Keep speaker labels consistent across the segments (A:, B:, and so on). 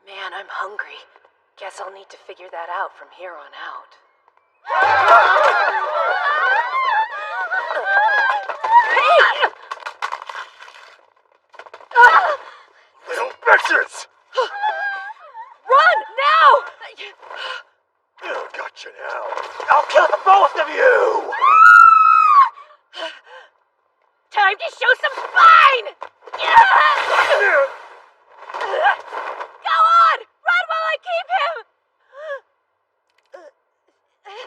A: Man, I'm hungry. Guess I'll need to figure that out from here on out. Hey!
B: Little bitches!
A: Run, now!
B: Oh, gotcha now. I'll kill the both of you!
A: Time to show some spine! Go on! Run while I keep him! Hey!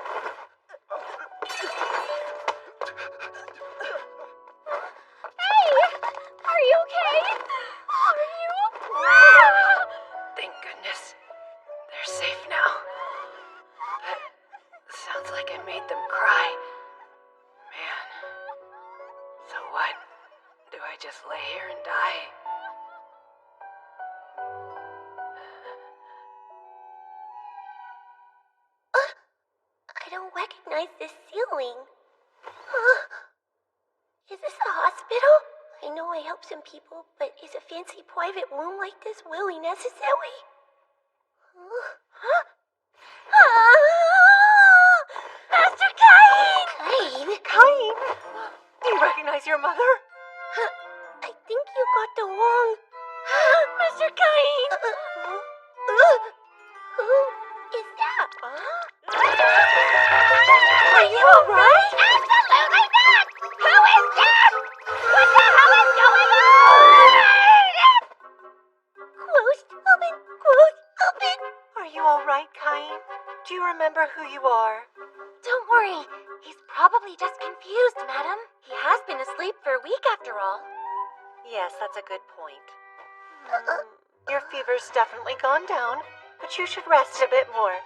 A: Are you okay? Are you? Thank goodness. They're safe now. That sounds like I made them cry. Man. So what? Do I just lay here and die?
C: I don't recognize this ceiling. Is this a hospital? I know I help some people, but is a fancy private room like this really necessary? Master Cain!
D: Cain? Do you recognize your mother?
C: I think you got the wrong... Mr. Cain! Who is that?
D: Are you alright?
C: Absolutely not! Who is that? What the hell is going on? Close, open.
D: Are you alright, Cain? Do you remember who you are?
C: Don't worry. He's probably just confused, madam. He has been asleep for a week after all.
D: Yes, that's a good point. Your fever's definitely gone down, but you should rest a bit more.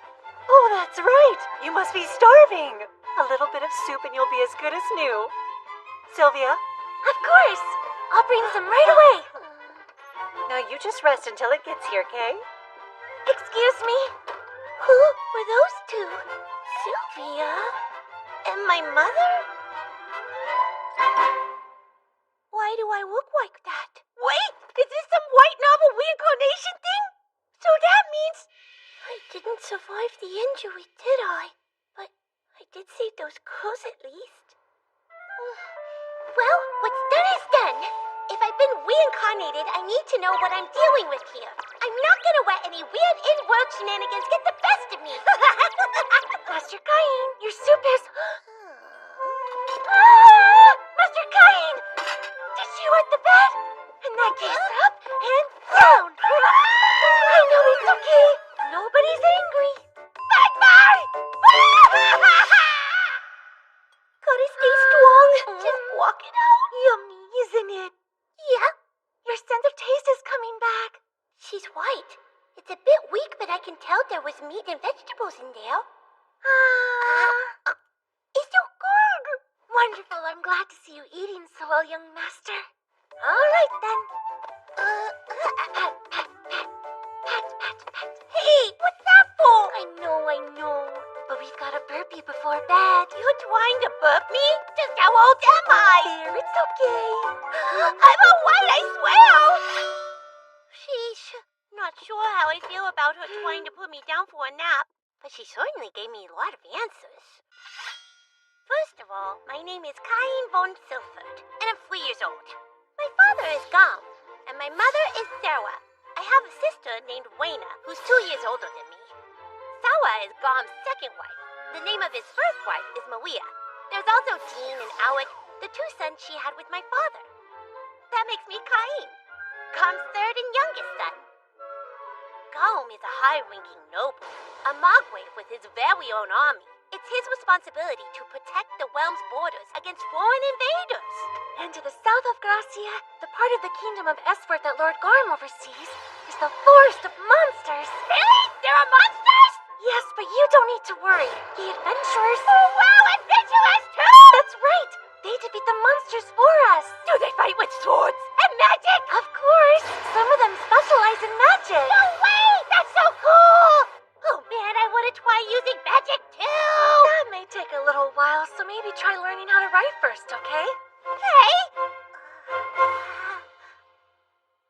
D: Oh, that's right! You must be starving! A little bit of soup and you'll be as good as new. Sylvia?
C: Of course. I'll bring some right away.
D: Now you just rest until it gets here, Kay?
C: Excuse me? Who were those two? Sylvia? And my mother? Why do I look like that? Wait! Is this some white novel reincarnation thing? So that means... I didn't survive the injury, did I? But I did save those curls at least. Well, what's done is done. If I've been reincarnated, I need to know what I'm dealing with here. I'm not gonna let any weird in-world shenanigans get the best of me. Master Cain, your soup is... Master Cain! Did you wet the bed? In that case, up and down. I know it's okay. Nobody's angry. Bye-bye! Gotta stay strong. Just walk it out.
D: Yummy, isn't it?
C: Yeah,
D: Your sense of taste is coming back.
C: she's white. It's a bit weak, but I can tell there was meat and vegetables in there. It's so good.
D: Wonderful. I'm glad to see you eating so well, young master. All right, then.
C: Hey, what's that for?
D: I know. But we've got to burpee before bed.
C: You're trying to burp me? Just how old am I?
D: There, it's okay.
C: I'm all white, I swear. Sheesh. Not sure how I feel about her trying to put me down for a nap, but she certainly gave me a lot of answers. First of all, my name is Cain von Silford, and I'm 3 years old. My father is Gam, and my mother is Sarah. I have a sister named Wayna, who's 2 years older than me. Sarah is Gam's second wife. The name of his first wife is Maria. There's also Dean and Alec, the 2 sons she had with my father. That makes me Cain, Gam's third and youngest son. Gam is a high-ranking noble, a Margrave with his very own army. It's his responsibility to protect the realm's borders against foreign invaders.
D: And to the south of Gracia, the part of the kingdom of Esfort that Lord Garm oversees, is the forest of monsters.
C: Really? There are monsters?
D: Yes, but you don't need to worry. The adventurers...
C: Oh, wow, adventurers too!
D: That's right! They defeat the monsters for us.
C: Do they fight with swords and magic?
D: Of course! Some of them specialize in magic.
C: No way! That's so cool! Oh man, I want to try using magic too!
D: That may take a little while, so maybe try learning how to write first, okay?
C: Okay.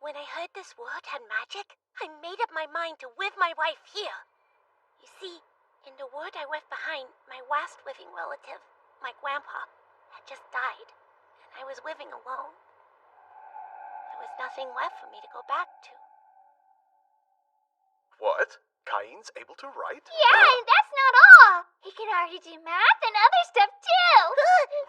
C: When When I heard this world had magic, I made up my mind to with my wife here. You see, in the world I left behind, my last living relative, my grandpa, had just died, and I was living alone. There was nothing left for me to go back to.
B: What? Cain's able to write?
E: Yeah, and that's not all. He can already do math and other stuff too.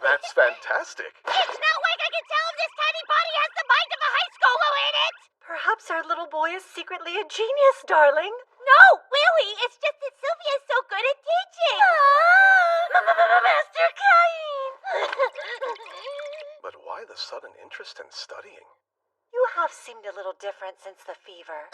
B: That's fantastic.
C: It's not like I can tell if this tiny body has the mind of a high schooler in it!
D: Perhaps our little boy is secretly a genius, darling.
C: No, really, it's just that Sylvia's so good at teaching! Master Cain!
B: But why the sudden interest in studying?
D: You have seemed a little different since the fever.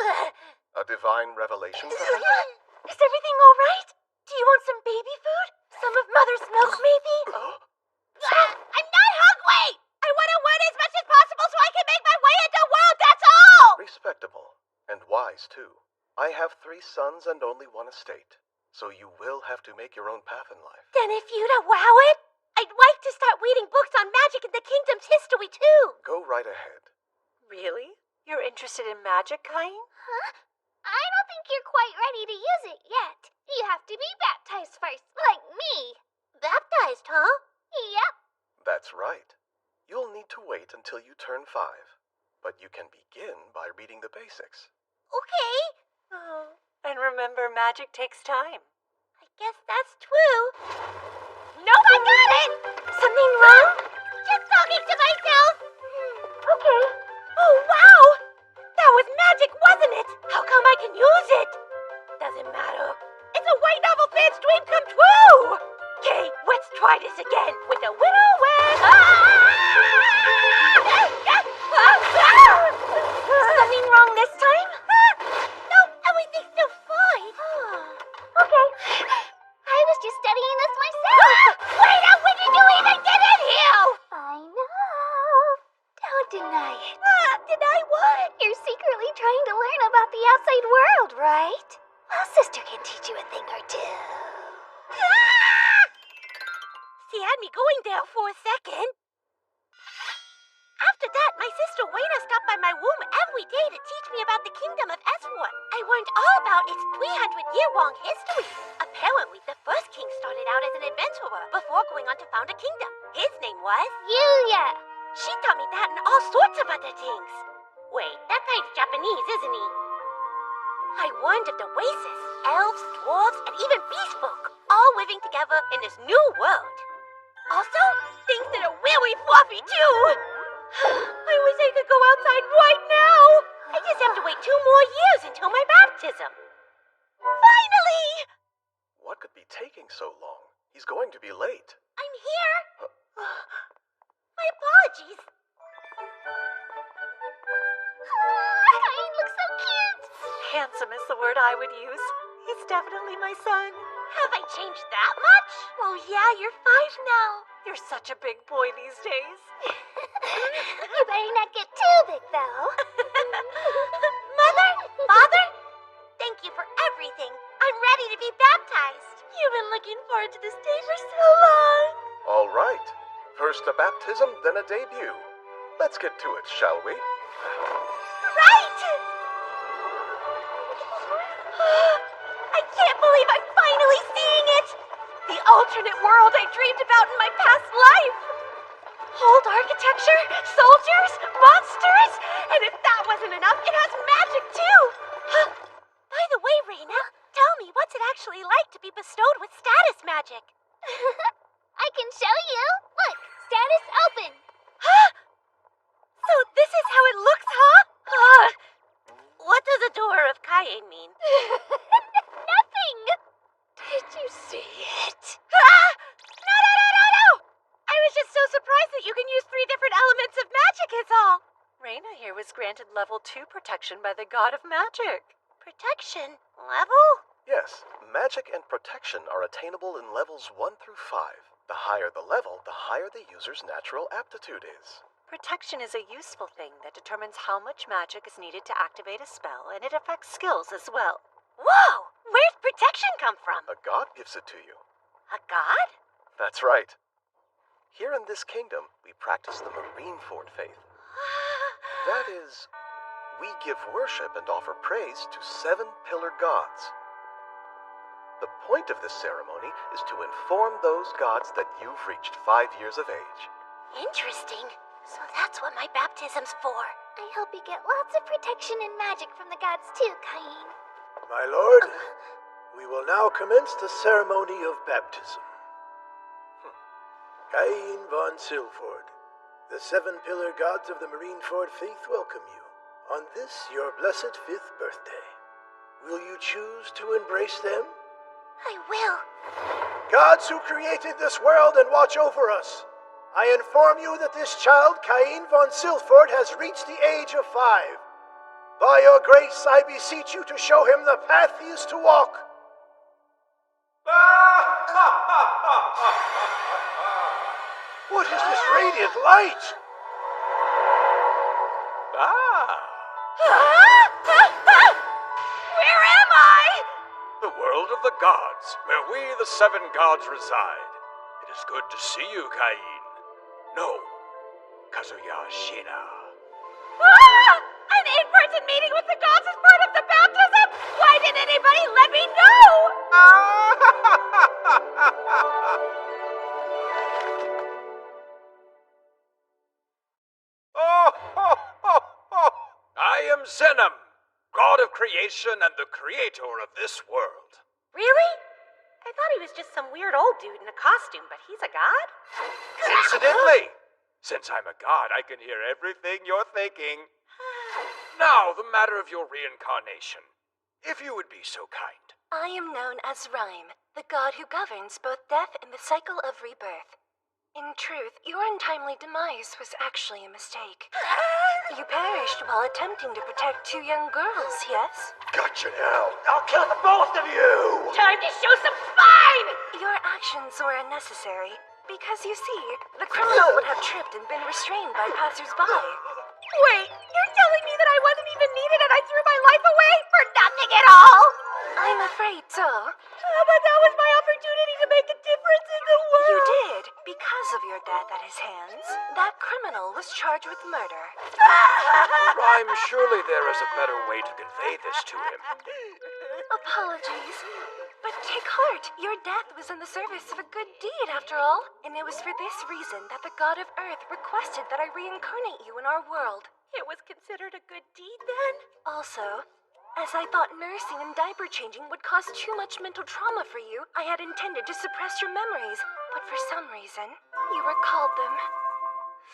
B: A divine revelation, perhaps?
D: Is everything all right? Do you want some baby food? Some of Mother's milk, maybe?
C: I'm not hungry! I want to learn as much as possible so I can make my way in the world, that's all!
B: Respectable. And wise, too. I have 3 sons and only 1 estate. So you will have to make your own path in life.
C: Then if you'd allow it, I'd like to start reading books on magic and the kingdom's history, too!
B: Go right ahead.
D: Really? You're interested in magic, Cain?
E: Huh? I don't think you're quite ready to use it yet. You have to be baptized first, like me.
C: Baptized, huh?
E: Yep.
B: That's right. You'll need to wait until you turn 5. But you can begin by reading the basics.
C: Okay.
D: Oh, and remember, magic takes time.
C: I guess that's true. Nope, I got it!
D: Something wrong?
C: Just talking to myself.
D: Okay.
C: Oh, wow! That was magic, wasn't it? How come I can use it? Doesn't matter. It's a white novel fan's dream come true! Okay, let's try this again with a widow and...
D: Something wrong this time?
C: No, everything's still fine.
E: Okay. I was just studying this myself.
C: Wait up, when did you even get in here?
E: I know. Don't deny it.
C: Deny what?
E: You're secretly trying to learn about the outside world, right? Well, sister can teach you a thing or two.
C: She had me going there for a second. After that, my sister Wayna stopped by my room every day to teach me about the kingdom of Eswort. I learned all about its 300-year-long history. Apparently, the first king started out as an adventurer before going on to found a kingdom. His name was...
E: Yuya.
C: She taught me that and all sorts of other things. Wait, that guy's Japanese, isn't he? I learned of the races, elves, dwarves, and even beast folk, all living together in this new world. Also, things that are really fluffy, too. I wish I could go outside right now. I just have to wait 2 more years until my baptism. Finally!
B: What could be taking so long? He's going to be late.
C: I'm here. My apologies.
E: Cain looks so cute.
D: Handsome is the word I would use. He's definitely my son.
C: Have I changed that much? Oh yeah, you're 5 now.
D: You're such a big boy these days.
E: You better not get too big, though.
C: Mother? Father? Thank you for everything. I'm ready to be baptized. You've been looking forward to this day for so long.
B: All right. First a baptism, then a debut. Let's get to it, shall we?
C: Right! I can't believe I'm finally seeing it! The alternate world I dreamed about in my past life! Old architecture, soldiers, monsters, and if that wasn't enough, it has magic too! By the way, Reina, tell me what's it actually like to be bestowed with status magic?
E: I can show you. Look, status open.
C: So this is how it looks, huh? What does the door of Kaie mean?
E: Nothing.
C: Did you see it? No! I was just so surprised that you can use 3 different elements of magic is all.
D: Reina here was granted level 2 protection by the god of magic.
C: Protection? Level?
B: Yes, magic and protection are attainable in levels 1 through 5. The higher the level, the higher the user's natural aptitude is.
D: Protection is a useful thing that determines how much magic is needed to activate a spell, and it affects skills as well.
C: Whoa! Where's protection come from?
B: A god gives it to you.
C: A god?
B: That's right. Here in this kingdom, we practice the Marineford faith. That is, we give worship and offer praise to 7 pillar gods. The point of this ceremony is to inform those gods that you've reached 5 years of age.
C: Interesting. So that's what my baptism's for.
E: I hope you get lots of protection and magic from the gods too, Cain.
F: My lord, we will now commence the ceremony of baptism. Cain von Silford, the 7 pillar gods of the Marineford faith welcome you on this your blessed 5th birthday. Will you choose to embrace them?
C: I will.
F: Gods who created this world and watch over us, I inform you that this child, Cain von Silford, has reached the age of 5. By your grace, I beseech you to show him the path he is to walk. What is this radiant light?
C: Where am I?
G: The world of the gods, where we, the 7 gods, reside. It is good to see you, Cain. No, Kazuya Shina.
C: An in-person meeting with the gods as part of the baptism? Why didn't anybody let me know?
G: I am Zenom, god of creation and the creator of this world.
D: Really? I thought he was just some weird old dude in a costume, but he's a god?
G: Incidentally, since I'm a god, I can hear everything you're thinking. Now, the matter of your reincarnation, if you would be so kind.
H: I am known as Rhyme, the god who governs both death and the cycle of rebirth. In truth, your untimely demise was actually a mistake. You perished while attempting to protect 2 young girls, yes?
F: Gotcha now. I'll kill the both of you!
C: Time to show some spine!
H: Your actions were unnecessary, because you see, the criminal would have tripped and been restrained by passers-by.
C: Wait, you're telling me that I wasn't even needed and I threw my life away for nothing at all?
H: I'm afraid so.
C: But that was my opportunity to make a difference in the world.
H: You did, because of your death at his hands. That criminal was charged with murder.
G: Rhyme, surely there is a better way to convey this to him.
H: Apologies. But take heart, your death was in the service of a good deed, after all. And it was for this reason that the god of Earth requested that I reincarnate you in our world.
D: It was considered a good deed then?
H: Also, as I thought nursing and diaper changing would cause too much mental trauma for you, I had intended to suppress your memories. But for some reason, you recalled them.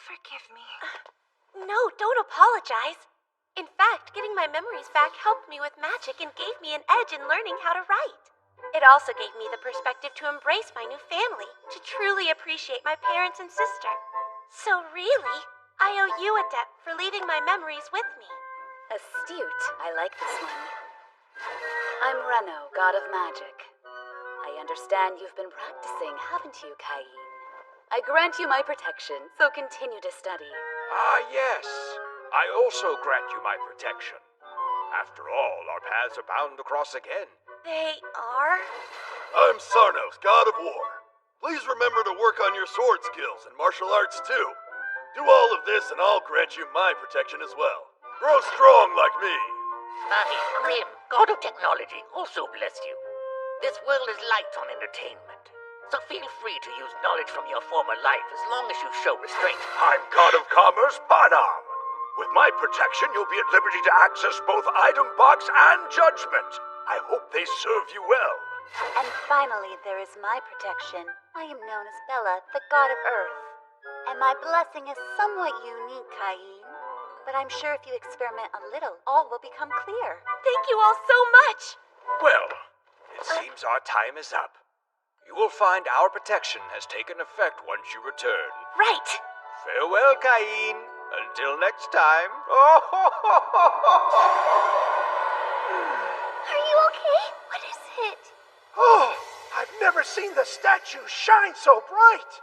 H: Forgive me.
C: No, don't apologize. In fact, getting my memories back helped me with magic and gave me an edge in learning how to write. It also gave me the perspective to embrace my new family, to truly appreciate my parents and sister. So really, I owe you a debt for leaving my memories with me.
A: Astute. I like this one. I'm Reno, god of magic. I understand you've been practicing, haven't you, Cain? I grant you my protection, so continue to study.
G: Ah, yes. I also grant you my protection. After all, our paths are bound to cross again.
C: They are?
B: I'm Sarnos, god of war. Please remember to work on your sword skills and martial arts too. Do all of this and I'll grant you my protection as well. Grow strong like me.
I: I, Grim, god of technology, also bless you. This world is light on entertainment, so feel free to use knowledge from your former life as long as you show restraint.
G: I'm god of commerce, Panam. With my protection, you'll be at liberty to access both item box and judgment. I hope they serve you well.
A: And finally, there is my protection. I am known as Bella, the god of Earth. And my blessing is somewhat unique, Cain. But I'm sure if you experiment a little, all will become clear.
C: Thank you all so much!
G: Well, it seems our time is up. You will find our protection has taken effect once you return.
C: Right!
G: Farewell, Cain. Until next time.
E: Are you okay? What is it?
F: Oh, I've never seen the statue shine so bright.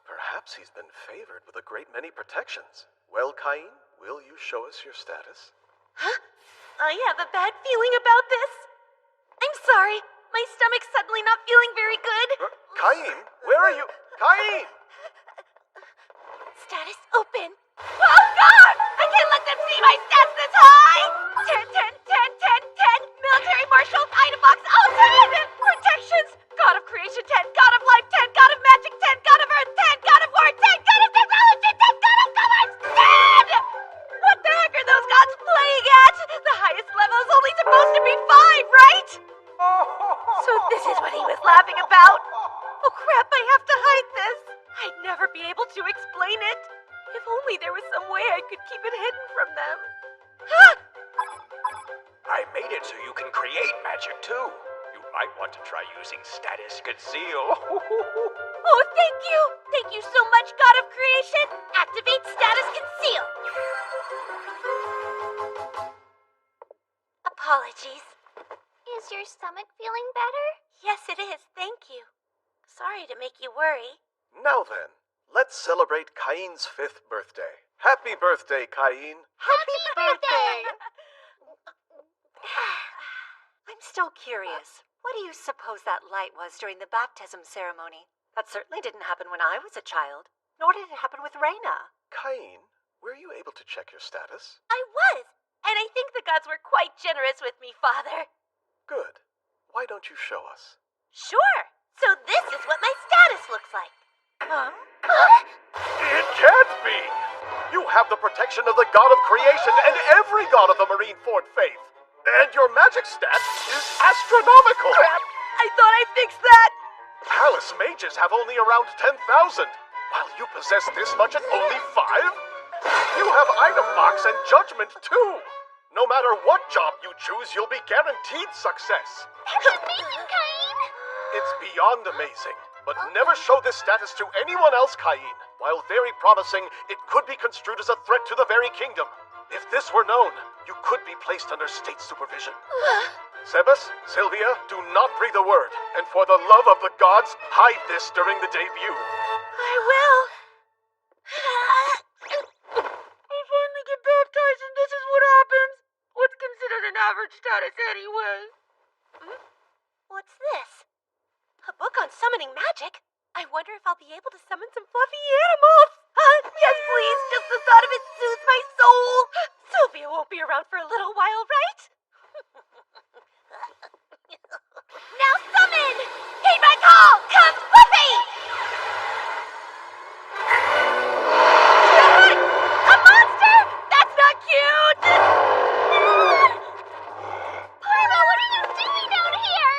B: Perhaps he's been favored with a great many protections. Well, Cain, will you show us your status?
C: Huh? I have a bad feeling about this. I'm sorry. My stomach's suddenly not feeling very good.
B: Cain, where are you? Cain!
C: Status open. Oh God! I can't let them see my stats this high!
D: laughing about? Oh crap, I have to hide this. I'd never be able to explain it. If only there was some way I could keep it hidden from them. Ah!
G: I made it so you can create magic too. You might want to try using status conceal.
C: Oh, thank you! Thank you so much, God of Creation! Activate status conceal! Apologies.
E: Is your stomach feeling better?
C: Yes, it is. Thank you. Sorry to make you worry.
F: Now then, let's celebrate Cain's 5th birthday. Happy birthday, Cain.
D: Happy birthday! I'm still curious. What do you suppose that light was during the baptism ceremony? That certainly didn't happen when I was a child. Nor did it happen with Reina.
F: Cain, were you able to check your status?
C: I was, and I think the gods were quite generous with me, Father.
F: Good. Why don't you show us?
C: Sure. So this is what my status looks like.
D: Huh?
F: It can't be! You have the protection of the god of creation and every god of the Marineford faith. And your magic stat is astronomical!
C: Crap! I thought I fixed that!
F: Palace mages have only around 10,000, while you possess this much at only 5? You have item box and judgment too! No matter what job you choose, you'll be guaranteed success.
E: That's amazing, Cain!
F: It's beyond amazing, but never show this status to anyone else, Cain. While very promising, it could be construed as a threat to the very kingdom. If this were known, you could be placed under state supervision. Sebas, Sylvia, do not breathe a word, and for the love of the gods, hide this during the debut.
C: I will. I finally get baptized and this is what happens. What's considered an average status anyway? What's this? A book on summoning magic? I wonder if I'll be able to summon some fluffy animals. Yes, please. Just the thought of it soothes my soul. Sylvia won't be around for a little while, right? Now summon! Heed my call! Come, Fluffy! A monster? That's not cute!
E: Parma, what are you doing down here?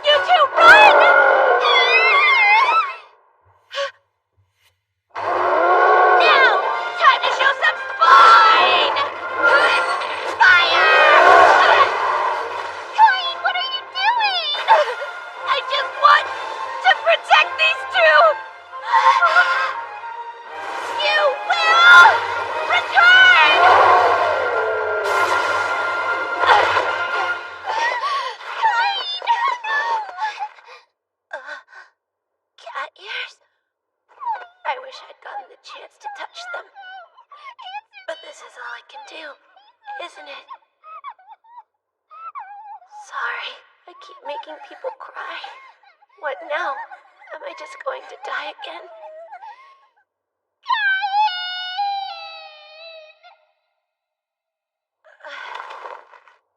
C: You two, run! Now, time to show some spine! Fire!
E: Cain, what are you doing?
C: I just want to protect these two! You will return! Cat ears? I wish I'd gotten the chance to touch them. But this is all I can do, isn't it? Sorry, I keep making people cry. What now? Am I just going to die again?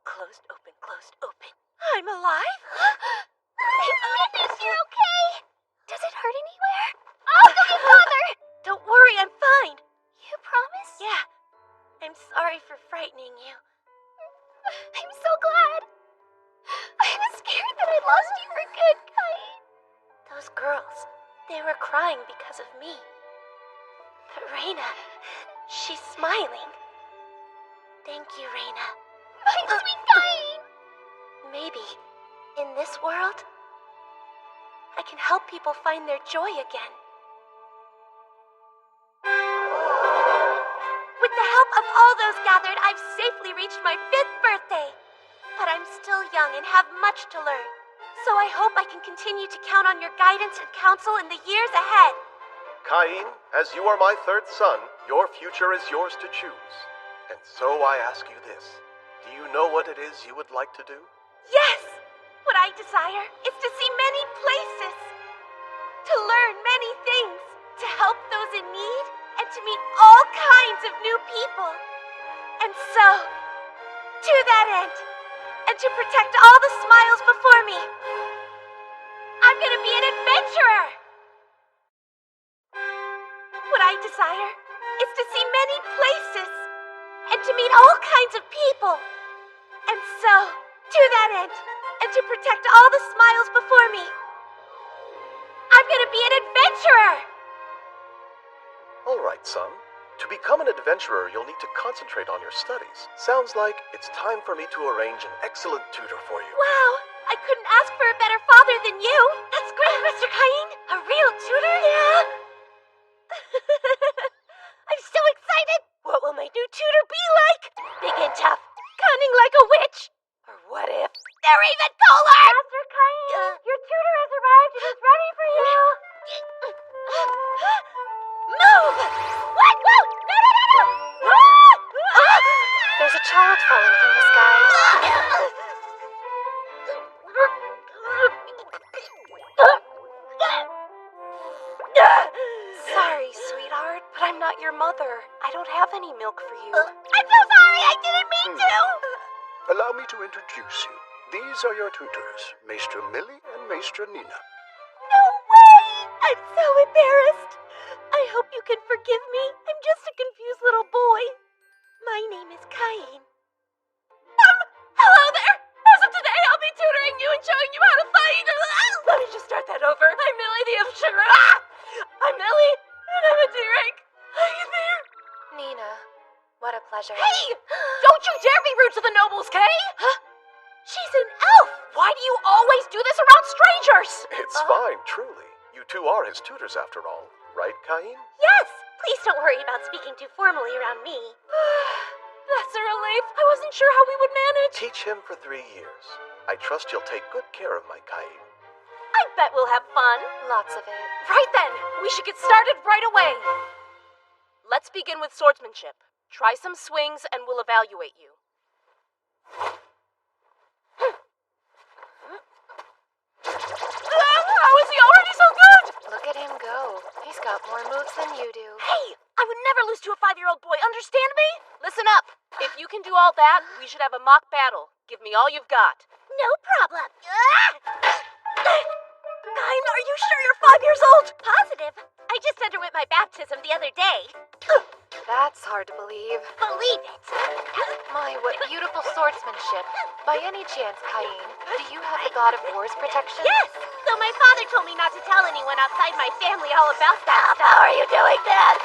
C: Closed, open, closed, open. I'm alive?
E: Goodness, you're okay? Does it hurt anywhere? I'll go get Father!
C: Don't worry, I'm fine.
E: You promise?
C: Yeah. I'm sorry for frightening you.
E: I'm so glad. I was scared that I'd lost you for good, Cain.
C: Those girls, they were crying because of me. But Reina, she's smiling. Thank you, Reina.
E: My sweet Cain!
C: Maybe, in this world, I can help people find their joy again. With the help of all those gathered, I've safely reached my 5th birthday. But I'm still young and have much to learn. So I hope I can continue to count on your guidance and counsel in the years ahead.
F: Cain, as you are my 3rd son, your future is yours to choose. And so I ask you this. Do you know what it is you would like to do?
C: Yes! What I desire is to see many places, to learn many things, to help those in need, and to meet all kinds of new people. And so, to that end, and to protect all the smiles before me, I'm gonna be an adventurer! What I desire is to see many places, and to meet all kinds of people. And so, to that end, and to protect all the smiles before me. I'm gonna be an adventurer!
F: All right, son. To become an adventurer, you'll need to concentrate on your studies. Sounds like it's time for me to arrange an excellent tutor for you.
C: Wow, I couldn't ask for a better father than you. That's great, Mr. Cain. A real tutor? Yeah. I'm so excited. What will my new tutor be like? Big and tough, cunning like a witch. Or what if they're even cooler?
E: Master Cain, your tutor has arrived and is ready for you.
C: Move! What? Whoa! No, no, no, no! Ah!
D: There's a child falling from the sky.
H: Sorry, sweetheart, but I'm not your mother. I don't have any milk for you.
C: I'm so sorry, I didn't mean to!
F: Allow me to introduce you. These are your tutors, Maestra Millie and Maestra Nina.
C: No way! I'm so embarrassed. I hope you can forgive me. I'm just a confused little boy. My name is Cain. Hello there! As of today, I'll be tutoring you and showing you how to fight. Let me just start that over. I'm Millie the Adventurer. I'm Millie, and I'm a D-rank. Are you there?
H: Nina, what a pleasure.
C: Hey! Don't you dare be rude to the nobles, Kay! Huh? She's an elf! Why do you always do this around strangers?
F: It's fine, truly. You two are his tutors after all, right, Cain?
C: Yes! Please don't worry about speaking too formally around me. That's a relief. I wasn't sure how we would manage.
F: Teach him for 3 years. I trust you'll take good care of my Cain.
C: I bet we'll have fun.
H: Lots of it.
C: Right then, we should get started right away. Let's begin with swordsmanship. Try some swings and we'll evaluate you. How is he already so good?
H: Look at him go. He's got more moves than you do.
C: Hey, I would never lose to a 5-year-old boy, understand me? Listen up. If you can do all that, we should have a mock battle. Give me all you've got. No problem. Cain, are you sure you're 5 years old? Positive. I just underwent my baptism the other day.
H: That's hard to believe.
C: Believe it.
H: My, what beautiful swordsmanship. By any chance, Cain, do you have the God of War's protection?
C: Yes. So my father told me not to tell anyone outside my family all about that stuff. How are you doing that?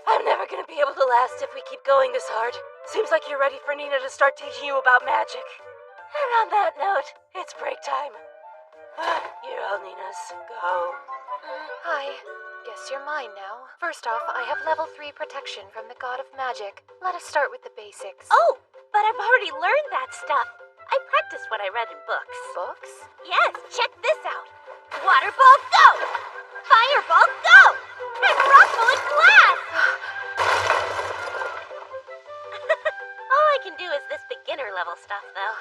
C: I'm never gonna be able to last if we keep going this hard. Seems like you're ready for Nina to start teaching you about magic. And on that note, it's break time. You're all Nina's. Go.
H: Hi. Guess you're mine now. First off, I have level 3 protection from the God of Magic. Let us start with the basics.
C: Oh, but I've already learned that stuff. I practiced what I read in books.
H: Books?
C: Yes, check this out. Water ball, go! Fireball, go! And rock bullet blast! All I can do is this beginner level stuff, though.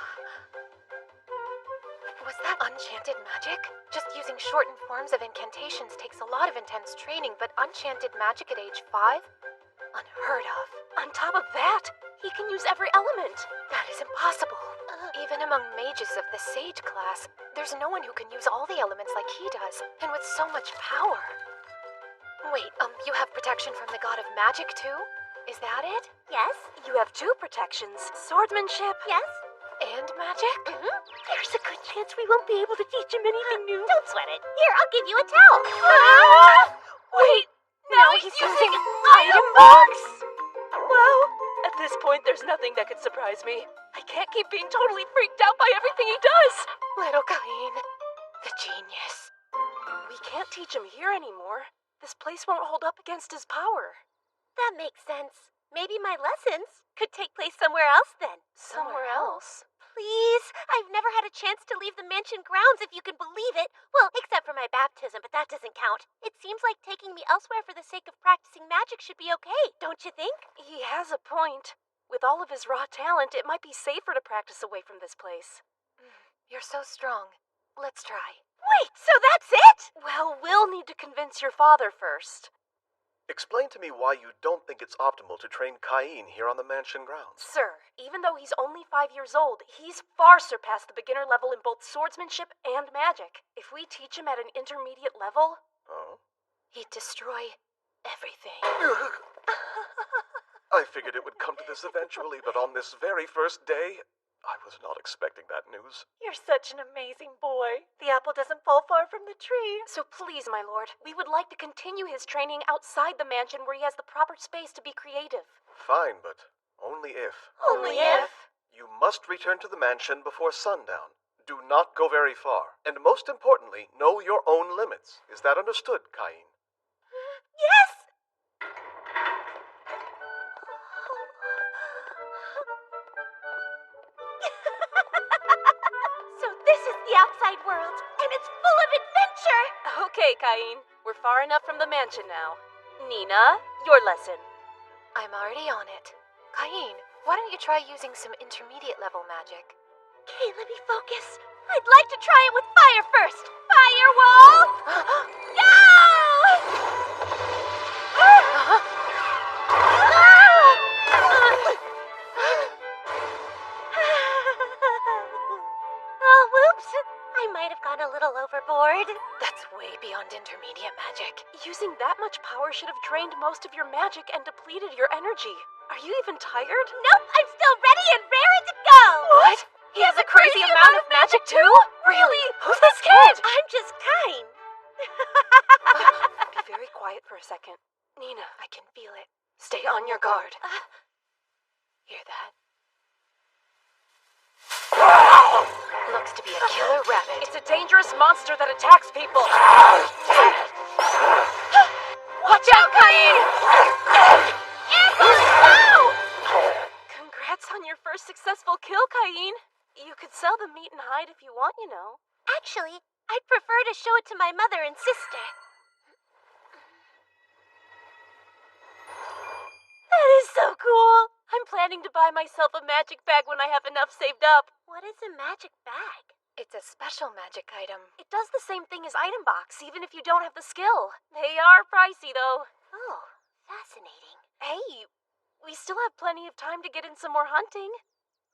H: Was that enchanted magic? Just using shortened forms of incantations takes a lot of intense training, but enchanted magic at age 5? Unheard of.
C: On top of that, he can use every element.
H: That is impossible. Even among mages of the Sage class, there's no one who can use all the elements like he does, and with so much power. Wait, you have protection from the God of Magic too? Is that it?
C: Yes. You have 2 protections. Swordsmanship. Yes.
H: And magic?
C: There's a good chance we won't be able to teach him anything new. Don't sweat it. Here, I'll give you a towel. Wait,
H: now he's using
C: item box? Well, at this point, there's nothing that could surprise me. I can't keep being totally freaked out by everything he does.
H: Little Cain, the genius.
C: We can't teach him here anymore. This place won't hold up against his power. That makes sense. Maybe my lessons could take place somewhere else then.
H: Somewhere else?
C: Please, I've never had a chance to leave the mansion grounds, if you can believe it. Well, except for my baptism, but that doesn't count. It seems like taking me elsewhere for the sake of practicing magic should be okay, don't you think? He has a point. With all of his raw talent, it might be safer to practice away from this place.
H: You're so strong. Let's try.
C: Wait, so that's it? Well, we'll need to convince your father first.
F: Explain to me why you don't think it's optimal to train Cain here on the mansion grounds.
C: Sir, even though he's only 5 years old, he's far surpassed the beginner level in both swordsmanship and magic. If we teach him at an intermediate level,
H: he'd destroy everything.
F: I figured it would come to this eventually, but on this very first day,
J: I was not expecting that news.
D: You're such an amazing boy. The apple doesn't fall far from the tree.
H: So please, my lord, we would like to continue his training outside the mansion where he has the proper space to be creative.
J: Fine, but only if.
D: Only if.
J: You must return to the mansion before sundown. Do not go very far. And most importantly, know your own limits. Is that understood, Cain?
C: Yes! So this is the outside world, and it's full of adventure!
H: Okay, Cain, we're far enough from the mansion now. Nina, your lesson. I'm already on it. Cain, why don't you try using some intermediate level magic?
C: Okay, let me focus. I'd like to try it with fire first. Firewall! Go! Oh, whoops. I might have gone a little overboard.
H: That's way beyond intermediate magic. Using that much power should have drained most of your magic and depleted your energy. Are you even tired?
C: Nope, I'm still ready and raring to go!
H: What? He has a crazy amount of magic too? Really? Who's this kid?
C: I'm just kind.
H: Be very quiet for a second. Nina, I can feel it. Stay on your guard. Hear that? Looks to be a killer rabbit. It's a dangerous monster that attacks people. Watch out, Cain! Congrats on your first successful kill, Cain. You could sell the meat and hide if you want, you know.
C: Actually, I'd prefer to show it to my mother and sister.
H: That is so cool. I'm planning to buy myself a magic bag when I have enough saved up.
C: What is a magic bag?
H: It's a special magic item. It does the same thing as Item Box, even if you don't have the skill. They are pricey, though.
C: Oh, fascinating.
H: Hey, we still have plenty of time to get in some more hunting.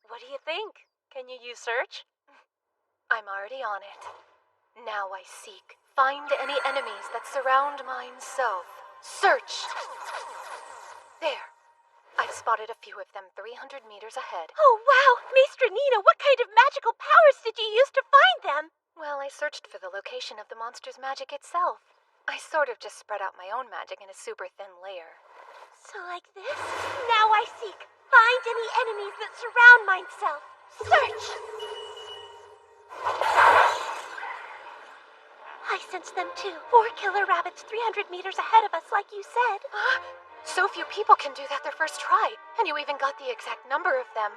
H: What do you think? Can you use search? I'm already on it. Now I seek. Find any enemies that surround mine south. Search! There. I've spotted a few of them 300 meters ahead.
C: Oh, wow! Maestra Nina, what kind of magical powers did you use to find them?
H: Well, I searched for the location of the monster's magic itself. I sort of just spread out my own magic in a super thin layer.
C: So like this? Now I seek. Find any enemies that surround myself. Search! I sense them too. 4 killer rabbits 300 meters ahead of us, like you said.
H: So few people can do that their first try, and you even got the exact number of them.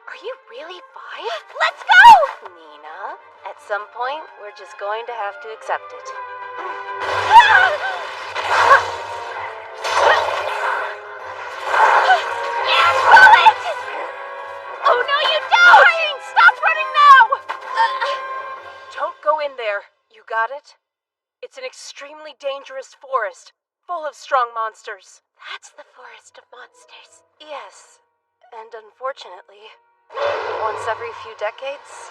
H: Are you really 5?
C: Let's go!
H: Nina, at some point, we're just going to have to accept it.
C: Bullet! Oh, no, you don't!
H: Cain, stop running now! Don't go in there. You got it? It's an extremely dangerous forest, full of strong monsters.
C: That's the forest of monsters.
H: Yes, and unfortunately, once every few decades,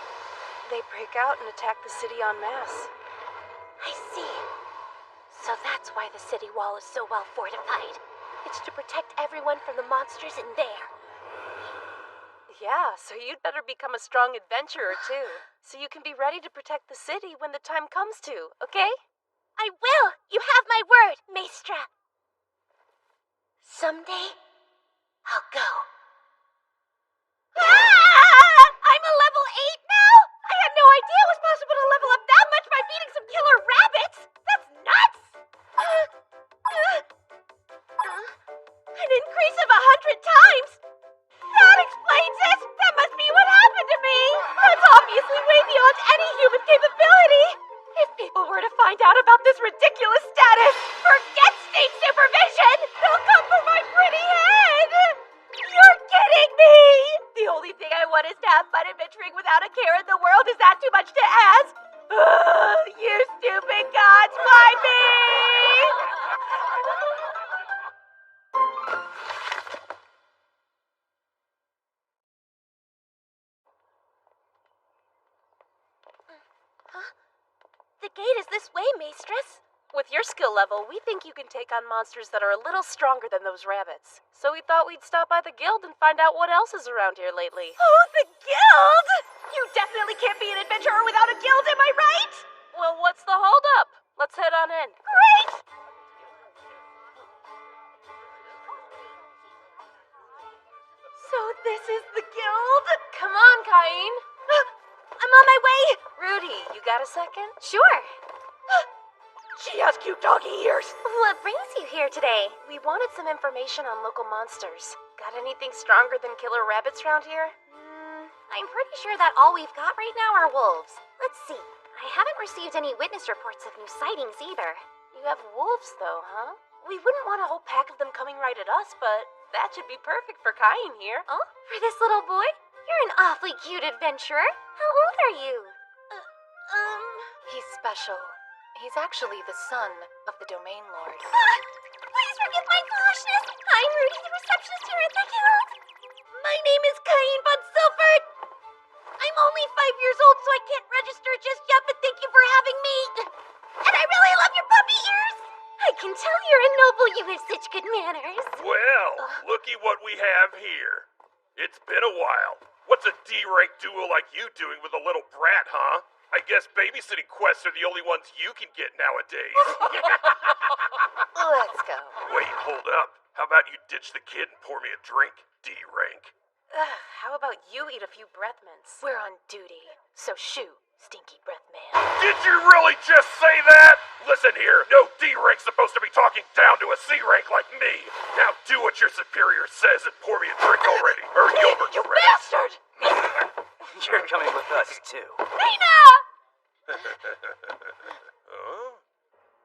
H: they break out and attack the city en masse.
C: I see. So that's why the city wall is so well fortified. It's to protect everyone from the monsters in there.
H: Yeah, so you'd better become a strong adventurer too, so you can be ready to protect the city when the time comes to, okay?
C: I will! You have my word, Maestra! Someday, I'll go. I'm a level 8 now? I had no idea it was possible to level up that much by feeding some killer rabbits! That's nuts! An increase of 100 times? That explains it! That must be what happened to me! That's obviously way beyond any human capability! If people were to find out about this ridiculous status, forget state supervision! They'll come for my pretty head! You're kidding me! The only thing I want is to have fun adventuring without a care in the world. Is that too much to ask? You stupid gods, why me? The gate is this way, Maestress.
K: With your skill level, we think you can take on monsters that are a little stronger than those rabbits. So we thought we'd stop by the guild and find out what else is around here lately.
C: Oh, the guild! You definitely can't be an adventurer without a guild, am I right?
K: Well, what's the holdup? Let's head on in.
C: Great! So this is the guild?
K: Come on, Cain.
C: I'm on my way!
K: Rudy, you got a second?
C: Sure.
K: She has cute doggy ears.
C: What brings you here today?
K: We wanted some information on local monsters. Got anything stronger than killer rabbits around here?
C: I'm pretty sure that all we've got right now are wolves. Let's see. I haven't received any witness reports of new sightings either.
K: You have wolves, though, huh? We wouldn't want a whole pack of them coming right at us, but that should be perfect for Cain here.
C: Oh, for this little boy? You're an awfully cute adventurer. How old are you?
H: He's special. He's actually the son of the Domain Lord.
C: Please forgive my foolishness. I'm Rudy, the receptionist here at the guild. My name is Cain von Silford. I'm only 5 years old, so I can't register just yet, but thank you for having me. And I really love your puppy ears. I can tell you're a noble. You have such good manners.
B: Well, looky what we have here. It's been a while. What's a D-rank duo like you doing with a little brat, huh? I guess babysitting quests are the only ones you can get nowadays.
H: Let's go.
B: Wait, hold up. How about you ditch the kid and pour me a drink, D-rank?
K: How about you eat a few breath mints?
H: We're on duty, so shoo, stinky breath man.
B: Did you really just say that? Listen here, no D-rank's supposed to be talking down to a C-rank like me. Now do what your superior says and pour me a drink already, or Gilbert's
K: You
B: ready.
K: bastard!
L: You're coming with us, too.
C: Nina!
B: Huh?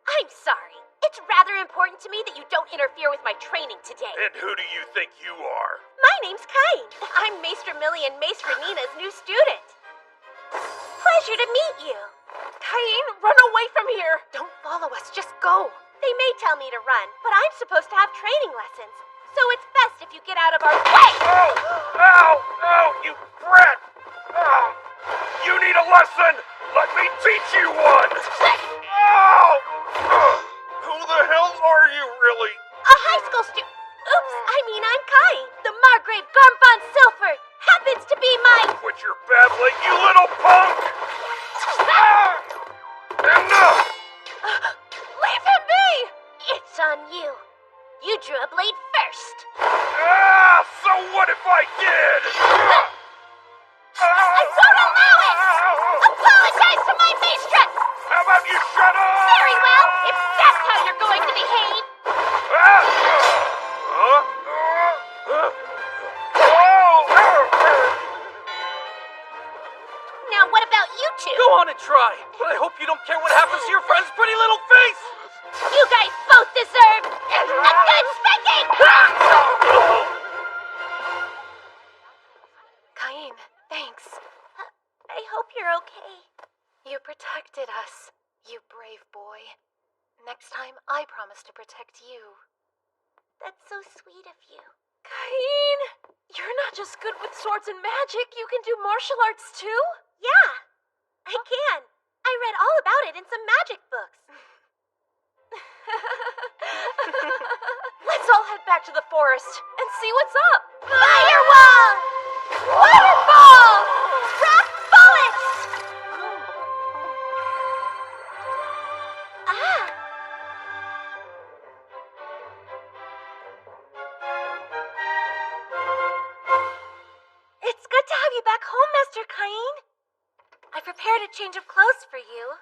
C: I'm sorry. It's rather important to me that you don't interfere with my training today.
B: And who do you think you are?
C: My name's Cain. I'm Maester Millie and Maester Nina's new student. Pleasure to meet you.
K: Cain, run away from here!
H: Don't follow us, just go.
C: They may tell me to run, but I'm supposed to have training lessons. So it's best if you get out of our way!
B: Oh! Ow! Ow! You brat! Oh! You need a lesson! Let me teach you one! Ow! Who the hell are you, really?
C: A high school student. Oops, I'm Cain. The Margrave Garm von Silford happens to be my...
B: Quit your babbling, you little punk! Ah! Enough!
C: Leave him be! It's on you. You drew a blade first.
B: Ah! So what if I did?
C: I won't allow it! Apologize to my mistress!
B: How about you shut up?
C: Very well, if that's how you're going to behave.
B: Ah!
C: Now what about you two?
L: Go on and try, but I hope you don't care what happens to your friend's pretty little face!
C: You guys both deserve a good spanking!
H: Cain, thanks.
C: I hope you're okay.
H: You protected us, you brave boy. Next time, I promise to protect you.
C: That's so sweet of you.
K: Cain, you're not just good with swords and magic, you can do martial arts too?
C: Yeah, I can. I read all about it in some magic books.
K: Let's all head back to the forest and see what's up.
C: Firewall! Waterfall! Rock bullets! Ah! It's good to have you back home, Master Cain. I prepared a change of clothes for you.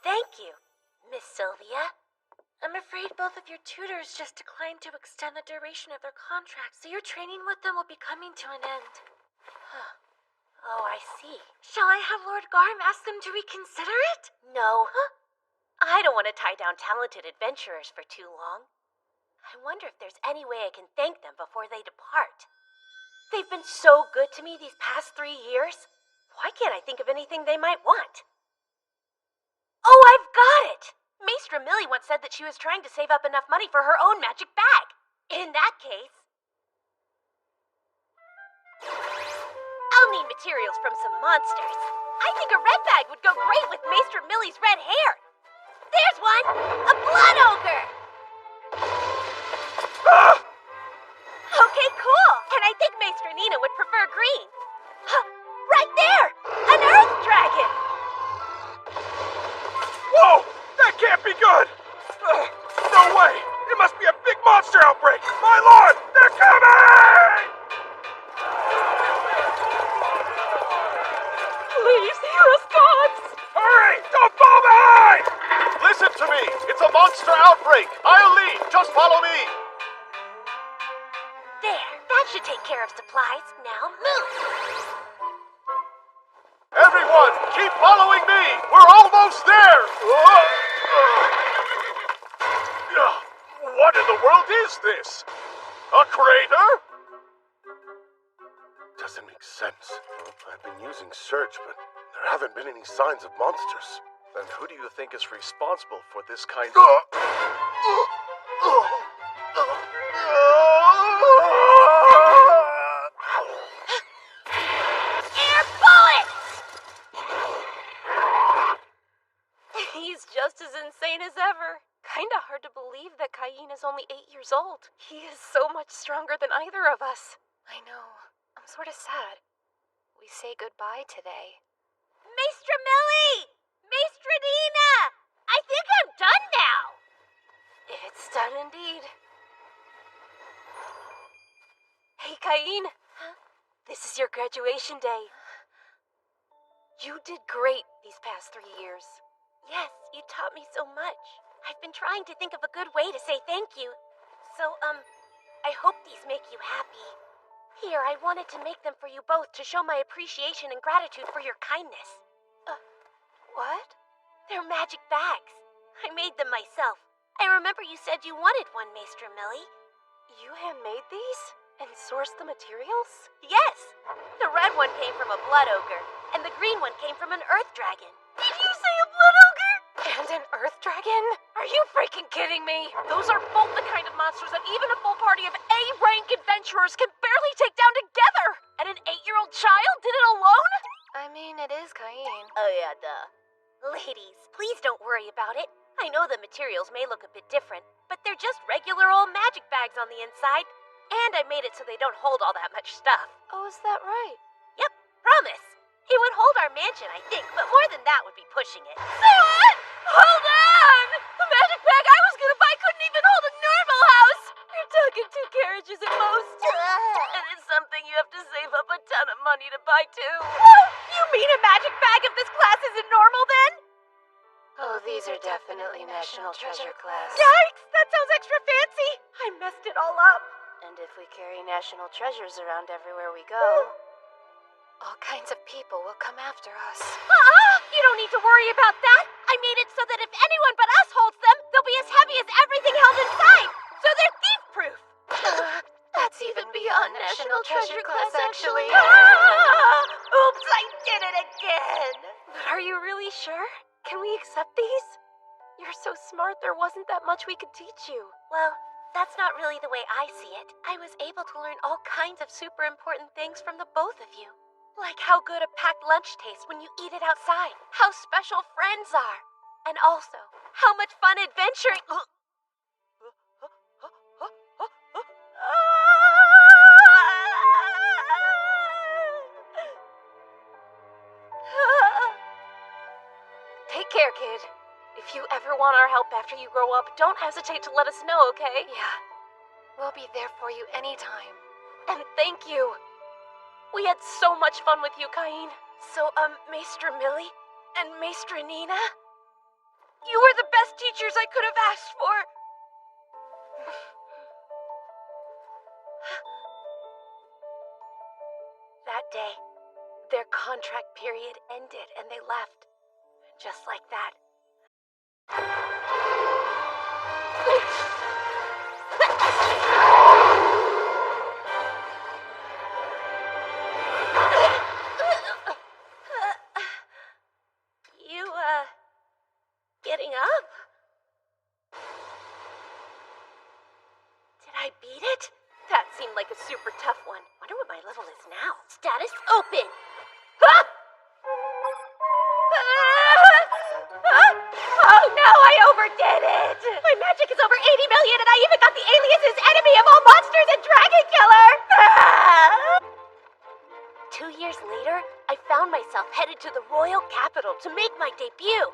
C: Thank you, Miss Sylvia. I'm afraid both of your tutors just declined to extend the duration of their contracts, so your training with them will be coming to an end. Oh, I see. Shall I have Lord Garm ask them to reconsider it? No. I don't want to tie down talented adventurers for too long. I wonder if there's any way I can thank them before they depart. They've been so good to me these past 3 years. Why can't I think of anything they might want? Oh, I've got it! Maester Millie once said that she was trying to save up enough money for her own magic bag. In that case, I'll need materials from some monsters. I think a red bag would go great with Maester Millie's red hair. There's one! A blood ogre! Okay, cool. And I think Maester Nina would prefer green. Huh, right there! An earth dragon!
B: Whoa! That can't be good! No way! It must be a big monster outbreak! My lord! They're coming!
K: Please hear us, gods!
B: Hurry! Don't fall behind!
J: Listen to me! It's a monster outbreak! I'll lead! Just follow me!
C: There, that should take care of supplies. Now move!
J: Everyone, keep following me! We're almost there! What in the world is this? A crater?
F: Doesn't make sense. I've been using search, but there haven't been any signs of monsters.
J: Then who do you think is responsible for this kind of...
C: Air bullets!
K: He's just as insane as ever. Kinda hard to believe that Cain is only 8 years old. He is so much stronger than either of us. I know. I'm sort of sad. We say goodbye today.
C: Maestra Millie! Maestra Nina! I think I'm done now!
K: It's done indeed. Hey, Cain.
C: Huh?
K: This is your graduation day. You did great these past 3 years.
C: Yes, you taught me so much. I've been trying to think of a good way to say thank you. So, I hope these make you happy. Here, I wanted to make them for you both to show my appreciation and gratitude for your kindness.
K: What?
C: They're magic bags. I made them myself. I remember you said you wanted one, Maestra Millie.
K: You handmade these? And sourced the materials?
C: Yes! The red one came from a blood ogre, and the green one came from an earth dragon. Did you say a blood ogre?
K: And an earth dragon? Are you freaking kidding me? Those are both the kind of monsters that even a full party of A-rank adventurers can barely take down together! And an 8-year-old child did it alone? I mean, it is Cain.
C: Oh yeah, duh. Ladies, please don't worry about it. I know the materials may look a bit different, but they're just regular old magic bags on the inside. And I made it so they don't hold all that much stuff.
K: Oh, is that right?
C: Yep, promise. It would hold our mansion, I think, but more than that would be pushing it. Say what? Hold on! The magic bag I was gonna buy couldn't even hold a normal house!
K: You're talking 2 carriages at most. And it's something you have to save up a ton of money to buy, too.
C: You mean a magic bag of this class isn't normal, then?
K: Oh, these are definitely National Treasure class.
C: Yikes! That sounds extra fancy! I messed it all up.
K: And if we carry national treasures around everywhere we go, all kinds of people will come after us.
C: You don't need to worry about that. I made it so that if anyone but us holds them, they'll be as heavy as everything held inside. So they're thief-proof.
K: That's even beyond National Treasure class, actually.
C: Oops, I did it again.
K: But are you really sure? Can we accept these? You're so smart, there wasn't that much we could teach you.
C: Well, that's not really the way I see it. I was able to learn all kinds of super important things from the both of you. Like how good a packed lunch tastes when you eat it outside. How special friends are. And also, how much fun adventuring...
K: Take care, kid. If you ever want our help after you grow up, don't hesitate to let us know, okay? Yeah. We'll be there for you anytime. And thank you. We had so much fun with you, Cain. So, Maestra Millie and Maestra Nina, you were the best teachers I could have asked for.
C: That day, their contract period ended and they left. Just like that. You, getting up? Did I beat it?
K: That seemed like a super tough one.
C: Wonder what my level is now. Status open. Ah! the alias is enemy of all monsters and dragon killer! 2 years later, I found myself headed to the royal capital to make my debut.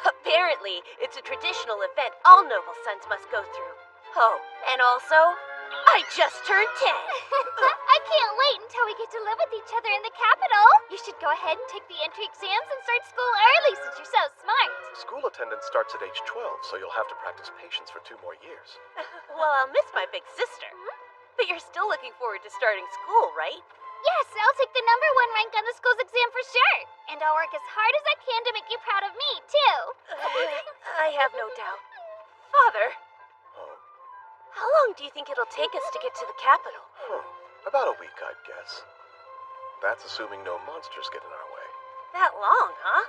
C: Apparently, it's a traditional event all noble sons must go through. Oh, and also, I just turned 10.
E: I can't wait until we get to live with each other in the capital. You should go ahead and take the entry exams and start school early since you're so smart.
J: School attendance starts at age 12, so you'll have to practice patience for 2 more years.
C: Well, I'll miss my big sister. But you're still looking forward to starting school, right?
E: Yes, I'll take the #1 rank on the school's exam for sure. And I'll work as hard as I can to make you proud of me, too.
C: I have no doubt. Father,
J: Oh,
C: how long do you think it'll take us to get to the capital?
J: about a week, I'd guess. That's assuming no monsters get in our way.
C: That long, huh?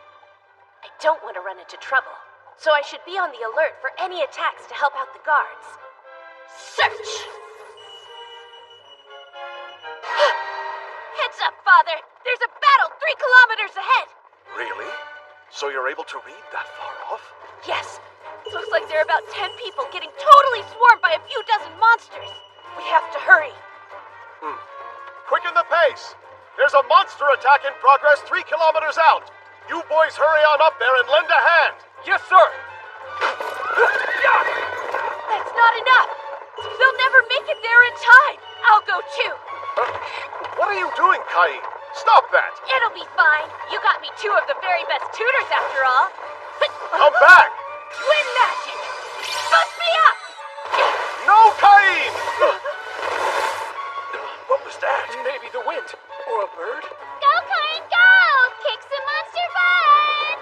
C: I don't want to run into trouble, so I should be on the alert for any attacks to help out the guards. Search! Heads up, Father! There's a battle 3 kilometers ahead!
J: Really? So you're able to read that far off?
C: Yes. Looks like there are about 10 people getting totally swarmed by a few dozen monsters. We have to hurry.
J: Quicken the pace! There's a monster attack in progress 3 kilometers out! You boys hurry on up there and lend a hand!
L: Yes, sir.
C: That's not enough. They'll never make it there in time. I'll go too.
J: What are you doing, Kai? Stop that!
C: It'll be fine. You got me 2 of the very best tutors after all.
J: Come back!
C: Twin magic! Boost me up!
J: No, Kai!
L: What was that? Maybe the wind. Or a bird?
E: Go, Kain, go! Kick some monster butt!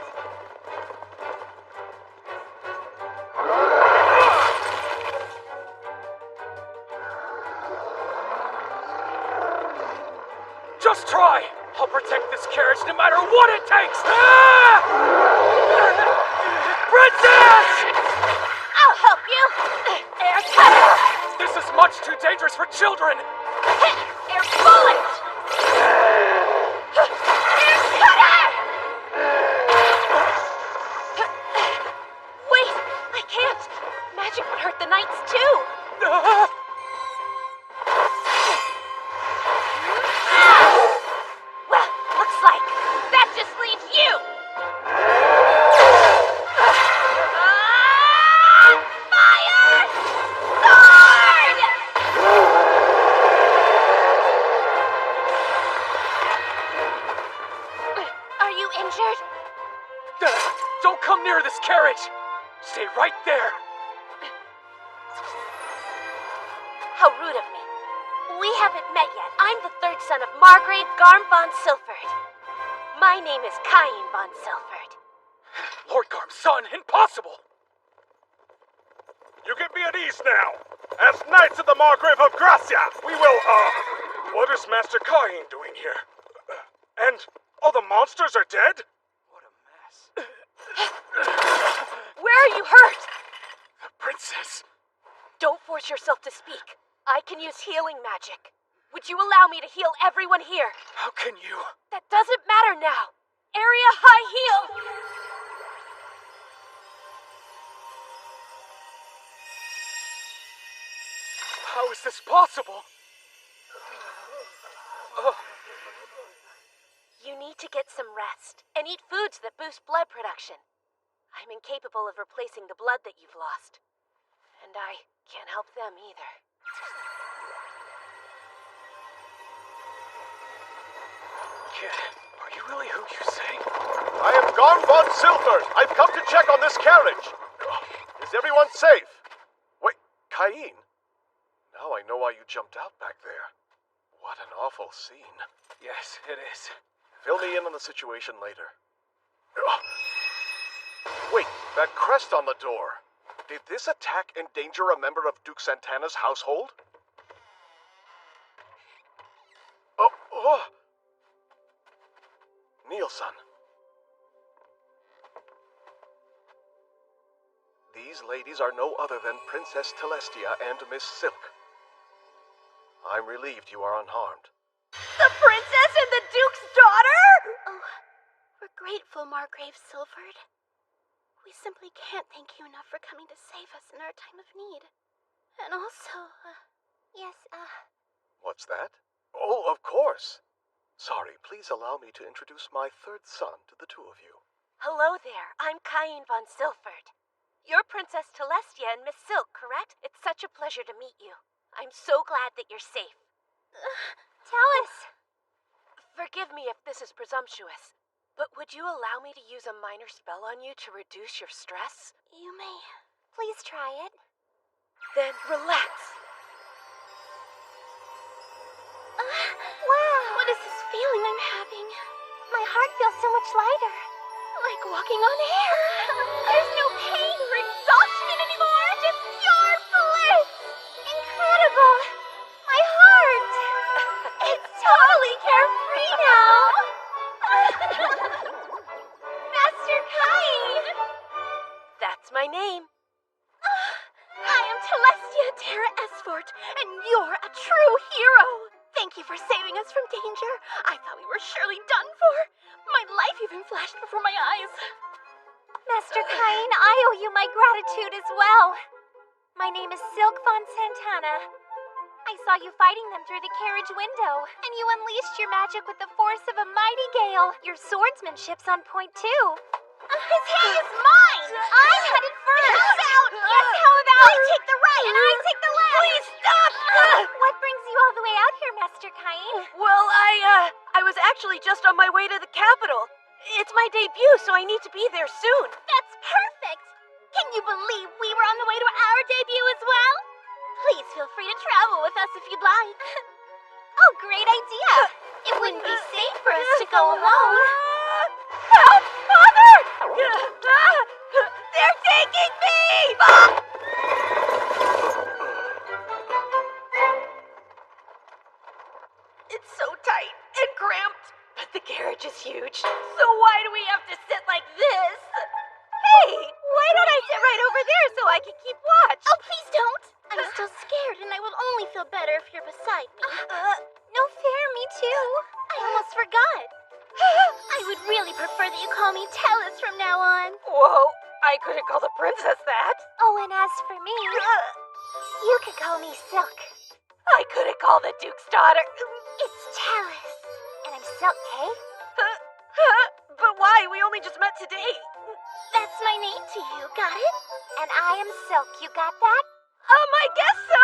L: Just try! I'll protect this carriage no matter what it takes! Ah! Princess!
C: I'll help you. Air cutter!
L: This is much too dangerous for children!
C: Air bullet! Air cutter! Wait, I can't. Magic would hurt the knights too. Well, looks like that just leaves you. Fire! Sword! Are you injured?
L: Don't come near this carriage! Stay right there!
C: How rude of me. We haven't met yet. I'm the 3rd son of Margrave Garm von Silford. My name is Cain von Silford.
L: Lord Garm's son, impossible!
B: You can be at ease now. As Knights of the Margrave of Gracia, we will, what is Master Cain doing here? And all the monsters are dead?
L: What a mess.
C: Where are you hurt?
L: The princess.
C: Don't force yourself to speak. I can use healing magic. Would you allow me to heal everyone here?
L: How can you?
C: That doesn't matter now. Area high heal!
L: How is this possible?
C: You need to get some rest and eat foods that boost blood production. I'm incapable of replacing the blood that you've lost. And I can't help them either.
L: Kid, are you really who you say?
J: I am Garm von Silford. I've come to check on this carriage. Is everyone safe? Wait, Cain? Now I know why you jumped out back there. What an awful scene.
L: Yes, it is.
J: Fill me in on the situation later. Wait, that crest on the door. Did this attack endanger a member of Duke Santana's household? Oh. Nielsen. These ladies are no other than Princess Telestia and Miss Silk. I'm relieved you are unharmed.
C: The princess and the Duke's daughter?
E: Oh, we're grateful, Margrave Silford. We simply can't thank you enough for coming to save us in our time of need.
K: And also,
C: Yes,
J: What's that? Oh, of course. Sorry, please allow me to introduce my third son to the two of you.
K: hello there. I'm Cain von Silford. You're Princess Telestia and Miss Silk, correct? It's such a pleasure to meet you. I'm so glad that you're safe.
C: tell us.
K: Forgive me if this is presumptuous, but would you allow me to use a minor spell on you to reduce your stress?
C: You may. Please try it.
K: Then relax.
C: Wow.
K: What is this feeling I'm having?
C: My heart feels so much lighter.
K: Like walking on air.
C: There's no pain or exhaustion anymore. Just pure bliss. Incredible. My heart. It's totally carefree now. Master Cain.
K: That's my name. I am Telestia Terra Esfort, and you're a true hero. Thank you for saving us from danger. I thought we were surely done for. My life even flashed before my eyes.
C: Master Cain, I owe you my gratitude as well. My name is Silk von Santana. I saw you fighting them through the carriage window, and you unleashed your magic with the force of a mighty gale. Your swordsmanship's on point, too. His head is mine! I'm headed first! How about? Yes, how about? I take the right, and I take the left!
K: Please stop!
C: What brings you all the way out here, Master Cain?
K: Well, I was actually just on my way to the capital. It's my debut, so I need to be there soon.
C: That's perfect! Can you believe we were on the way to our debut as well? Please feel free to travel with us if you'd like. Oh, great idea! It wouldn't be safe for us to go alone.
K: Help! Mother! They're taking me! It's so tight and cramped, but the carriage is huge. So why do we have to sit like this? Hey, why don't I sit right over there so I can keep watch?
C: Oh, please don't! I'm still scared, and I will only feel better if you're beside me. No fair, me too. I almost forgot. I would really prefer that you call me Tellus from now on.
K: Whoa, I couldn't call the princess that.
C: Oh, and as for me, you could call me Silk.
K: I couldn't call the Duke's daughter.
C: It's Tellus, and I'm Silk, hey?
K: But why? We only just met today.
C: That's my name to you, got it? And I am Silk, you got that?
K: I guess so.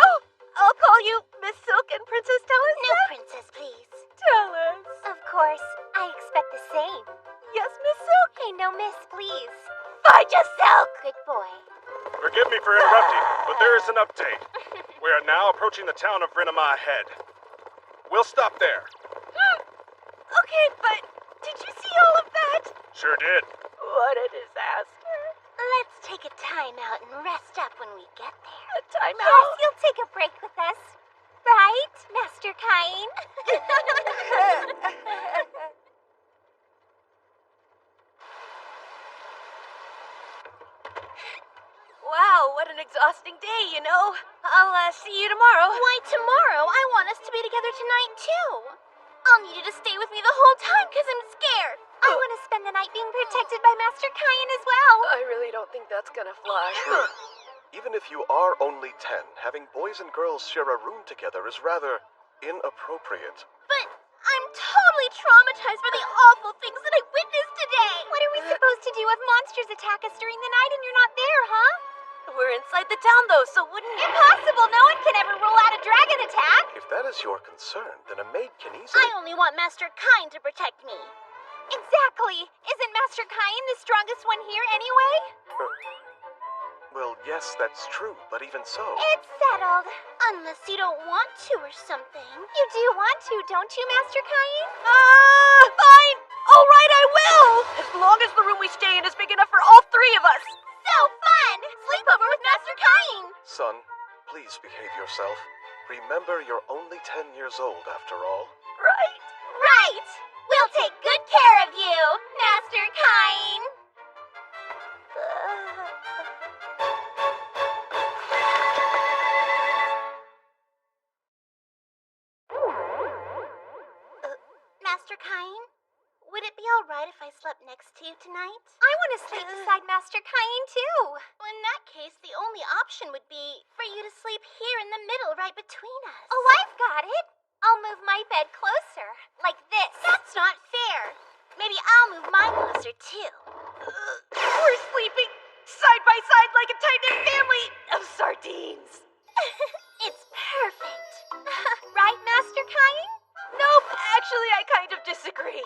K: I'll call you Miss Silk and Princess Tellus.
C: No, princess, please.
K: Tellus.
C: Of course, I expect the same.
K: Yes, Miss Silk.
C: Hey, no miss, please.
K: Fine, just Silk.
C: Good boy.
J: Forgive me for interrupting, but there is an update. We are now approaching the town of Renema Head. We'll stop there.
K: Okay, but did you see all of that?
J: Sure did.
K: What a disaster.
C: Let's take a time out and rest up when we get there.
K: A time
C: Yes,
K: out?
C: you'll take a break with us. Right, Master Cain?
K: Wow, what an exhausting day, you know. I'll see you tomorrow.
C: Why tomorrow? I want us to be together tonight, too. I'll need you to stay with me the whole time because I'm scared. I want to spend the night being protected by Master Cain as well.
K: I really don't think that's gonna fly.
J: Even if you are only 10, having boys and girls share a room together is rather inappropriate.
C: But I'm totally traumatized by the awful things that I witnessed today. What are we supposed to do if monsters attack us during the night and you're not there, huh?
K: We're inside the town, though, so wouldn't...
C: Impossible! No one can ever rule out a dragon attack!
J: If that is your concern, then a maid can easily...
C: I only want Master Cain to protect me. Exactly! Isn't Master Cain the strongest one here anyway?
J: Well, yes, that's true, but even so...
C: It's settled. Unless you don't want to or something. You do want to, don't you, Master Cain?
K: Fine! All right, I will! As long as the room we stay in is big enough for all three of us.
C: So fun! Sleepover with Master Cain!
J: Son, please behave yourself. Remember, you're only 10 years old, after all.
K: Right?
C: Right! We'll take good care of you, Master Cain! Master Cain? Would it be alright if I slept next to you tonight?
E: I want to sleep beside Master Caine, too.
C: Well, in that case, the only option would be for you to sleep here in the middle right between us.
E: Oh, I've got it. I'll move my bed closer, like this.
C: That's not fair. Maybe I'll move mine closer, too.
D: We're sleeping side by side like a tight-knit family of sardines.
C: It's perfect.
E: Right, Master Caine?
D: Nope, actually, I kind of disagree.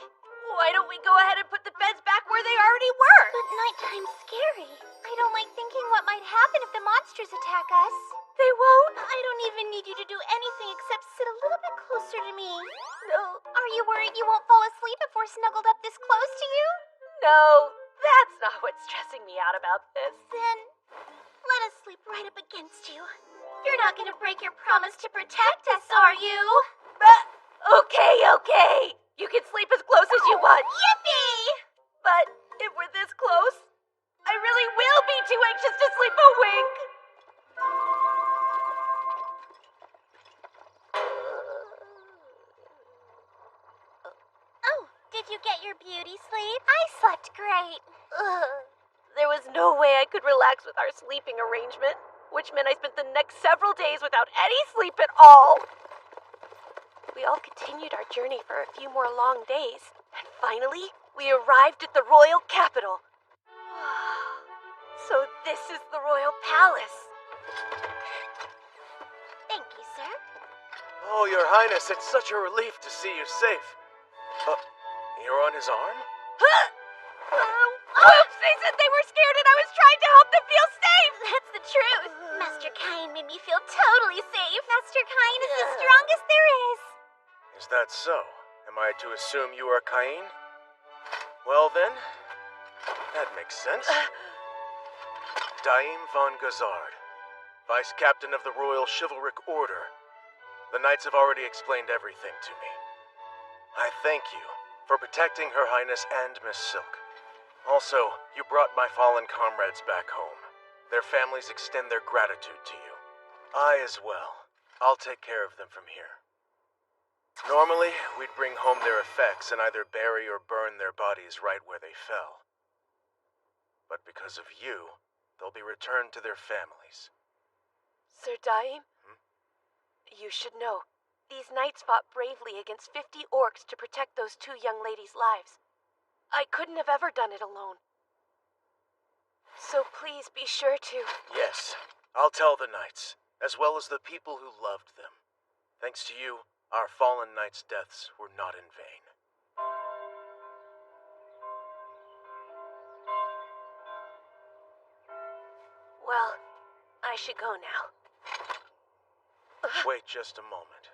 D: Why don't we go ahead and put the beds back where they already were?
C: But nighttime's scary.
E: I don't like thinking what might happen if the monsters attack us.
D: They won't.
C: I don't even need you to do anything except sit a little bit closer to me.
D: No.
E: Are you worried you won't fall asleep if we're snuggled up this close to you?
D: No, that's not what's stressing me out about this.
C: Then let us sleep right up against you. You're not gonna break your promise to protect us, are you?
D: Okay. You can sleep as close as you want.
C: Yippee!
D: But if we're this close, I really will be too anxious to sleep a wink.
C: Oh, did you get your beauty sleep?
E: I slept great.
D: There was no way I could relax with our sleeping arrangement, which meant I spent the next several days without any sleep at all. We all continued our journey for a few more long days, and finally, we arrived at the royal capital. So this is the royal palace.
C: Thank you, sir.
J: Oh, Your Highness, it's such a relief to see you safe. You're on his arm?
D: Oops, they said they were scared and I was trying to help them feel safe.
C: That's the truth. Master Caine made me feel totally safe.
E: Master Caine is the strongest there is.
J: Is that so? Am I to assume you are Caine? Well then, that makes sense. Daim von Gazard, Vice Captain of the Royal Chivalric Order. The Knights have already explained everything to me. I thank you for protecting Her Highness and Miss Silk. Also, you brought my fallen comrades back home. Their families extend their gratitude to you. I as well. I'll take care of them from here. Normally, we'd bring home their effects and either bury or burn their bodies right where they fell. But because of you, they'll be returned to their families.
D: Sir Daim, you should know, these knights fought bravely against 50 orcs to protect those two young ladies' lives. I couldn't have ever done it alone. So please be sure to...
J: Yes, I'll tell the knights, as well as the people who loved them. Thanks to you, our fallen knights' deaths were not in vain.
D: Well, I should go now.
J: Wait just a moment.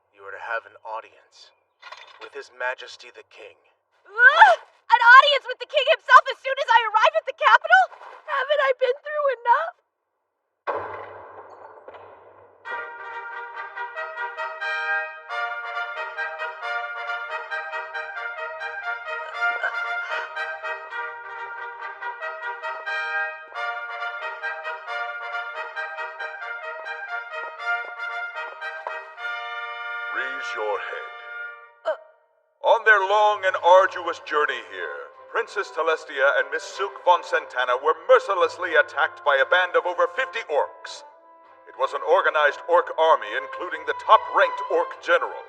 J: You are to have an audience with His Majesty the King.
D: An audience with the king himself as soon as I arrive at the capital? Haven't I been through enough?
B: Raise your head. On their long and arduous journey here, Princess Telestia and Miss Silk von Santana were mercilessly attacked by a band of over 50 orcs. It was an organized orc army, including the top-ranked orc general.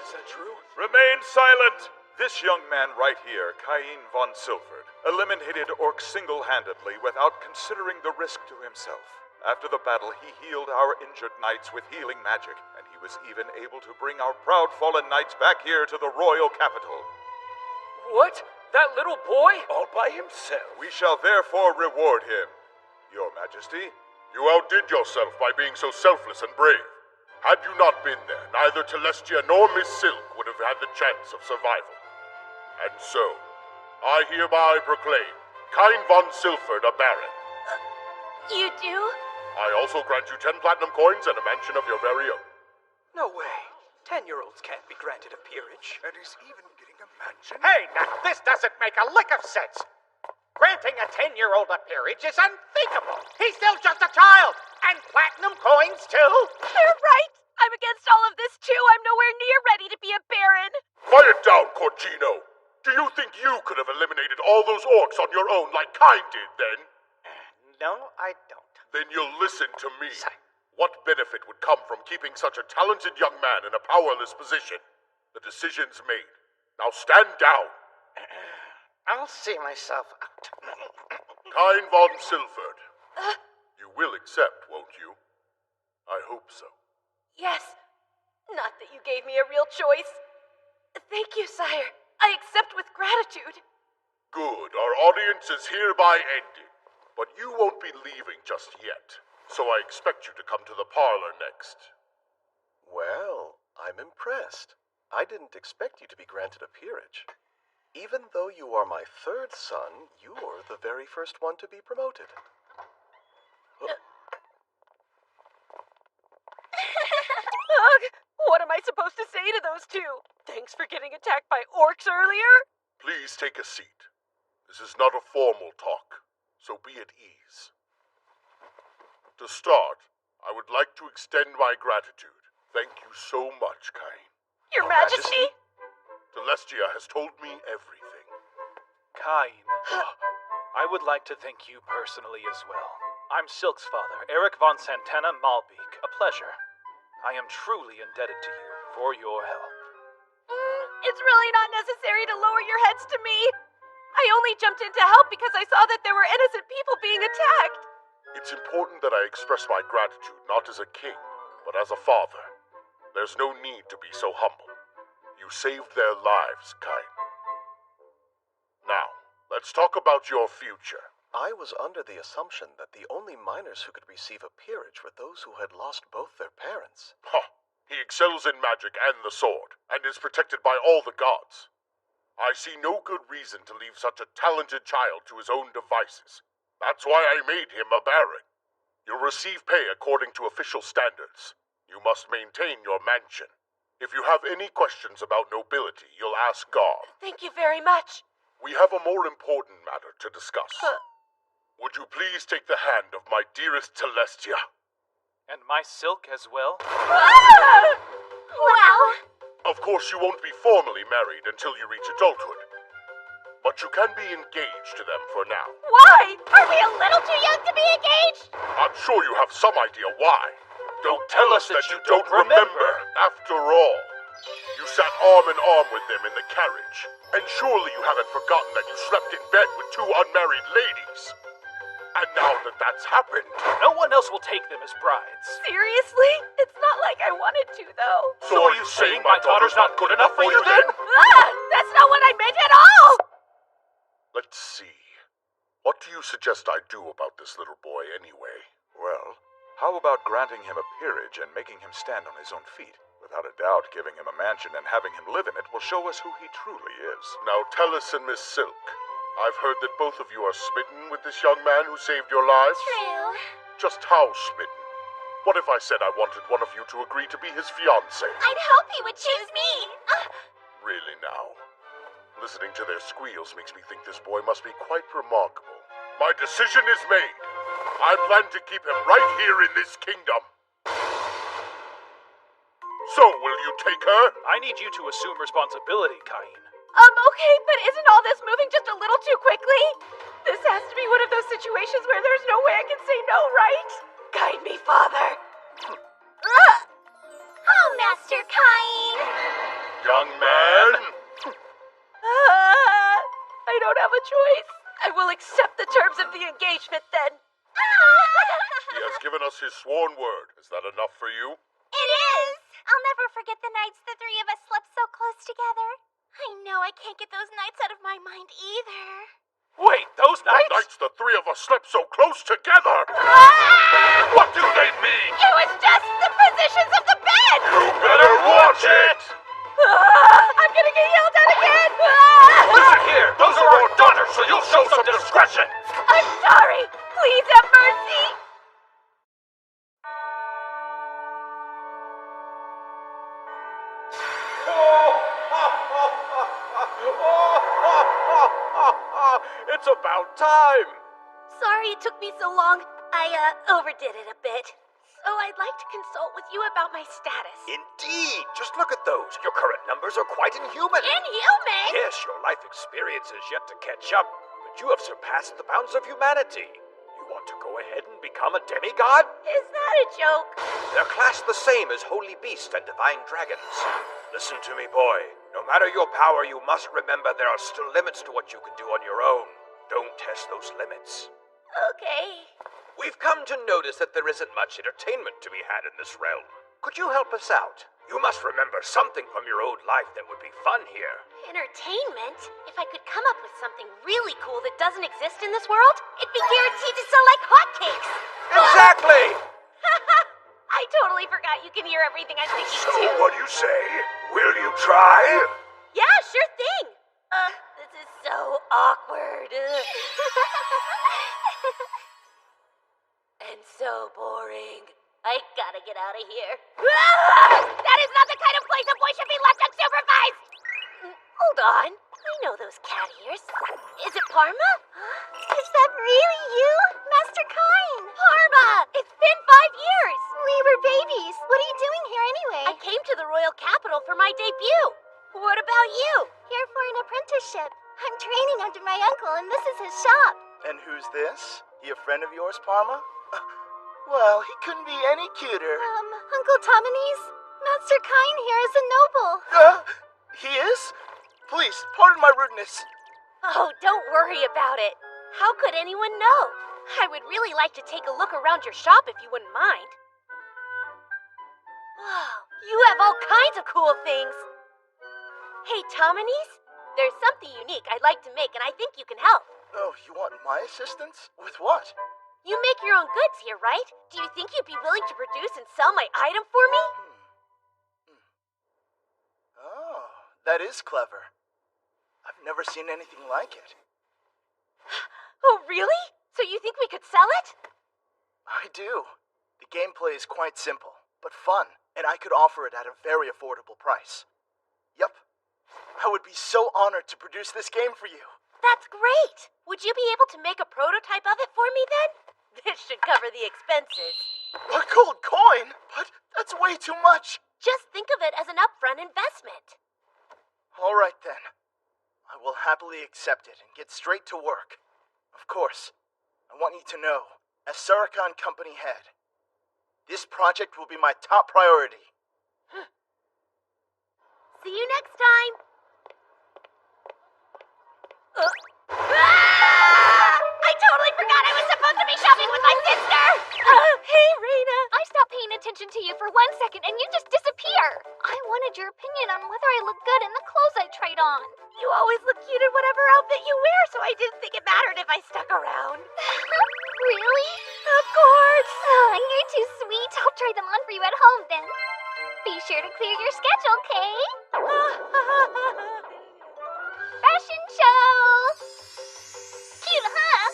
J: Is that true?
B: Remain silent! This young man right here, Caine von Silford, eliminated orcs single-handedly without considering the risk to himself. After the battle, he healed our injured knights with healing magic, and he was even able to bring our proud fallen knights back here to the royal capital.
L: What? That little boy?
B: All by himself. We shall therefore reward him. Your Majesty, you outdid yourself by being so selfless and brave. Had you not been there, neither Telestia nor Miss Silk would have had the chance of survival. And so, I hereby proclaim Caine von Silford a baron.
D: You do?
B: I also grant you 10 platinum coins and a mansion of your very own.
M: No way. 10-year-olds can't be granted a peerage.
B: And he's even getting a mansion?
I: Hey, now, this doesn't make a lick of sense. Granting a 10-year-old a peerage is unthinkable. He's still just a child. And platinum coins, too.
D: They're right. I'm against all of this, too. I'm nowhere near ready to be a baron.
B: Quiet down, court
J: You could have eliminated all those orcs on your own like Kain did then.
M: No, I don't.
J: Then you'll listen to me. What benefit would come from keeping such a talented young man in a powerless position? The decision's made. Now stand down.
M: I'll see myself out.
J: Kain von Silford. You will accept, won't you? I hope so.
K: Yes. Not that you gave me a real choice. Thank you, sire. I accept with gratitude.
J: Good. Our audience is hereby ended. But you won't be leaving just yet. So I expect you to come to the parlor next.
N: Well, I'm impressed. I didn't expect you to be granted a peerage. Even though you are my third son, you're the very first one to be promoted.
K: Ugh, what am I supposed to say to those two? Thanks for getting attacked by orcs earlier?
J: Please take a seat. This is not a formal talk, so be at ease. To start, I would like to extend my gratitude. Thank you so much, Kain.
K: Your Majesty?
J: Celestia has told me everything.
L: Kain, I would like to thank you personally as well. I'm Silk's father, Eric von Santana Malbeek. A pleasure. I am truly indebted to you for your help.
K: It's really not necessary to lower your heads to me. I only jumped in to help because I saw that there were innocent people being attacked.
J: It's important that I express my gratitude not as a king, but as a father. There's no need to be so humble. You saved their lives, Kain. Now, let's talk about your future.
N: I was under the assumption that the only minors who could receive a peerage were those who had lost both their parents.
J: Ha! He excels in magic and the sword, and is protected by all the gods. I see no good reason to leave such a talented child to his own devices. That's why I made him a baron. You'll receive pay according to official standards. You must maintain your mansion. If you have any questions about nobility, you'll ask God.
K: Thank you very much.
J: We have a more important matter to discuss. Would you please take the hand of my dearest Celestia?
L: And my Silk as well?
C: Well...
J: Of course, you won't be formally married until you reach adulthood. But you can be engaged to them for now.
C: Why? Are we a little too young to be engaged?
J: I'm sure you have some idea why. Don't tell us that you don't remember. After all, you sat arm in arm with them in the carriage. And surely you haven't forgotten that you slept in bed with two unmarried ladies. And now that that's happened...
L: No one else will take them as brides.
K: Seriously? It's not like I wanted to, though.
J: So are you saying my daughter's not good enough for you then?
K: That's not what I meant at all!
J: Let's see. What do you suggest I do about this little boy anyway?
G: Well, how about granting him a peerage and making him stand on his own feet? Without a doubt, giving him a mansion and having him live in it will show us who he truly is.
J: Now, Tellus and Miss Silk, I've heard that both of you are smitten with this young man who saved your lives.
C: True.
J: Just how smitten? What if I said I wanted one of you to agree to be his fiancé?
C: I'd hope he would choose me.
J: Really now? Listening to their squeals makes me think this boy must be quite remarkable. My decision is made. I plan to keep him right here in this kingdom. So, will you take her?
L: I need you to assume responsibility, Kain.
K: Okay, but isn't all this moving just a little too quickly? This has to be one of those situations where there's no way I can say no, right? Guide me, Father.
C: Oh, Master Kain.
J: Young man.
K: I don't have a choice. I will accept the terms of the engagement then.
J: He has given us his sworn word. Is that enough for you?
C: It is. I'll never forget the nights the three of us slept so close together. I know I can't get those nights out of my mind either.
L: Wait, those nights?
J: Nights the three of us slept so close together! What do they mean?
C: It was just the positions of the bed!
J: You better watch it!
K: I'm gonna get yelled at again!
J: Listen here, those are our daughters, so you'll show some discretion!
K: I'm sorry! Please have mercy!
J: It's about time!
K: Sorry it took me so long. I overdid it a bit. So I'd like to consult with you about my status.
G: Indeed! Just look at those. Your current numbers are quite inhuman.
K: Inhuman?
G: Yes, your life experience is yet to catch up, but you have surpassed the bounds of humanity. You want to go ahead and become a demigod?
K: Is that a joke?
G: They're classed the same as holy beasts and divine dragons. Listen to me, boy. No matter your power, you must remember there are still limits to what you can do on your own. Don't test those limits.
K: Okay.
G: We've come to notice that there isn't much entertainment to be had in this realm. Could you help us out? You must remember something from your old life that would be fun here.
K: Entertainment? If I could come up with something really cool that doesn't exist in this world, it'd be guaranteed to sell like hotcakes.
G: Exactly!
K: I totally forgot you can hear everything I'm thinking
B: So
K: too.
B: what do you say? Will you try?
K: Yeah, sure thing. This is so awkward. And so boring. I gotta get out of here. That is not the kind of place a boy should be left unsupervised! Hold on. I know those cat ears. Is it Parma?
C: Is that really you, Master Kine?
K: Parma! It's been 5 years!
C: We were babies. What are you doing here anyway?
K: I came to the royal capital for my debut. What about you?
C: Here for an apprenticeship. I'm training under my uncle, and this is his shop.
O: And who's this? He a friend of yours, Parma? Well, he couldn't be any cuter.
C: Uncle Tominese, Master Kine here is a noble.
O: He is? Please, pardon my rudeness.
K: Oh, don't worry about it. How could anyone know? I would really like to take a look around your shop if you wouldn't mind. Wow, you have all kinds of cool things. Hey, Tominese, there's something unique I'd like to make, and I think you can help.
O: Oh, you want my assistance? With what?
K: You make your own goods here, right? Do you think you'd be willing to produce and sell my item for me?
O: Oh, that is clever. I've never seen anything like it.
K: Oh, really? So you think we could sell it?
O: I do. The gameplay is quite simple, but fun, and I could offer it at a very affordable price. Yep. I would be so honored to produce this game for you.
K: That's great! Would you be able to make a prototype of it for me then? This should cover the expenses.
O: A gold coin? But that's way too much.
K: Just think of it as an upfront investment.
O: All right then. I will happily accept it and get straight to work. Of course, I want you to know, as Sakugan company head, this project will be my top priority.
K: See you next time! I totally forgot I was supposed to be shopping with my sister! Hey, Reina!
E: I stopped paying attention to you for 1 second and you just disappear. I wanted your opinion on whether I look good in the clothes I tried on.
K: You always look cute in whatever outfit you wear, so I didn't think it mattered if I stuck around.
E: Really?
K: Of course!
E: Oh, you're too sweet. I'll try them on for you at home then. Be sure to clear your schedule, okay? Fashion show! Cute, huh?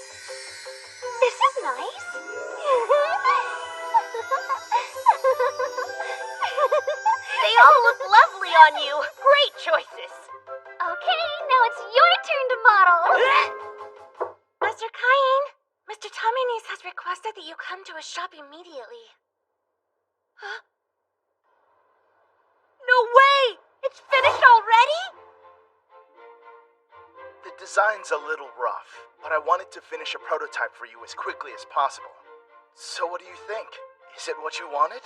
E: This is nice.
K: They all look lovely on you. Great choices.
E: Okay, now it's your turn to model.
H: Master Kine, Mr. Tominese has requested that you come to his shop immediately.
K: Huh? No way! It's finished already?
O: The design's a little rough, but I wanted to finish a prototype for you as quickly as possible. So what do you think? Is it what you wanted?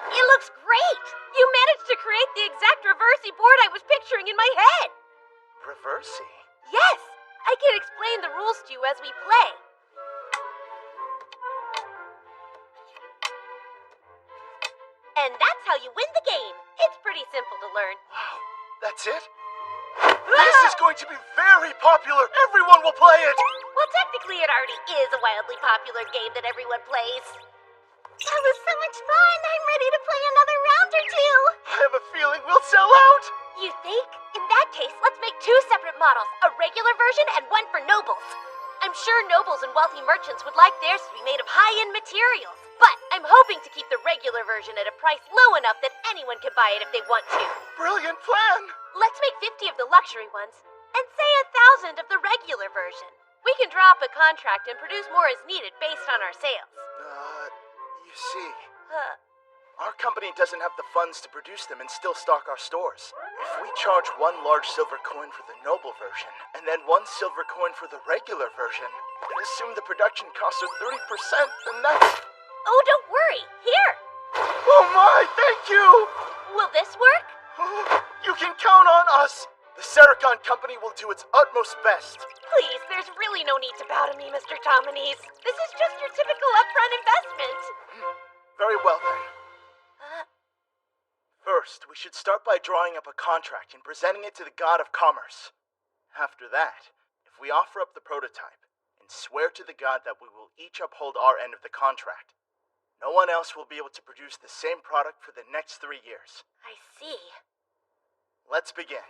K: It looks great! You managed to create the exact reversey board I was picturing in my head!
O: Reversey?
K: Yes! I can explain the rules to you as we play. And that's how you win the game. It's pretty simple to learn.
O: Wow, that's it? This is going to be very popular! Everyone will play it!
K: Well, technically it already is a wildly popular game that everyone plays.
C: That was so much fun! I'm ready to play another round or two!
O: I have a feeling we'll sell out!
K: You think? In that case, let's make 2 separate models, a regular version and one for nobles. I'm sure nobles and wealthy merchants would like theirs to be made of high-end materials. But I'm hoping to keep the regular version at a price low enough that anyone can buy it if they want to.
O: Brilliant plan!
K: Let's make 50 of the luxury ones, and say 1,000 of the regular version. We can draw up a contract and produce more as needed based on our sales.
O: You see, our company doesn't have the funds to produce them and still stock our stores. If we charge one large silver coin for the noble version, and then one silver coin for the regular version, and assume the production costs are 30%, then that's...
C: Oh, don't worry. Here.
O: Oh my, thank you!
C: Will this work?
O: You can count on us! The Sakugan company will do its utmost best.
K: Please, there's really no need to bow to me, Mr. Tominese. This is just your typical upfront investment.
O: Very well, then. First, we should start by drawing up a contract and presenting it to the god of commerce. After that, if we offer up the prototype and swear to the god that we will each uphold our end of the contract, no one else will be able to produce the same product for the next 3 years.
C: I see.
O: Let's begin.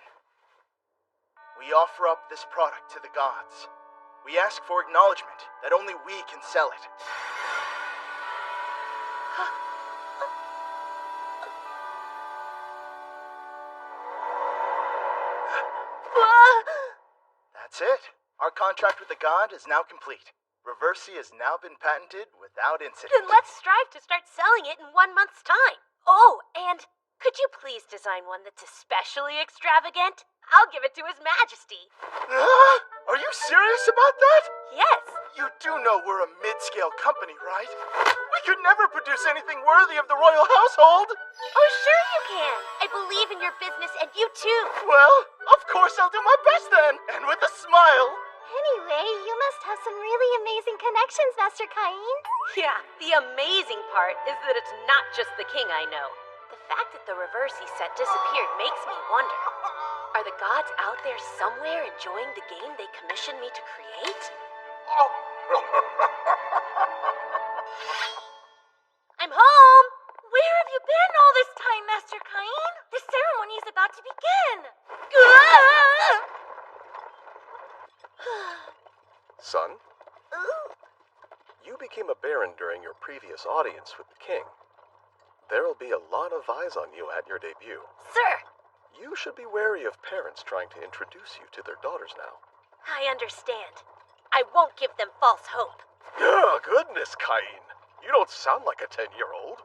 O: We offer up this product to the gods. We ask for acknowledgement that only we can sell it. That's it. Our contract with the god is now complete. Reversi has now been patented without incident.
C: Then let's strive to start selling it in 1 month's time. Oh, and could you please design one that's especially extravagant? I'll give it to His Majesty.
O: Are you serious about that?
C: Yes.
O: You do know we're a mid-scale company, right? We could never produce anything worthy of the royal household.
C: Oh, sure you can. I believe in your business and you too.
O: Well, of course I'll do my best then, and with a smile.
E: Anyway, you must have some really amazing connections, Master Cain.
K: Yeah, the amazing part is that it's not just the king I know.
C: The fact that the Reversi set disappeared makes me wonder. Are the gods out there somewhere enjoying the game they commissioned me to create? I'm home!
K: Where have you been all this time, Master Cain? The ceremony is about to begin.
N: Son? You became a baron during your previous audience with the king. There'll be a lot of eyes on you at your debut.
C: Sir!
N: You should be wary of parents trying to introduce you to their daughters now.
C: I understand. I won't give them false hope.
N: Oh, goodness, Cain. You don't sound like a 10-year-old.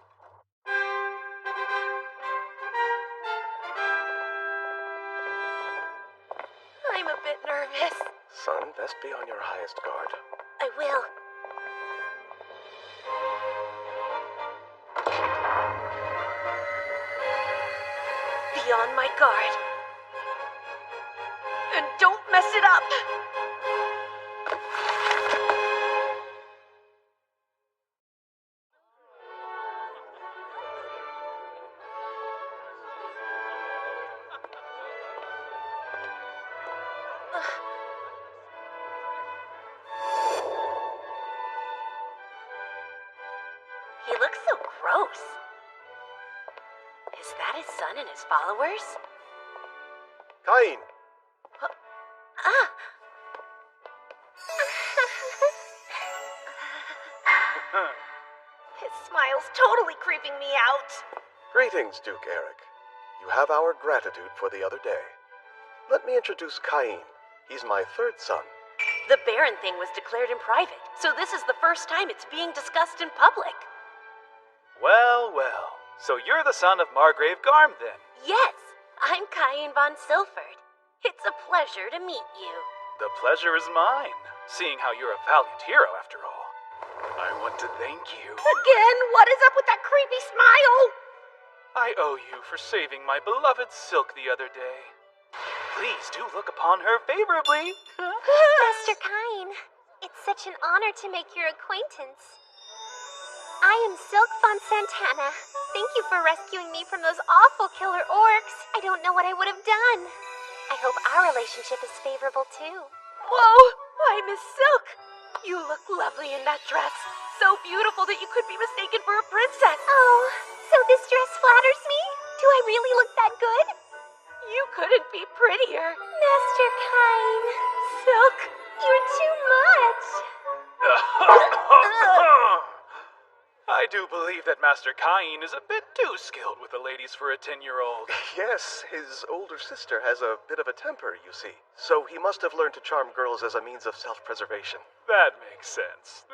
C: I'm a bit nervous.
N: Son, best be on your highest guard.
C: I will. Be on my guard.
K: And don't mess it up.
C: He looks so gross. Is that his son and his followers?
N: Cain!
C: Ah!
K: His smile's totally creeping me out.
N: Greetings, Duke Eric. You have our gratitude for the other day. Let me introduce Cain. He's my third son.
C: The Baron thing was declared in private, so this is the first time it's being discussed in public.
L: Well, well. So you're the son of Margrave Garm, then?
C: Yes, I'm Cain von Silford. It's a pleasure to meet you.
L: The pleasure is mine, seeing how you're a valiant hero after all. I want to thank you.
K: Again? What is up with that creepy smile?
L: I owe you for saving my beloved Silk the other day. Please do look upon her favorably.
E: Master Cain, it's such an honor to make your acquaintance. I am Silk von Santana. Thank you for rescuing me from those awful killer orcs. I don't know what I would have done. I hope our relationship is favorable too.
K: Whoa! Why, Miss Silk! You look lovely in that dress. So beautiful that you could be mistaken for a princess.
E: Oh, so this dress flatters me? Do I really look that good?
K: You couldn't be prettier.
E: Master Cain.
K: Silk,
E: you're too much.
L: I do believe that Master Cain is a bit too skilled with the ladies for a 10-year-old.
N: Yes, his older sister has a bit of a temper, you see. So he must have learned to charm girls as a means of self-preservation.
L: That makes sense.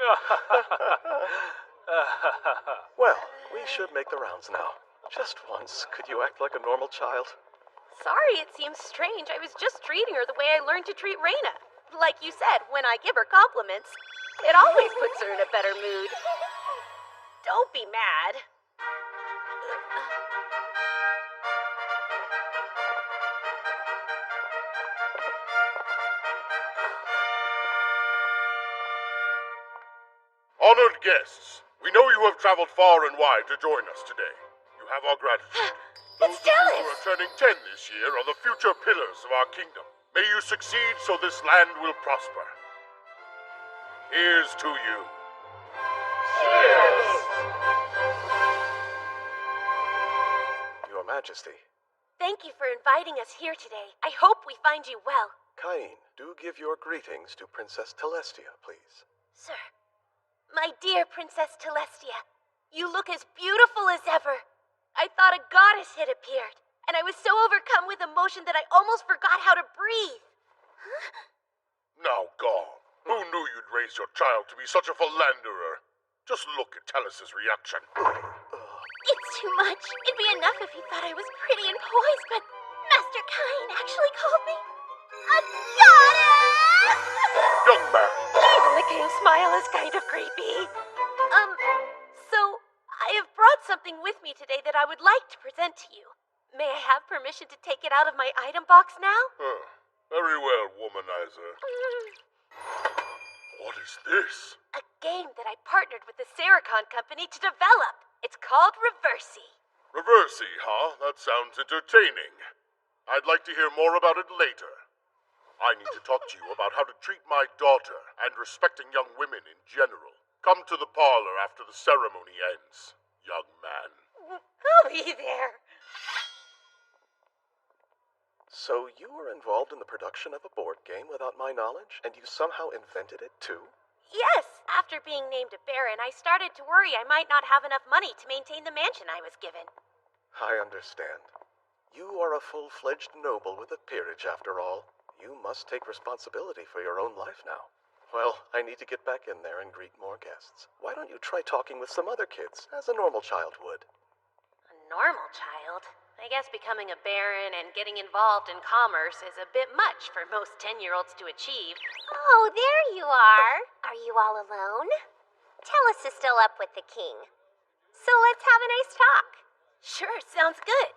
N: Well, we should make the rounds now. Just once, could you act like a normal child?
K: Sorry, it seems strange. I was just treating her the way I learned to treat Reina. Like you said, when I give her compliments, it always puts her in a better mood. Don't be mad.
B: Honored guests, we know you have traveled far and wide to join us today. You have our gratitude. Those of you who are turning 10 this year are the future pillars of our kingdom. May you succeed so this land will prosper. Here's to you.
N: Cheers! Your Majesty.
K: Thank you for inviting us here today. I hope we find you well.
N: Cain, do give your greetings to Princess Telestia, please.
K: Sir, my dear Princess Telestia, you look as beautiful as ever. I thought a goddess had appeared, and I was so overcome with emotion that I almost forgot how to breathe.
B: Now, Gaul, who knew you'd raise your child to be such a philanderer? Just look at Talus's reaction.
E: It's too much. It'd be enough if he thought I was pretty and poised, but Master Cain actually called me a goddess!
B: Young man.
K: Even the king's smile is kind of creepy. So I have brought something with me today that I would like to present to you. May I have permission to take it out of my item box now?
B: Very well, womanizer. What is this?
K: A game that I partnered with the Sakugan company to develop. It's called Reversi.
B: Reversi, huh? That sounds entertaining. I'd like to hear more about it later. I need to talk to you about how to treat my daughter and respecting young women in general. Come to the parlor after the ceremony ends, young man.
K: I'll be there.
N: So you were involved in the production of a board game without my knowledge, and you somehow invented it too?
K: Yes, after being named a baron, I started to worry I might not have enough money to maintain the mansion I was given.
N: I understand. You are a full-fledged noble with a peerage, after all. You must take responsibility for your own life now. Well, I need to get back in there and greet more guests. Why don't you try talking with some other kids, as a normal child would?
K: A normal child? I guess becoming a baron and getting involved in commerce is a bit much for most 10-year-olds to achieve.
E: Oh, there you are. Are you all alone? Tellus is still up with the king. So let's have a nice talk.
K: Sure, sounds good.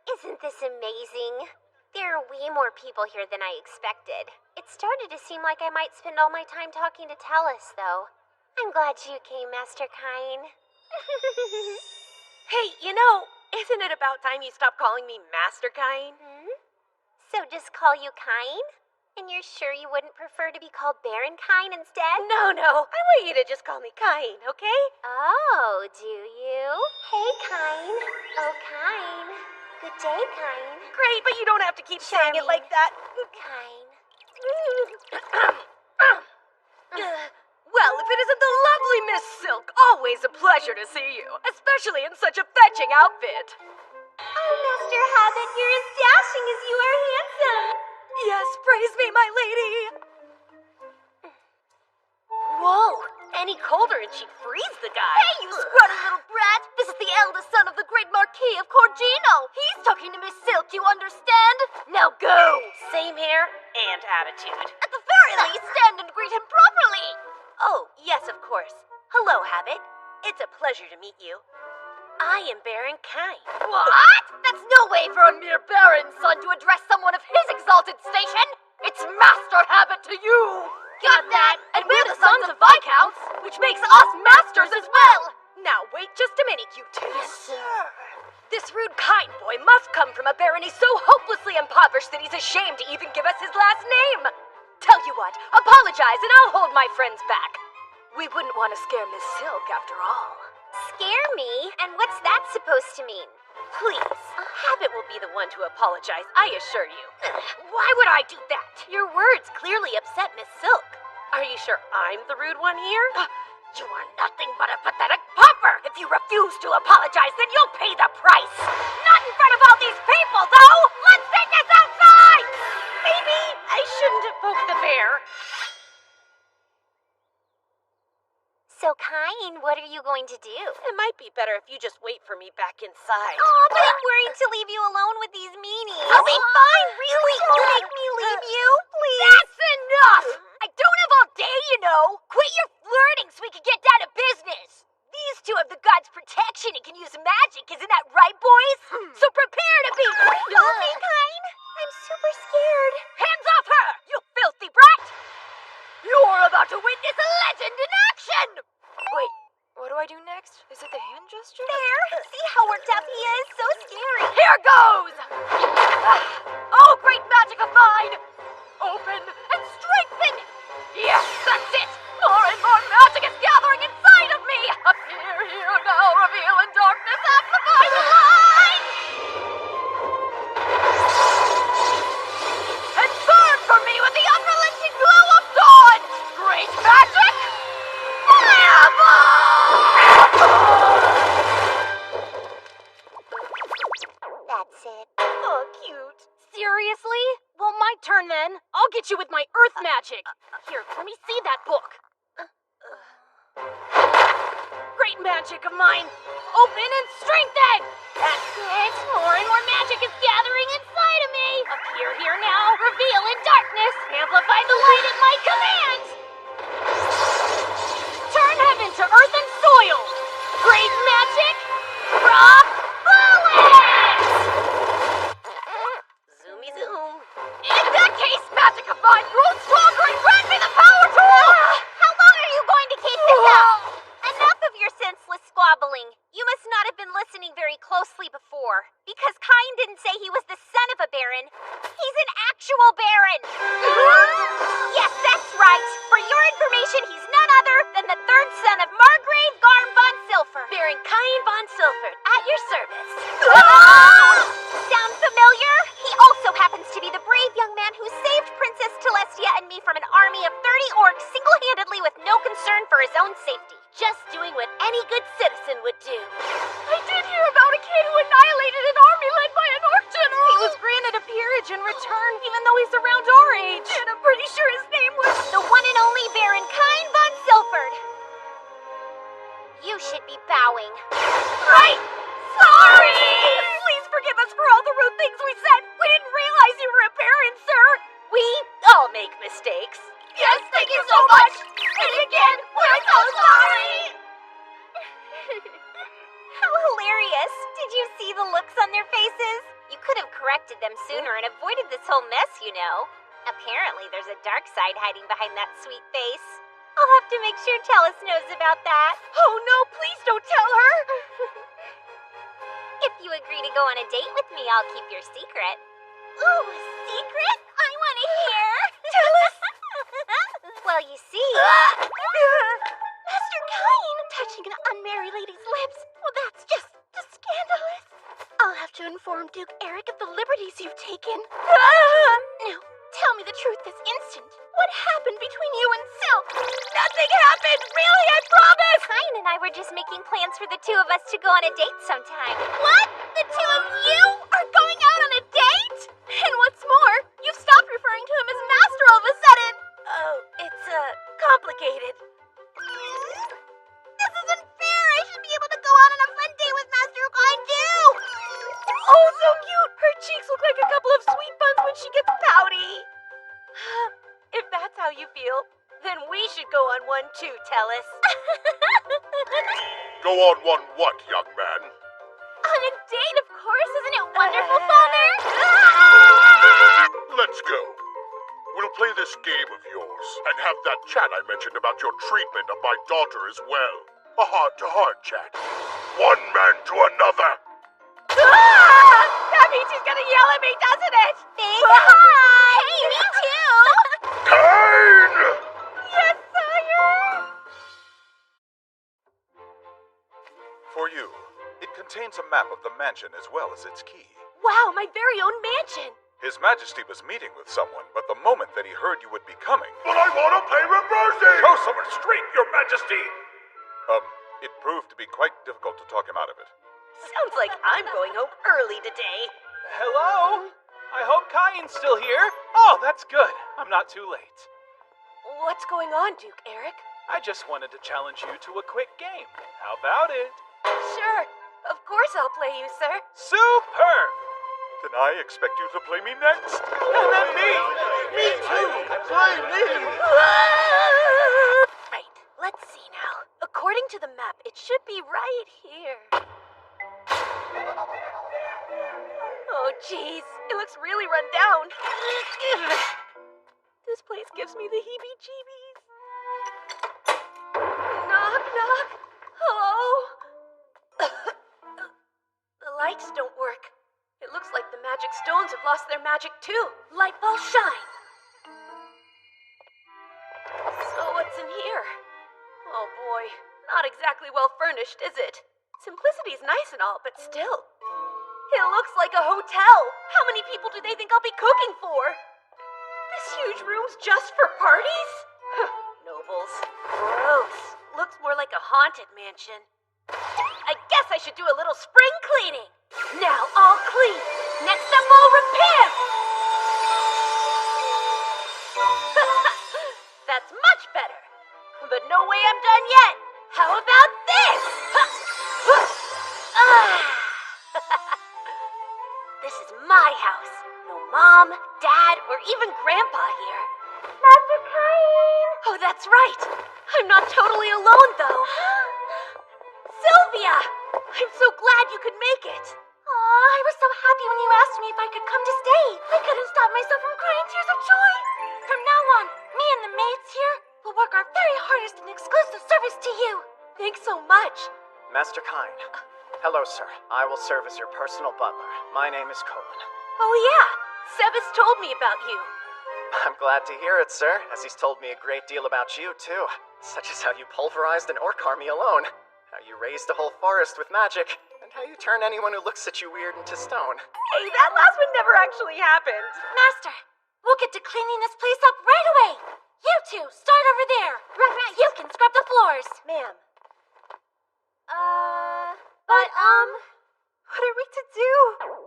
E: Isn't this amazing? There are way more people here than I expected. It started to seem like I might spend all my time talking to Tellus, though. I'm glad you came, Master Cain.
K: Hey, you know, isn't it about time you stop calling me Master Cain?
E: So just call you Cain? And you're sure you wouldn't prefer to be called Baron Cain instead?
K: No, I want you to just call me Cain, okay?
E: Oh, do you? Hey, Cain. Oh, Cain. Good day, Cain.
K: Great, but you don't have to keep saying it like that.
E: Cain.
K: Well, if it isn't the lovely Miss Silk, always a pleasure to see you, especially in such a fetching outfit.
E: Oh, Master Habit, you're as dashing as you are handsome.
K: Yes, praise me, my lady. Whoa, any colder and she'd freeze the guy.
E: Hey, you scrawny little brat! This is the eldest son of the great Marquis of Corgino. He's talking to Miss Silk, you understand?
K: Now go! Same hair and attitude.
E: At the very least, stand and greet him properly.
K: Oh, yes, of course. Hello, Habit. It's a pleasure to meet you. I am Baron Cain.
E: What? That's no way for a mere baron's son to address someone of his exalted station. It's Master Habit to you. Got that? And we're the sons of Viscounts, which makes us masters as well.
K: Now, wait just a minute, you two.
E: Yes, sir.
K: This rude Cain boy must come from a barony so hopelessly impoverished that he's ashamed to even give us his last name. Tell you what, apologize and I'll hold my friends back. We wouldn't want to scare Miss Silk after all.
E: Scare me? And what's that supposed to mean?
K: Please, Habit will be the one to apologize, I assure you. Why would I do that? Your words clearly upset Miss Silk. Are you sure I'm the rude one here?
E: You are nothing but a pathetic pauper! If you refuse to apologize, then you'll pay the price! Not in front of all these people, though! Let's take this outside!
K: Maybe I shouldn't have poked the bear.
E: So, Kain, what are you going to do?
K: It might be better if you just wait for me back inside.
E: Oh, but I'm worried to leave you alone with these meanies. I'll be fine, really. Make me leave you, please.
A: That's enough! I don't have all day, you know. Quit your flirting so we can get down to business. These two have the god's protection and can use magic, isn't that right, boys? So prepare to be...
E: Help me, Kain. I'm super scared.
A: Hands off her, you filthy brat! You're about to witness a legend in action!
K: Wait, what do I do next? Is it the hand gesture?
E: There. See how worked up he is? So scary.
A: Here goes! Oh, great magic of mine! Open and strengthen! Yes, that's it! More and more magic is gathering inside of me! Appear here now, reveal in darkness, amplify the light! And burn for me with the unrelenting glow of dawn! Great magic!
E: That's it.
K: Oh, cute. Seriously? Well, my turn then. I'll get you with my earth magic. Here, let me see that book. Great magic of mine. Open and strengthen. That's it. More and more magic is gathering inside of me. Appear here now. Reveal in darkness. Amplify the light at my command. Turn heaven to earth and soil. Great magic. Rock bullets. Zoomy zoom.
A: In that case, magic of mine, grow stronger and grant me the power to...
E: How long are you going to keep this up? Enough of your senseless squabbling. You must not have been listening very closely before. Because Kain didn't say he was the son of a baron. He's an actual baron. Yes, that's right. For your information, he's none other than the third son of Margrave Garm von Silfer.
K: Baron Kain von Silfer, at your service.
E: Sound familiar? He also happens to be the brave young man who saved Princess Telestia and me from an army of 30 orcs single-handedly with no concern for his own safety.
K: Just doing what any good citizen would do.
A: I did hear about a kid who annihilated an army led by an orc general.
K: He was granted a peerage in return, even though he's around our age.
A: And I'm pretty sure his name was...
E: The one and only Baron Kain von Silford. You should be bowing.
A: Right! Sorry! Please forgive us for all the rude things we said. We didn't realize you were a baron, sir.
K: We all make mistakes.
A: Yes, thank you so much. And again, we're so sorry.
E: How hilarious. Did you see the looks on their faces? You could have corrected them sooner and avoided this whole mess, you know. Apparently, there's a dark side hiding behind that sweet face. I'll have to make sure Tellus knows about that.
K: Oh no, please don't tell her!
E: If you agree to go on a date with me, I'll keep your secret. Ooh, a secret? I want to hear.
K: Tell us!
E: Well, you see... Master Kain! Touching an unmarried lady's lips. Well, that's just scandalous.
K: I'll have to inform Duke Eric of the liberties you've taken. Now, tell me the truth this instant. What happened between you and Silk?
A: Nothing happened, really, I promise.
E: Kain and I were just making plans for the two of us to go on a date sometime. What? The two of you are going out on a date?
K: And what's more, you've stopped referring to him as Master all of a sudden. Oh, it's, complicated.
E: This isn't fair. I should be able to go out on a fun date with Master Kain too.
K: Oh, so cute. Her cheeks look like a couple of sweet buns when she gets pouty. If that's how you feel, then we should go on one too, Tellus.
J: Go on one what, young man?
E: On a date, of course. Isn't it wonderful, Father?
J: Let's go. We'll play this game of yours and have that chat I mentioned about your treatment of my daughter as well. A heart-to-heart chat. One man to another.
A: That means he's gonna yell at me, doesn't it?
E: Big hi! Hey, me too!
J: Kain!
A: Yes, sire!
G: For you, it contains a map of the mansion as well as its key.
K: Wow, my very own mansion.
G: His Majesty was meeting with someone, but the moment that he heard you would be coming...
J: But I want to play reversing!
B: Show some restraint, Your Majesty!
G: It proved to be quite difficult to talk him out of it.
K: Sounds like I'm going home early today.
L: Hello? I hope Kain's still here. Oh, that's good. I'm not too late.
K: What's going on, Duke Eric?
L: I just wanted to challenge you to a quick game. How about it?
K: Sure. Of course I'll play you, sir.
L: Superb!
B: Then I expect you to play me next.
L: And then me!
O: Me too! Play me!
K: Right. Let's see now. According to the map, it should be right here. Oh, jeez. It looks really run down. This place gives me the heebie-jeebies. Knock, knock. Hello? The lights don't work. It looks like the magic stones have lost their magic too. Light ball shine. So what's in here? Oh boy, not exactly well furnished, is it? Simplicity's nice and all, but still. It looks like a hotel. How many people do they think I'll be cooking for? This huge room's just for parties? Nobles. Gross. Looks more like a haunted mansion. I guess I should do a little spring cleaning. Now all clean. Next up, I'll repair. That's much better. But no way I'm done yet. How about this? This is my house. No mom, dad, or even grandpa here.
E: Master Kain!
K: Oh, that's right. I'm not totally alone, though. Sylvia! I'm so glad you could make it.
H: Aw, I was so happy when you asked me if I could come to stay. I couldn't stop myself from crying tears of joy. From now on, me and the maids here will work our very hardest in exclusive service to you.
K: Thanks so much.
P: Master Kain. Hello, sir. I will serve as your personal butler. My name is Colin.
K: Oh, yeah. Seb has told me about you.
P: I'm glad to hear it, sir, as he's told me a great deal about you, too. Such as how you pulverized an orc army alone, how you raised a whole forest with magic, and how you turn anyone who looks at you weird into stone.
K: Hey, that last one never actually happened.
H: Master, we'll get to cleaning this place up right away. You two, start over there. Right. You can scrub the floors.
K: Ma'am.
D: What are we to do?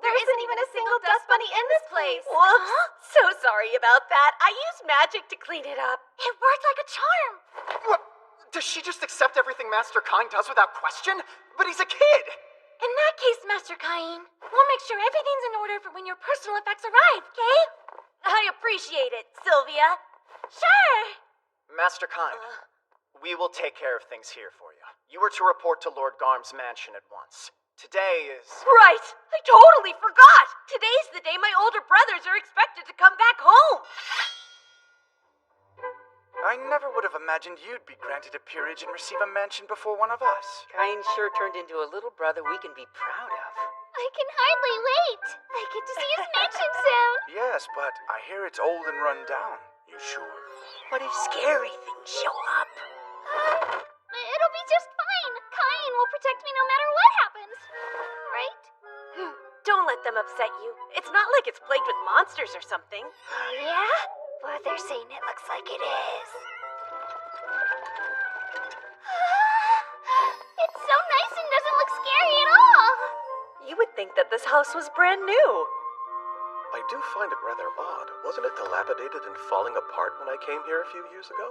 K: There isn't even a single dust bunny in this place. Whoops. So sorry about that. I used magic to clean it up.
H: It worked like a charm.
P: What? Does she just accept everything Master Kain does without question? But he's a kid!
H: In that case, Master Kain, we'll make sure everything's in order for when your personal effects arrive, okay?
K: I appreciate it, Sylvia.
H: Sure.
P: Master Kain, we will take care of things here for you. You are to report to Lord Garm's mansion at once. Today is...
K: Right! I totally forgot! Today's the day my older brothers are expected to come back home!
M: I never would have imagined you'd be granted a peerage and receive a mansion before one of us.
Q: Kain sure turned into a little brother we can be proud of.
E: I can hardly wait. I get to see his mansion soon.
M: Yes, but I hear it's old and run down. You sure?
Q: What if scary things show up?
E: It'll be just fine. Kain will protect me no matter what happens. Right?
K: Don't let them upset you. It's not like it's plagued with monsters or something.
E: Yeah? But they're saying it looks like it is. It's so nice and doesn't look scary at all.
D: You would think that this house was brand new.
N: I do find it rather odd. Wasn't it dilapidated and falling apart when I came here a few years ago?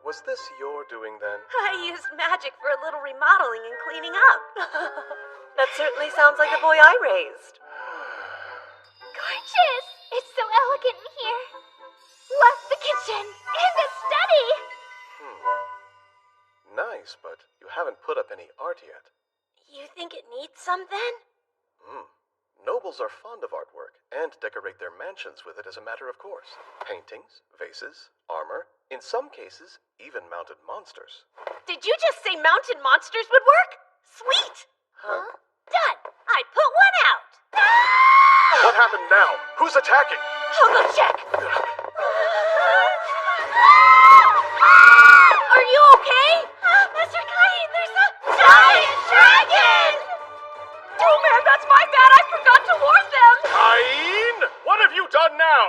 N: Was this your doing then?
K: I used magic for a little remodeling and cleaning up.
D: That certainly sounds like a boy I raised.
E: Gorgeous! It's so elegant in here. Love the kitchen and the study.
N: Nice, but you haven't put up any art yet.
K: You think it needs some then?
N: Nobles are fond of artwork and decorate their mansions with it as a matter of course. Paintings, vases, armor, in some cases, even mounted monsters.
K: Did you just say mounted monsters would work? Sweet!
N: Huh?
K: Done! I put one out!
J: What happened now? Who's attacking?
K: I'll go check! Are you okay?
H: Master Kain, there's a
K: giant dragon! Oh man, that's my bad! I forgot to warn them!
J: Kain! What have you done now?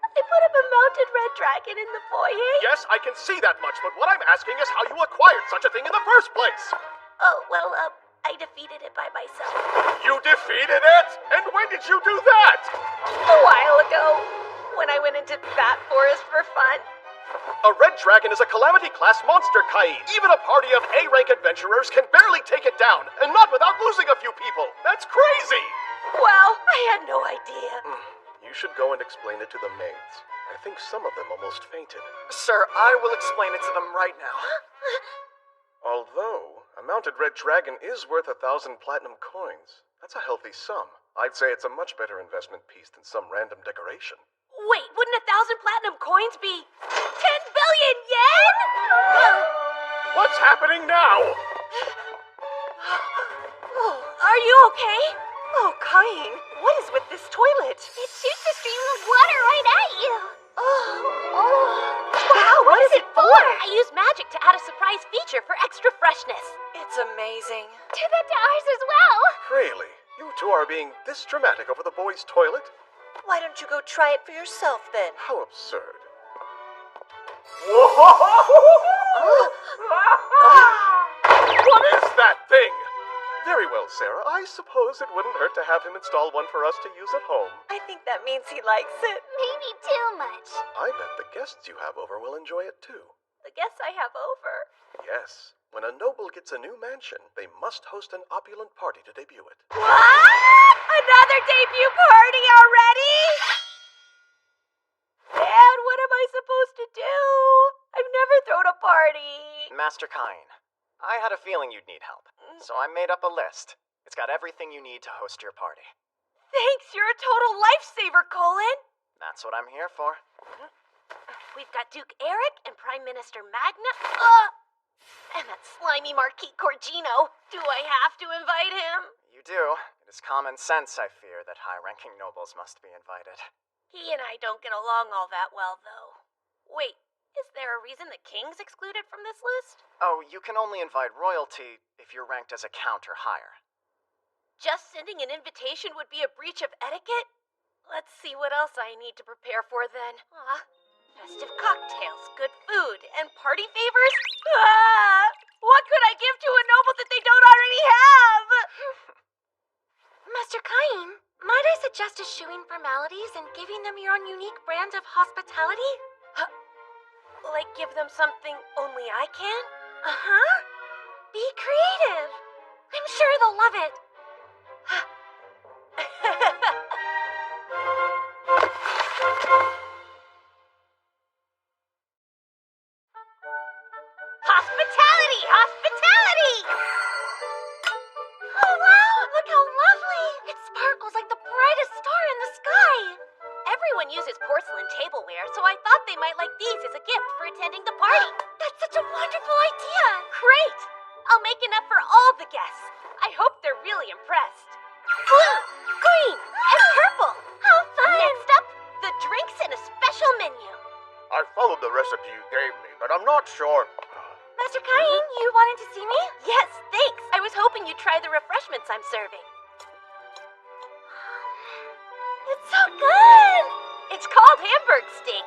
K: I put up a mounted red dragon in the foyer.
J: Yes, I can see that much, but what I'm asking is how you acquired such a thing in the first place.
K: Oh, well, I defeated it by myself.
J: You defeated it? And when did you do that?
K: A while ago, when I went into that forest for fun.
J: A red dragon is a calamity-class monster, Kain. Even a party of A-rank adventurers can barely take it down, and not without losing a few people. That's crazy!
K: Wow, I had no idea.
N: You should go and explain it to the maids. I think some of them almost fainted.
P: Sir, I will explain it to them right now.
N: Although, a mounted red dragon is worth 1,000 platinum coins. That's a healthy sum. I'd say it's a much better investment piece than some random decoration.
K: Wait, wouldn't 1,000 platinum coins be 10 billion yen?
J: What's happening now?
K: Are you okay?
D: Oh, Kain, what is with this toilet?
E: It shoots a stream of water right at you.
D: Wow, what is it for?
K: I used magic to add a surprise feature for extra freshness.
D: It's amazing.
E: Do that to ours as well.
N: Really? You two are being this dramatic over the boys' toilet?
D: Why don't you go try it for yourself then?
N: How absurd.
J: What is that thing?
N: Very well, Sarah. I suppose it wouldn't hurt to have him install one for us to use at home.
D: I think that means he likes it.
E: Maybe too much.
N: I bet the guests you have over will enjoy it too.
K: The guests I have over.
N: Yes. When a noble gets a new mansion, they must host an opulent party to debut it.
K: What? Another debut party already? Dad, what am I supposed to do? I've never thrown a party.
P: Master Kain, I had a feeling you'd need help, so I made up a list. It's got everything you need to host your party.
K: Thanks, you're a total lifesaver, Colin.
P: That's what I'm here for.
K: We've got Duke Eric and Prime Minister Magna. And that slimy Marquis Corgino. Do I have to invite him?
P: You do. It is common sense, I fear, that high-ranking nobles must be invited.
K: He and I don't get along all that well, though. Wait, is there a reason the king's excluded from this list?
P: Oh, you can only invite royalty if you're ranked as a count or higher.
K: Just sending an invitation would be a breach of etiquette? Let's see what else I need to prepare for then. Festive cocktails, good food, and party favors? What could I give to a noble that they don't already have?
H: Master Kain, might I suggest eschewing formalities and giving them your own unique brand of hospitality?
K: Like give them something only I can?
H: Uh-huh. Be creative. I'm sure they'll love it.
K: Hospitality! Hospitality!
H: Oh, wow! Look how lovely! It sparkles like the brightest star in the sky!
K: Everyone uses porcelain tableware, so I thought they might like these as a gift for attending the party.
H: That's such a wonderful idea!
K: Great! I'll make enough for all the guests. I hope they're really impressed. Blue, green, and purple.
H: How fun!
K: Next up, the drinks and a special menu.
B: I followed the recipe you gave me, but I'm not sure.
H: Master Kain, you wanted to see me?
K: Yes, thanks. I was hoping you'd try the refreshments I'm serving.
H: It's so good!
K: It's called Hamburg steak.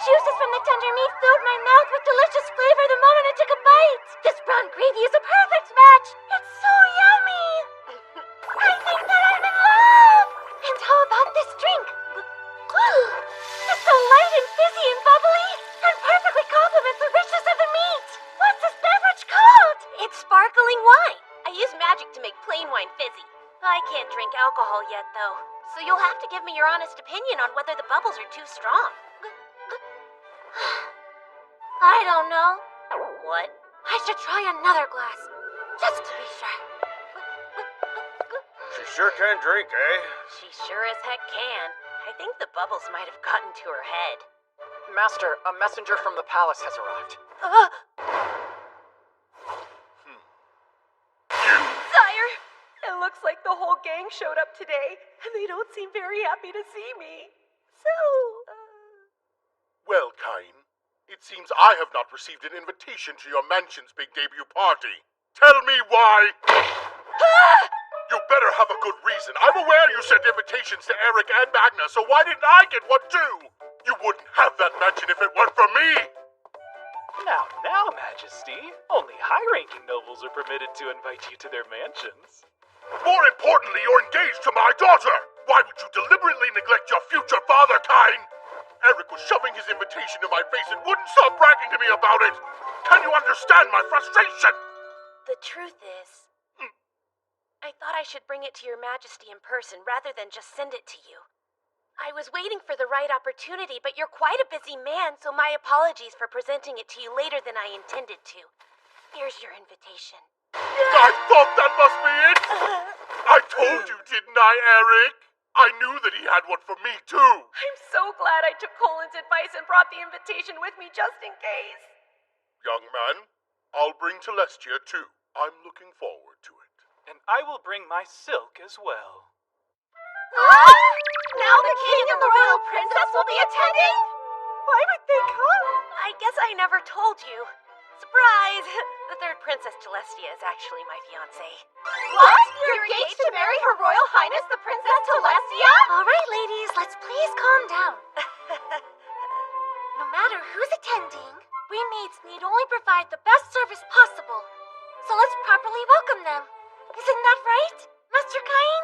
H: Juices from the tender meat filled my mouth with delicious flavor the moment I took a bite. This brown gravy is a perfect match. It's so yummy. I think that I'm in love. And how about this drink? It's so light and fizzy and bubbly, and perfectly complements the richness of the meat. What's this beverage called?
K: It's sparkling wine. I use magic to make plain wine fizzy. I can't drink alcohol yet, though, so you'll have to give me your honest opinion on whether the bubbles are too strong.
H: I don't know.
K: What?
H: I should try another glass, just to be sure.
B: She sure can drink, eh?
K: She sure as heck can. I think the bubbles might have gotten to her head.
P: Master, a messenger from the palace has arrived.
K: Sire, it looks like the whole gang showed up today, and they don't seem very happy to see me. So,
B: Well, Kain, it seems I have not received an invitation to your mansion's big debut party. Tell me why! You better have a good reason. I'm aware you sent invitations to Eric and Magna, so why didn't I get one too? You wouldn't have that mansion if it weren't for me!
L: Now, Majesty. Only high-ranking nobles are permitted to invite you to their mansions.
B: More importantly, you're engaged to my daughter! Why would you deliberately neglect your future father, Kain? Eric was shoving his invitation in my face and wouldn't stop bragging to me about it! Can you understand my frustration?
K: The truth is, I thought I should bring it to your majesty in person rather than just send it to you. I was waiting for the right opportunity, but you're quite a busy man, so my apologies for presenting it to you later than I intended to. Here's your invitation.
B: I thought that must be it! I told you, didn't I, Eric? I knew that he had one for me, too!
K: I'm so glad I took Colin's advice and brought the invitation with me just in case.
B: Young man, I'll bring Celestia, too. I'm looking forward to it.
L: And I will bring my silk as well.
K: Now the king and the royal princess will be attending? Why would they come? I guess I never told you. Surprise! The third princess, Celestia, is actually my fiancé.
E: What? You're engaged to marry Her Royal Highness the Princess Celestia?
H: All right, ladies, let's please calm down. No matter who's attending, we maids need only provide the best service possible. So let's properly welcome them. Isn't that right, Master Cain?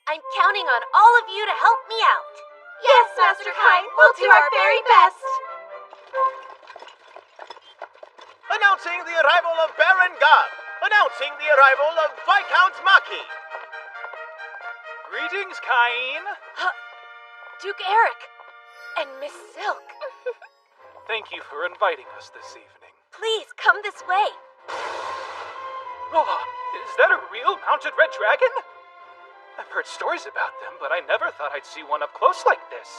K: I'm counting on all of you to help me out.
E: Yes, Master Cain, we'll do our very best.
R: Announcing the arrival of Baron Gab. Announcing the arrival of Viscount Maki.
L: Greetings, Cain.
K: Duke Eric and Miss Silk.
L: Thank you for inviting us this evening.
K: Please, come this way.
L: Oh, is that a real mounted red dragon? I've heard stories about them, but I never thought I'd see one up close like this.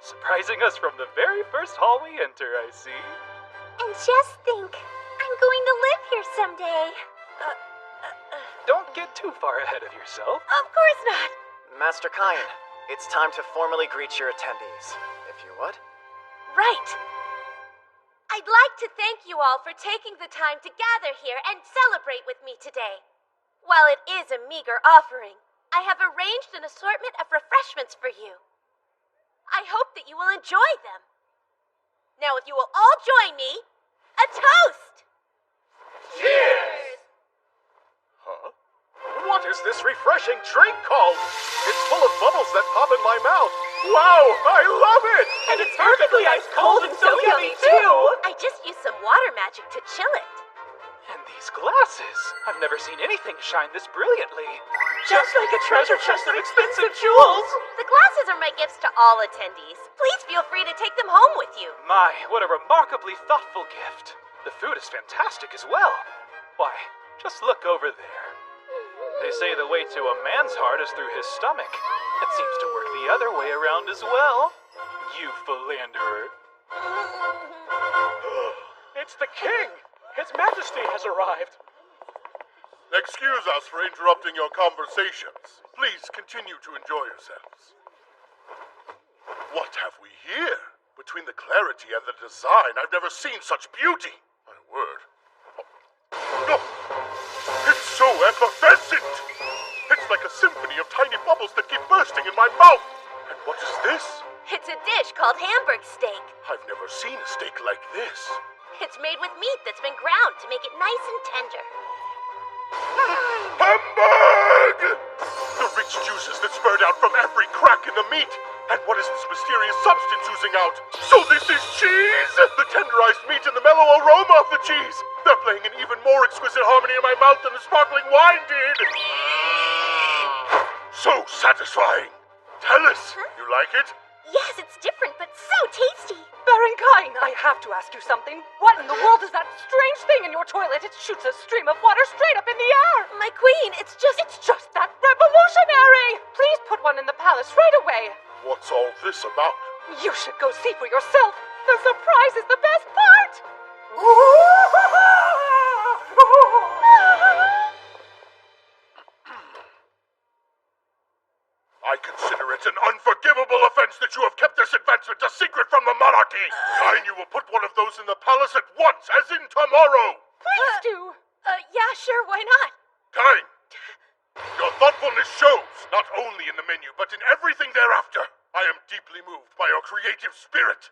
L: Surprising us from the very first hall we enter, I see.
E: And just think, I'm going to live here someday.
L: Don't get too far ahead of yourself.
K: Of course not.
P: Master Cain, it's time to formally greet your attendees, if you would.
K: Right. I'd like to thank you all for taking the time to gather here and celebrate with me today. While it is a meager offering, I have arranged an assortment of refreshments for you. I hope that you will enjoy them. Now, if you will all join me, a toast!
B: Cheers!
J: Huh? What is this refreshing drink called? It's full of bubbles that pop in my mouth. Wow, I love it!
D: And it's perfectly ice cold and so yummy, too!
K: I just used some water magic to chill it.
L: And these glasses. I've never seen anything shine this brilliantly.
D: Just like a treasure chest of expensive jewels!
K: The glasses are my gifts to all attendees. Please feel free to take them home with you.
L: My, what a remarkably thoughtful gift. The food is fantastic as well. Why, just look over there. They say the way to a man's heart is through his stomach. It seems to work the other way around as well. You philanderer.
J: It's the king! His Majesty has arrived.
B: Excuse us for interrupting your conversations. Please continue to enjoy yourselves. What have we here? Between the clarity and the design, I've never seen such beauty. My word. Oh, it's so effervescent! It's like a symphony of tiny bubbles that keep bursting in my mouth. And what is this?
K: It's a dish called Hamburg steak.
B: I've never seen a steak like this.
K: It's made with meat that's been ground to make it nice and tender.
B: Hamburg! The rich juices that spurred out from every crack in the meat. And what is this mysterious substance oozing out? So this is cheese? The tenderized meat and the mellow aroma of the cheese. They're playing an even more exquisite harmony in my mouth than the sparkling wine did. So satisfying. Tell us, you like it?
K: Yes, it's different, but so tasty.
D: Baron Cain, I have to ask you something. What in the world is that strange thing in your toilet? It shoots a stream of water straight up in the air.
K: My queen, it's just
D: that revolutionary. Please put one in the palace right away.
B: What's all this about?
D: You should go see for yourself. The surprise is the best part.
B: I consider it an unforgivable offense that you have kept this advancement a secret from the monarchy. Cain, you will put one of those in the palace at once, as in tomorrow.
D: Please do.
K: Yeah, sure, why not?
B: Cain, your thoughtfulness shows, not only in the menu, but in everything thereafter. I am deeply moved by your creative spirit.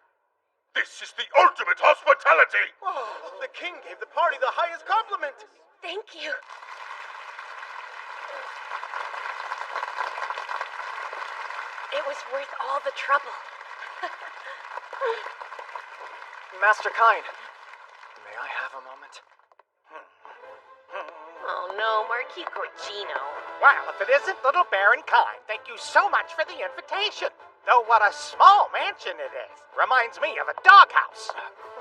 B: This is the ultimate hospitality.
R: Oh, the king gave the party the highest compliment.
K: Thank you. It was worth all the trouble.
P: Master Kine, may I have a moment?
K: Oh no, Marquis Corgino.
R: Well, if it isn't little Baron Kine, thank you so much for the invitation. Though what a small mansion it is. Reminds me of a doghouse.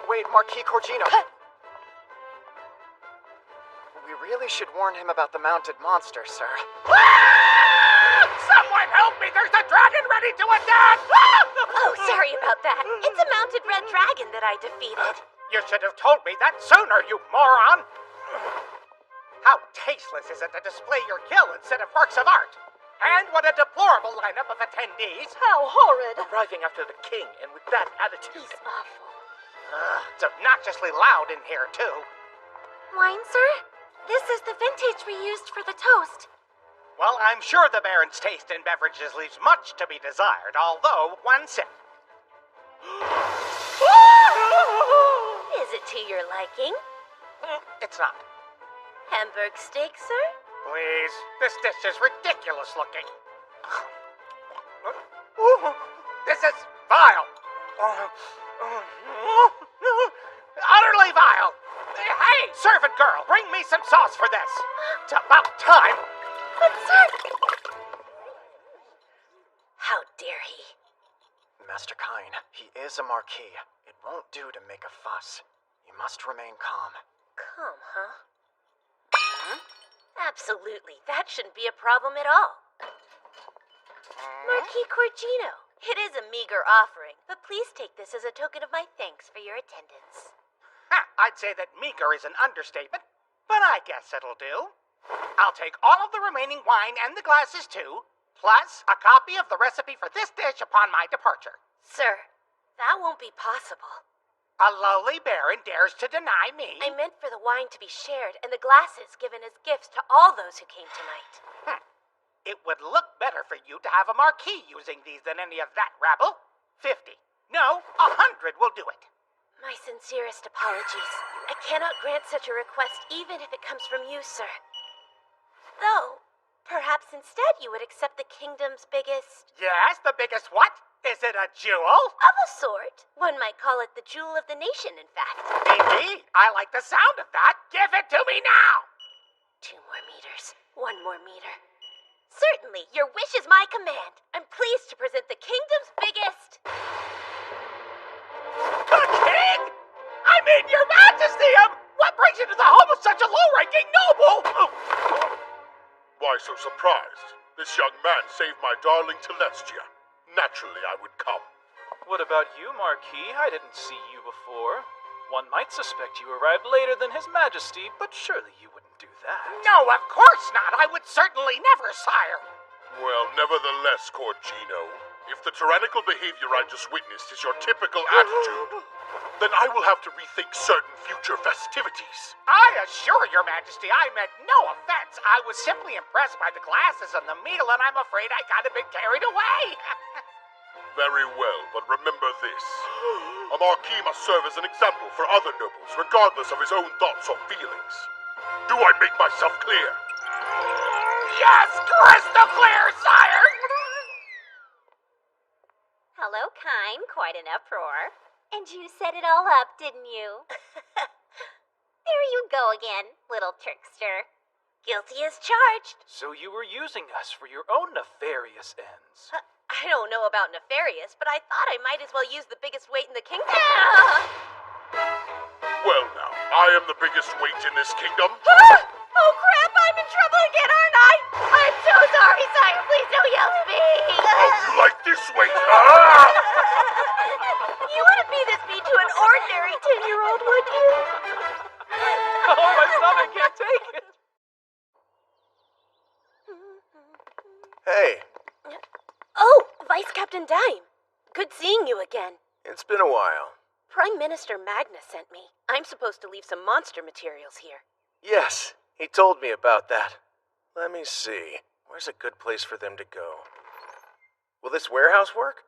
P: Wait, Marquis Corgino. We really should warn him about the mounted monster, sir.
R: Someone help me! There's a dragon ready to attack!
K: Oh, sorry about that. It's a mounted red dragon that I defeated.
R: You should have told me that sooner, you moron! How tasteless is it to display your kill instead of works of art? And what a deplorable lineup of attendees!
K: How horrid!
R: Arriving after the king and with that attitude.
K: He's awful.
R: It's obnoxiously loud in here, too.
E: Wine, sir? This is the vintage we used for the toast.
R: Well, I'm sure the Baron's taste in beverages leaves much to be desired, although one sip.
K: Is it to your liking?
R: It's not.
K: Hamburg steak, sir?
R: Please, this dish is ridiculous looking. This is vile. Utterly vile. Hey, servant girl, bring me some sauce for this. It's about time.
K: But, sir... How dare he?
P: Master Kine, he is a marquis. It won't do to make a fuss. You must remain calm.
K: Calm, huh? Absolutely. That shouldn't be a problem at all. Marquis Corgino, it is a meager offering, but please take this as a token of my thanks for your attendance.
R: I'd say that meager is an understatement, but I guess it'll do. I'll take all of the remaining wine and the glasses too, plus a copy of the recipe for this dish upon my departure.
K: Sir, that won't be possible.
R: A lowly baron dares to deny me?
K: I meant for the wine to be shared and the glasses given as gifts to all those who came tonight.
R: It would look better for you to have a marquis using these than any of that rabble. 50. No, 100 will do it.
K: My sincerest apologies. I cannot grant such a request even if it comes from you, sir. Though, perhaps instead you would accept the kingdom's biggest...
R: Yes, the biggest what? Is it a jewel?
K: Of a sort. One might call it the jewel of the nation, in fact.
R: Indeed, I like the sound of that. Give it to me now!
K: 2 more meters. 1 more meter. Certainly, your wish is my command. I'm pleased to present the kingdom's biggest...
R: The king? I mean, your majesty! What brings you to the home of such a low-ranking noble?
J: Why so surprised? This young man saved my darling Celestia. Naturally, I would come.
L: What about you, Marquis? I didn't see you before. One might suspect you arrived later than His Majesty, but surely you wouldn't do that.
R: No, of course not. I would certainly never, sire.
J: Well, nevertheless, Corgino, if the tyrannical behavior I just witnessed is your typical attitude, then I will have to rethink certain future festivities.
R: I assure your majesty I meant no offense. I was simply impressed by the glasses and the meal, and I'm afraid I got a bit carried away.
J: Very well, but remember this. A marquis must serve as an example for other nobles, regardless of his own thoughts or feelings. Do I make myself clear?
R: Yes, crystal clear, sire!
E: Hello, Kine. Quite an uproar. And you set it all up, didn't you? There you go again, little trickster.
K: Guilty as charged.
L: So you were using us for your own nefarious ends.
K: I don't know about nefarious, but I thought I might as well use the biggest weight in the kingdom.
J: Well now, I am the biggest weight in this kingdom.
K: Oh crap, I'm in trouble again, aren't I? I'm so sorry, sire. Please don't yell at me.
J: How do you like this weight,
K: You wouldn't be this mean to an ordinary 10-year-old, would you?
L: Oh, my stomach can't take it.
S: Hey.
K: Oh, Vice Captain Dime. Good seeing you again.
S: It's been a while.
K: Prime Minister Magnus sent me. I'm supposed to leave some monster materials here.
S: Yes, he told me about that. Let me see. Where's a good place for them to go? Will this warehouse work?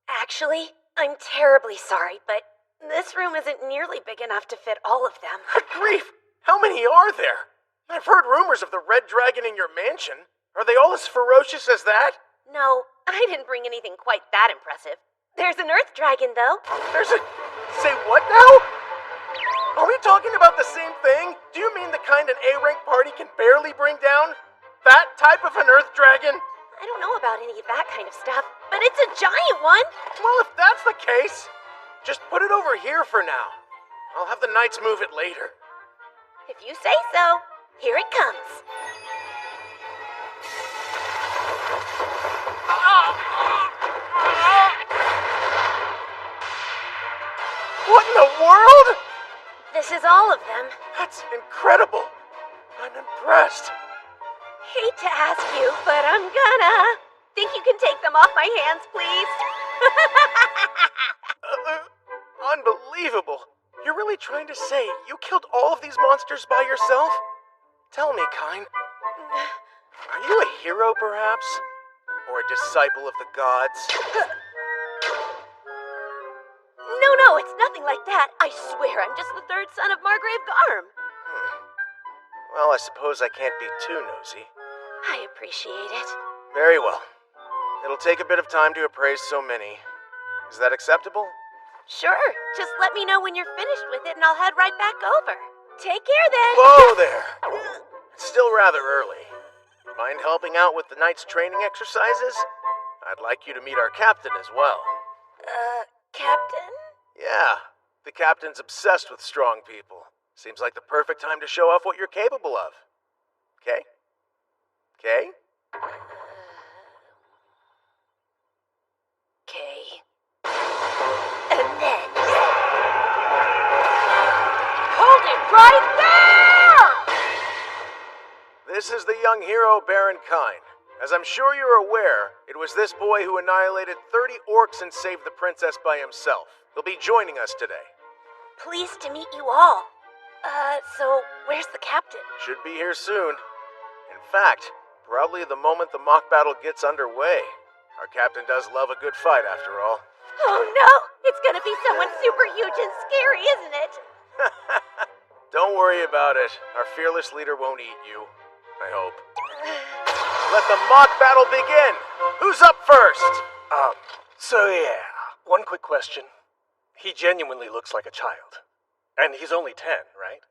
K: Actually, I'm terribly sorry, but this room isn't nearly big enough to fit all of them.
S: Good grief! How many are there? I've heard rumors of the red dragon in your mansion. Are they all as ferocious as that?
K: No, I didn't bring anything quite that impressive. There's an earth dragon, though.
S: There's a... Say what now? Are we talking about the same thing? Do you mean the kind an A-rank party can barely bring down? That type of an earth dragon?
K: I don't know about any of that kind of stuff, but it's a giant one.
S: Well, if that's the case, just put it over here for now. I'll have the knights move it later.
K: If you say so, here it comes.
S: What in the world?
K: This is all of them.
S: That's incredible. I'm impressed.
K: Hate to ask you, but I'm gonna. Think you can take them off my hands, please?
S: Unbelievable. You're really trying to say you killed all of these monsters by yourself? Tell me, Kine. Are you a hero, perhaps? Or a disciple of the gods?
K: No, it's nothing like that. I swear I'm just the third son of Margrave Garm.
S: Well, I suppose I can't be too nosy.
K: I appreciate it.
S: Very well. It'll take a bit of time to appraise so many. Is that acceptable?
K: Sure. Just let me know when you're finished with it and I'll head right back over. Take care then.
S: Whoa there! It's still rather early. Mind helping out with the night's training exercises? I'd like you to meet our captain as well.
K: Captain?
S: Yeah, the captain's obsessed with strong people. Seems like the perfect time to show off what you're capable of. Okay? Okay?
K: Okay. And then... Hold it right there!
S: This is the young hero Baron Kine. As I'm sure you're aware, it was this boy who annihilated 30 orcs and saved the princess by himself. He'll be joining us today.
K: Pleased to meet you all. So where's the captain?
S: Should be here soon. In fact, probably the moment the mock battle gets underway. Our captain does love a good fight, after all.
K: Oh no! It's gonna be someone super huge and scary, isn't it?
S: Don't worry about it. Our fearless leader won't eat you. I hope. Let the mock battle begin! Who's up first?
J: One quick question. He genuinely looks like a child. And he's only 10, right?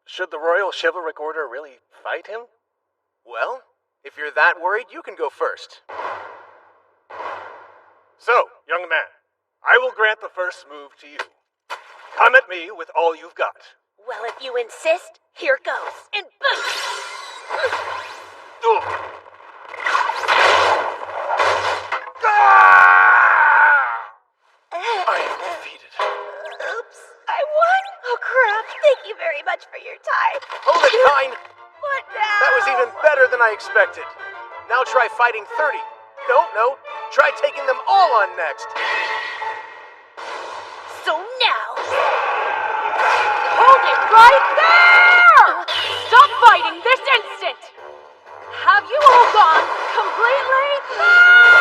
J: Should the Royal Chivalric Order really fight him?
S: Well, if you're that worried, you can go first.
J: So, young man, I will grant the first move to you. Come at me with all you've got.
K: Well, if you insist, here goes. And boom!
J: I am defeated.
K: Oops, I won? Oh crap, thank you very much for your time.
S: Hold it, Kine!
K: What now?
S: That was even better than I expected. Now try fighting 30. No, try taking them all on next.
K: So now... Hold it right there! Stop fighting this instant! Have you all gone completely mad?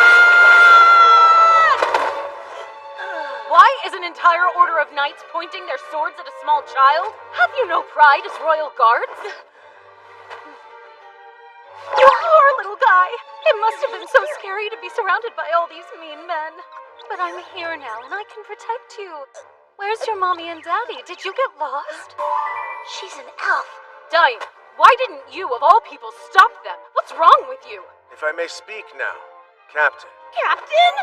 K: Why is an entire order of knights pointing their swords at a small child? Have you no pride as royal guards? You poor little guy! It must have been so scary to be surrounded by all these mean men. But I'm here now and I can protect you. Where's your mommy and daddy? Did you get lost? She's an elf. Diane, why didn't you, of all people, stop them? What's wrong with you?
S: If I may speak now, Captain.
K: Captain?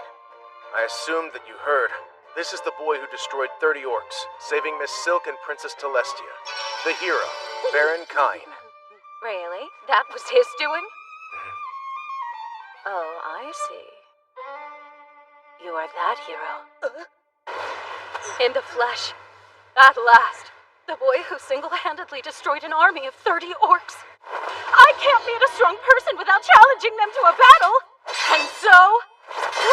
S: I assumed that you heard. This is the boy who destroyed 30 orcs, saving Miss Silk and Princess Telestia. The hero, Baron Kine.
K: Really? That was his doing? Oh, I see. You are that hero. In the flesh. At last. The boy who single-handedly destroyed an army of 30 orcs. I can't meet a strong person without challenging them to a battle. And so,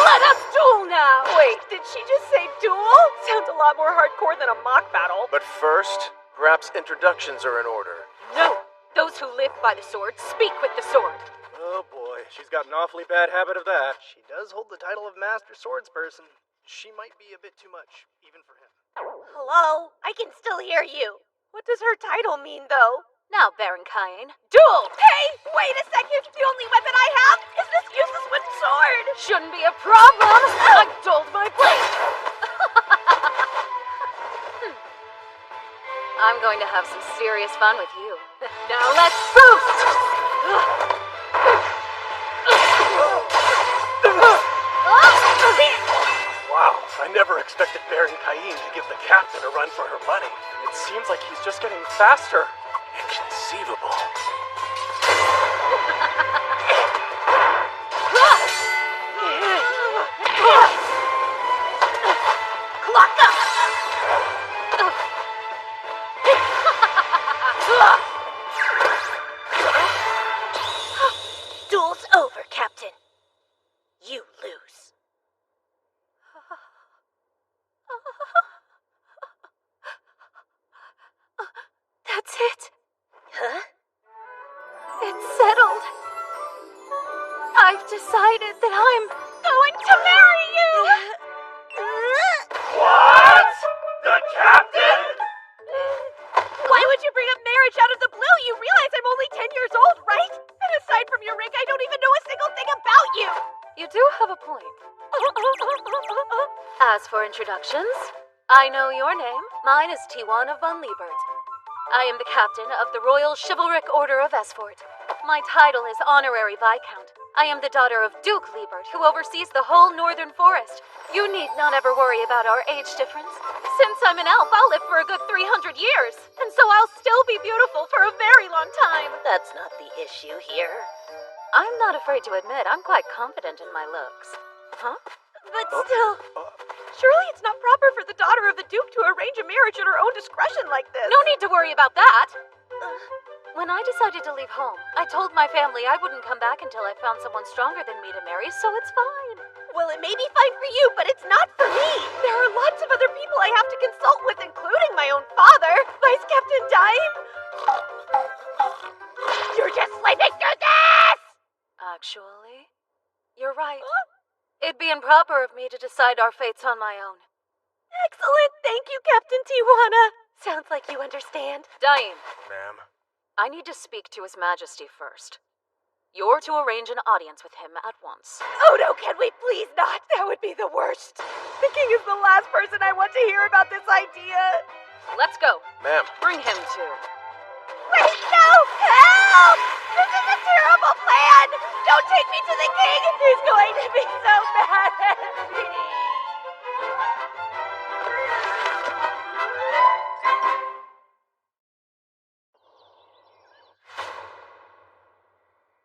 K: let us duel now. Wait, did she just say duel? Sounds a lot more hardcore than a mock battle.
S: But first, perhaps introductions are in order.
K: No. Those who live by the sword speak with the sword.
J: Oh boy, she's got an awfully bad habit of that.
M: She does hold the title of Master Swordsperson. She might be a bit too much, even for him.
C: Hello? I can still hear you. What does her title mean, though?
K: Now, Baron Cain, duel!
C: Hey, wait a second! The only weapon I have is this useless wooden sword!
K: Shouldn't be a problem! I dulled my blade! I'm going to have some serious fun with you. Now let's boost!
J: Wow, I never expected Baron Cain to give the captain a run for her money. And it seems like he's just getting faster. Inconceivable.
K: Clock up!
C: Duel's over, Captain. You lose.
K: That's it.
C: Huh?
K: It's settled. I've decided that I'm going to marry you!
B: What? The captain?
C: Why would you bring up marriage out of the blue? You realize I'm only 10 years old, right? And aside from your rank, I don't even know a single thing about you!
K: You do have a point. As for introductions, I know your name. Mine is Tijuana von Liebert. I am the captain of the Royal Chivalric Order of Esfort. My title is Honorary Viscount. I am the daughter of Duke Liebert, who oversees the whole northern forest. You need not ever worry about our age difference. Since I'm an elf, I'll live for a good 300 years, and so I'll still be beautiful for a very long time.
C: That's not the issue here.
K: I'm not afraid to admit I'm quite confident in my looks. Huh?
C: But still, surely it's not proper for the daughter of the Duke to arrange a marriage at her own discretion like this.
K: No need to worry about that. When I decided to leave home, I told my family I wouldn't come back until I found someone stronger than me to marry, so it's fine.
C: Well, it may be fine for you, but it's not for me. There are lots of other people I have to consult with, including my own father, Vice Captain Dime. You're just sleeping through this!
K: Actually, you're right. It'd be improper of me to decide our fates on my own.
C: Excellent. Thank you, Captain Tijuana. Sounds like you understand.
K: Daim.
J: Ma'am?
K: I need to speak to His Majesty first. You're to arrange an audience with him at once.
C: Oh no, can we please not? That would be the worst. The king is the last person I want to hear about this idea.
K: Let's go.
J: Ma'am.
K: Bring him to.
C: Wait, no! Help! This is a terrible plan! Don't take me to the king! He's going to be so mad at me!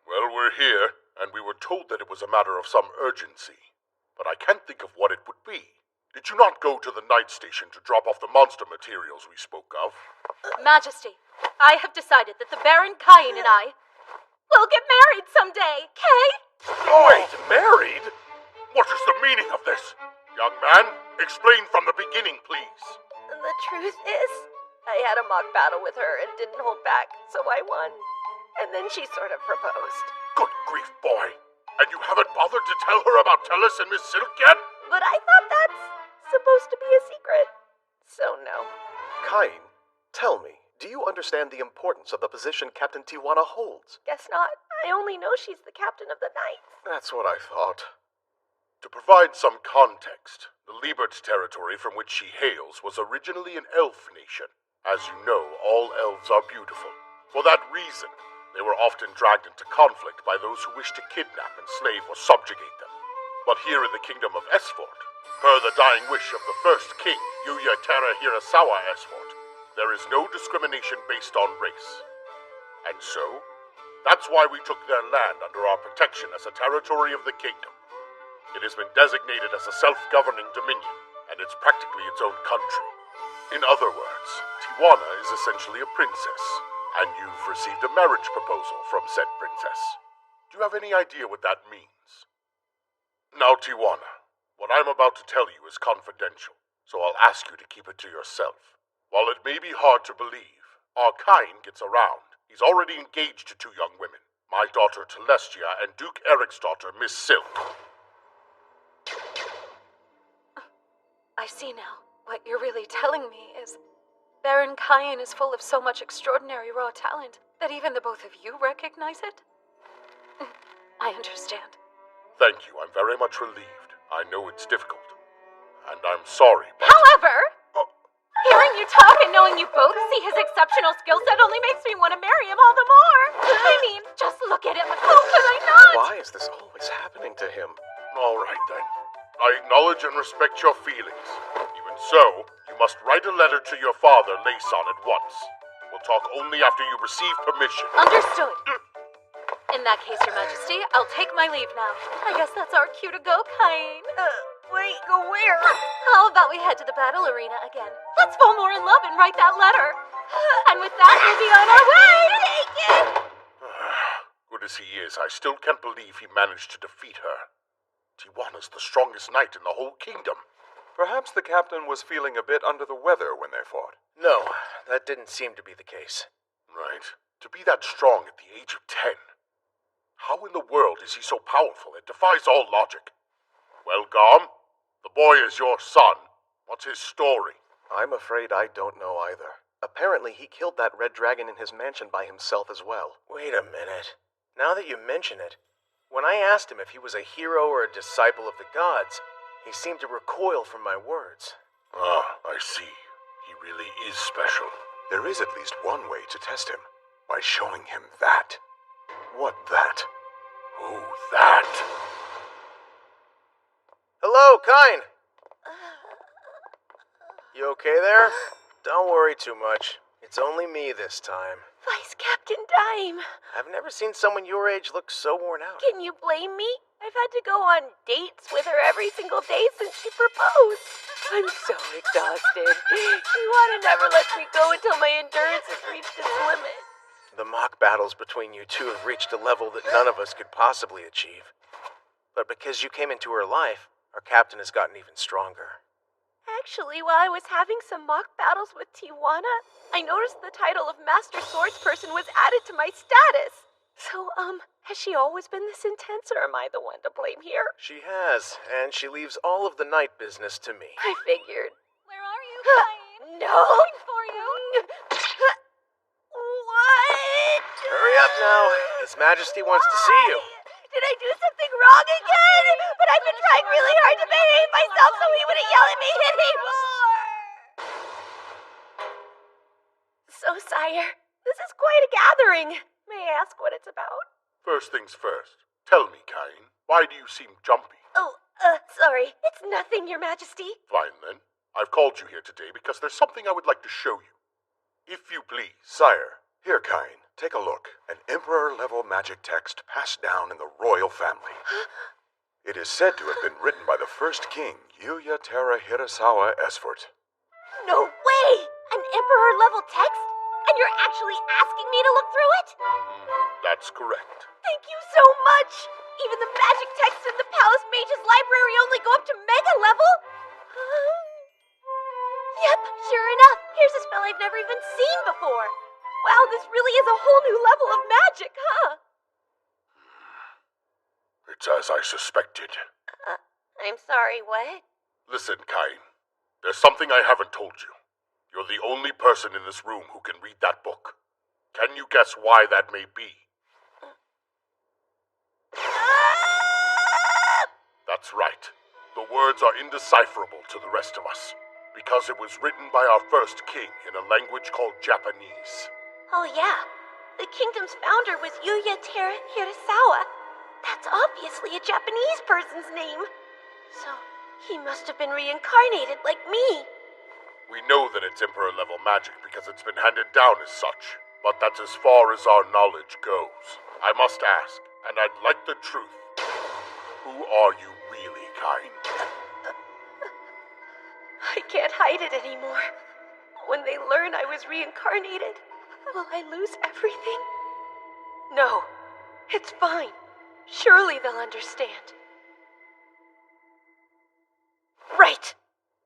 B: Well, we're here, and we were told that it was a matter of some urgency. But I can't think of what it would be. Did you not go to the night station to drop off the monster materials we spoke of?
K: Majesty, I have decided that the Baron Cain and I will get married someday, Kay?
B: Wait, married? What is the meaning of this? Young man, explain from the beginning, please.
C: The truth is, I had a mock battle with her and didn't hold back, so I won. And then she sort of proposed.
B: Good grief, boy. And you haven't bothered to tell her about Tellus and Miss Silk yet?
C: But I thought that's supposed to be a secret. So no.
N: Cain, tell me, do you understand the importance of the position Captain Tijuana holds?
C: Guess not. I only know she's the captain of the Knights.
N: That's what I thought.
B: To provide some context, the Liebert territory from which she hails was originally an elf nation. As you know, all elves are beautiful. For that reason, they were often dragged into conflict by those who wished to kidnap, enslave, or subjugate them. But here in the kingdom of Esfort, per the dying wish of the first king, Yuya Terra Hirasawa Esfort, there is no discrimination based on race. And so, that's why we took their land under our protection as a territory of the kingdom. It has been designated as a self-governing dominion, and it's practically its own country. In other words, Tijuana is essentially a princess, and you've received a marriage proposal from said princess. Do you have any idea what that means? Now, Tijuana, what I'm about to tell you is confidential, so I'll ask you to keep it to yourself. While it may be hard to believe, our Cain gets around. He's already engaged to 2 young women, my daughter Telestia and Duke Eric's daughter, Miss Silk.
K: I see now. What you're really telling me is Baron Kain is full of so much extraordinary raw talent that even the both of you recognize it? I understand.
B: Thank you. I'm very much relieved. I know it's difficult. And I'm sorry, but...
K: However, hearing you talk and knowing you both see his exceptional skill set only makes me want to marry him all the more. I mean, just look at him. How could I not?
N: Why is this always happening to him?
B: All right, then. I acknowledge and respect your feelings. Even so, you must write a letter to your father, Layson, at once. We'll talk only after you receive permission.
K: Understood. In that case, Your Majesty, I'll take my leave now. I guess that's our cue to go, Kain.
C: Wait, go where?
K: How about we head to the battle arena again? Let's fall more in love and write that letter. And with that, we'll be on our way. Take it.
B: Good as he is, I still can't believe he managed to defeat her. Tijuana's the strongest knight in the whole kingdom.
G: Perhaps the captain was feeling a bit under the weather when they fought.
S: No, that didn't seem to be the case.
B: Right. To be that strong at the age of 10. How in the world is he so powerful? It defies all logic. Well, Garm, the boy is your son. What's his story?
N: I'm afraid I don't know either. Apparently, he killed that red dragon in his mansion by himself as well.
S: Wait a minute. Now that you mention it, when I asked him if he was a hero or a disciple of the gods, he seemed to recoil from my words.
B: Ah, I see. He really is special.
J: There is at least one way to test him. By showing him that. What that?
B: Oh, that.
S: Hello, Kain! You okay there? Don't worry too much. It's only me this time.
C: Vice Captain Dime.
S: I've never seen someone your age look so worn out.
C: Can you blame me? I've had to go on dates with her every single day since she proposed. I'm so exhausted. Tijuana never lets me go until my endurance has reached its limit.
S: The mock battles between you two have reached a level that none of us could possibly achieve. But because you came into her life, our captain has gotten even stronger.
C: Actually, while I was having some mock battles with Tijuana, I noticed the title of Master Swordsperson was added to my status. So, has she always been this intense, or am I the one to blame here?
S: She has, and she leaves all of the night business to me.
C: I figured.
K: Where are you, Kain?
C: No!
K: Looking for you.
C: What?
S: Hurry up now. His Majesty wants to see you.
C: Did I do something wrong again? But I've been trying really hard to behave myself so he wouldn't yell at me anymore. So, sire, this is quite a gathering. May I ask what it's about?
B: First things first. Tell me, Kain, why do you seem jumpy?
C: Oh, sorry. It's nothing, Your Majesty.
B: Fine, then. I've called you here today because there's something I would like to show you. If you please.
J: Sire, here, Kain, take a look. An Emperor-level magic text passed down in the royal family. It is said to have been written by the first king, Yuya Terra Hirasawa Esfort.
C: No way! An Emperor-level text? And you're actually asking me to look through it?
B: That's correct.
C: Thank you so much! Even the magic texts in the Palace Mage's library only go up to Mega level? Yep, sure enough. Here's a spell I've never even seen before. Wow, this really is a whole new level of magic, huh?
B: It's as I suspected.
C: I'm sorry, what?
B: Listen, Kain. There's something I haven't told you. You're the only person in this room who can read that book. Can you guess why that may be? That's right. The words are indecipherable to the rest of us, because it was written by our first king in a language called Japanese.
C: Oh yeah, the kingdom's founder was Yuya Terra Hirasawa. That's obviously a Japanese person's name. So, he must have been reincarnated like me.
B: We know that it's Emperor-level magic because it's been handed down as such, but that's as far as our knowledge goes. I must ask, and I'd like the truth. Who are you really, Kain?
C: I can't hide it anymore. When they learn I was reincarnated, will I lose everything? No, it's fine. Surely they'll understand. Right.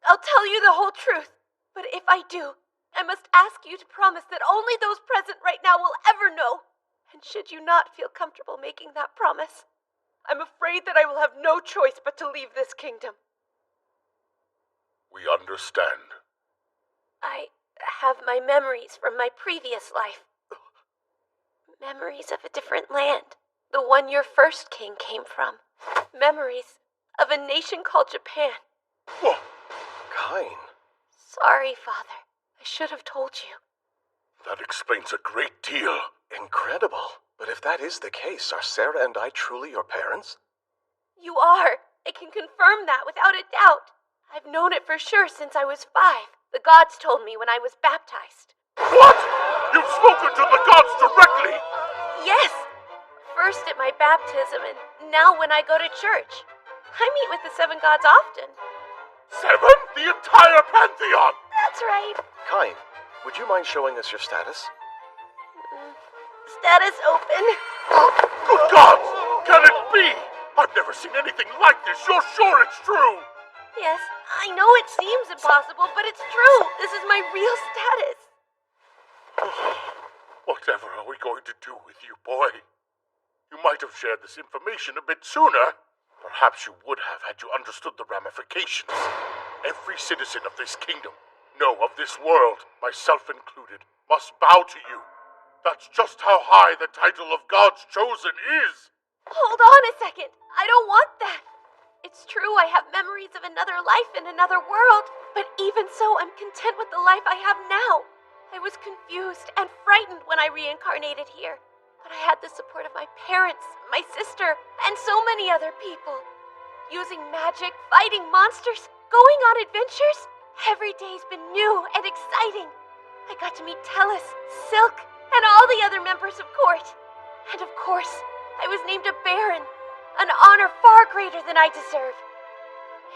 C: I'll tell you the whole truth. But if I do, I must ask you to promise that only those present right now will ever know. And should you not feel comfortable making that promise, I'm afraid that I will have no choice but to leave this kingdom.
B: We understand.
C: I
K: have my memories from my previous life. Memories of a different land, the one your first king came from. Memories of a nation called Japan.
J: Whoa. Kain.
K: Sorry, Father. I should have told you.
J: That explains a great deal.
N: Incredible. But if that is the case, are Sarah and I truly your parents?
K: You are. I can confirm that without a doubt. I've known it for sure since I was 5. The gods told me when I was baptized.
J: What? You've spoken to the gods directly?
K: Yes. First at my baptism, and now when I go to church. I meet with the 7 gods often.
J: 7? The entire pantheon?
K: That's right.
N: Kain, would you mind showing us your status?
K: Status open.
J: Good gods! Can it be? I've never seen anything like this. You're sure it's true?
K: Yes, I know it seems impossible, but it's true. This is my real status.
J: Whatever are we going to do with you, boy? You might have shared this information a bit sooner. Perhaps you would have had you understood the ramifications. Every citizen of this kingdom, no, of this world, myself included, must bow to you. That's just how high the title of God's chosen is.
K: Hold on a second. I don't want that. It's true I have memories of another life in another world, but even so, I'm content with the life I have now. I was confused and frightened when I reincarnated here, but I had the support of my parents, my sister, and so many other people. Using magic, fighting monsters, going on adventures, every day's been new and exciting. I got to meet Tellus, Silk, and all the other members of court. And of course, I was named a Baron, an honor far greater than I deserve.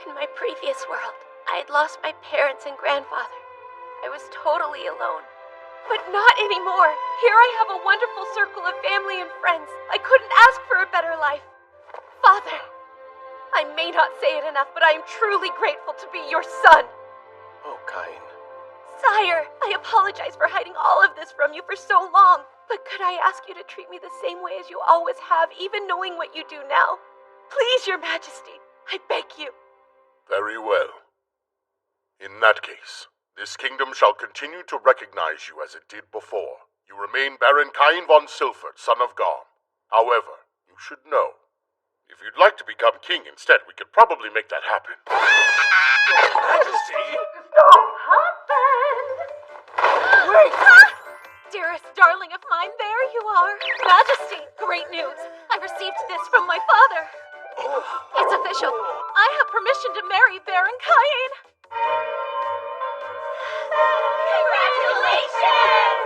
K: In my previous world, I had lost my parents and grandfather. I was totally alone. But not anymore. Here I have a wonderful circle of family and friends. I couldn't ask for a better life. Father, I may not say it enough, but I am truly grateful to be your son.
N: Oh, Kain.
K: Sire, I apologize for hiding all of this from you for so long. But could I ask you to treat me the same way as you always have, even knowing what you do now? Please, your majesty, I beg you.
J: Very well. In that case, this kingdom shall continue to recognize you as it did before. You remain Baron Kain von Silford, son of Garm. However, you should know, if you'd like to become king instead, we could probably make that happen.
B: Your Majesty?
K: Stop, husband! Wait! Dearest darling of mine, there you are. Majesty, great news. I received this from my father. It's official. I have permission to marry Baron Kain.
E: Congratulations!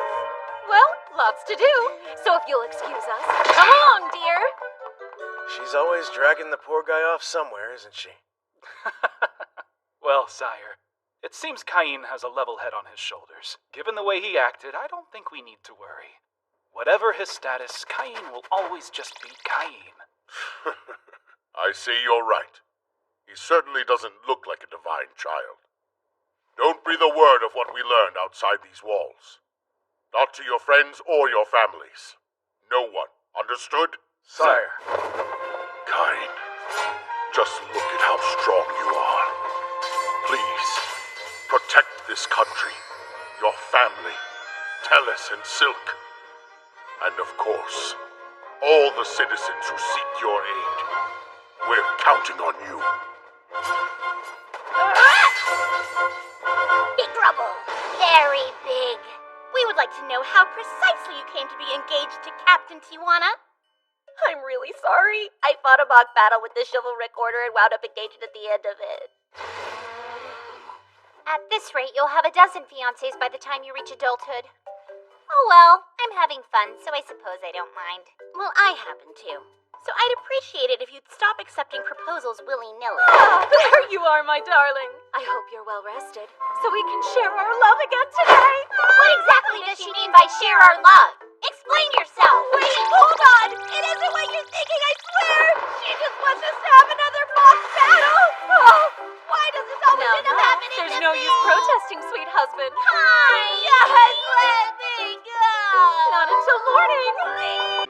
K: Well, lots to do. So if you'll excuse us. Come along, dear.
S: She's always dragging the poor guy off somewhere, isn't she?
L: Well, sire, it seems Kain has a level head on his shoulders. Given the way he acted, I don't think we need to worry. Whatever his status, Kain will always just be Kain.
J: I say you're right. He certainly doesn't look like a divine child. Don't breathe a word of what we learned outside these walls. Not to your friends or your families. No one. Understood?
S: Sire.
J: Kain, just look at how strong you are. Please, protect this country, your family, Tellus and Silk, and of course, all the citizens who seek your aid. We're counting on you.
C: Big trouble. Very big. We would like to know how precisely you came to be engaged to Captain Tijuana.
K: I'm really sorry. I fought a mock battle with the chivalric order and wound up engaged at the end of it.
E: At this rate, you'll have a dozen fiancés by the time you reach adulthood.
C: Oh well, I'm having fun, so I suppose I don't mind. Well, I happen to. So I'd appreciate it if you'd stop accepting proposals willy-nilly.
K: There you are, my darling. I hope you're well rested, so we can share our love again today.
C: What exactly does she mean by share our love? Explain yourself.
K: Wait, hold on. It isn't what you're thinking, I swear. She just wants us to have another mock battle. Oh, why does this always end up happening There's
C: to
K: no
C: me?
K: use protesting, sweet husband.
C: Hi! Yes, let me go!
K: Not until morning.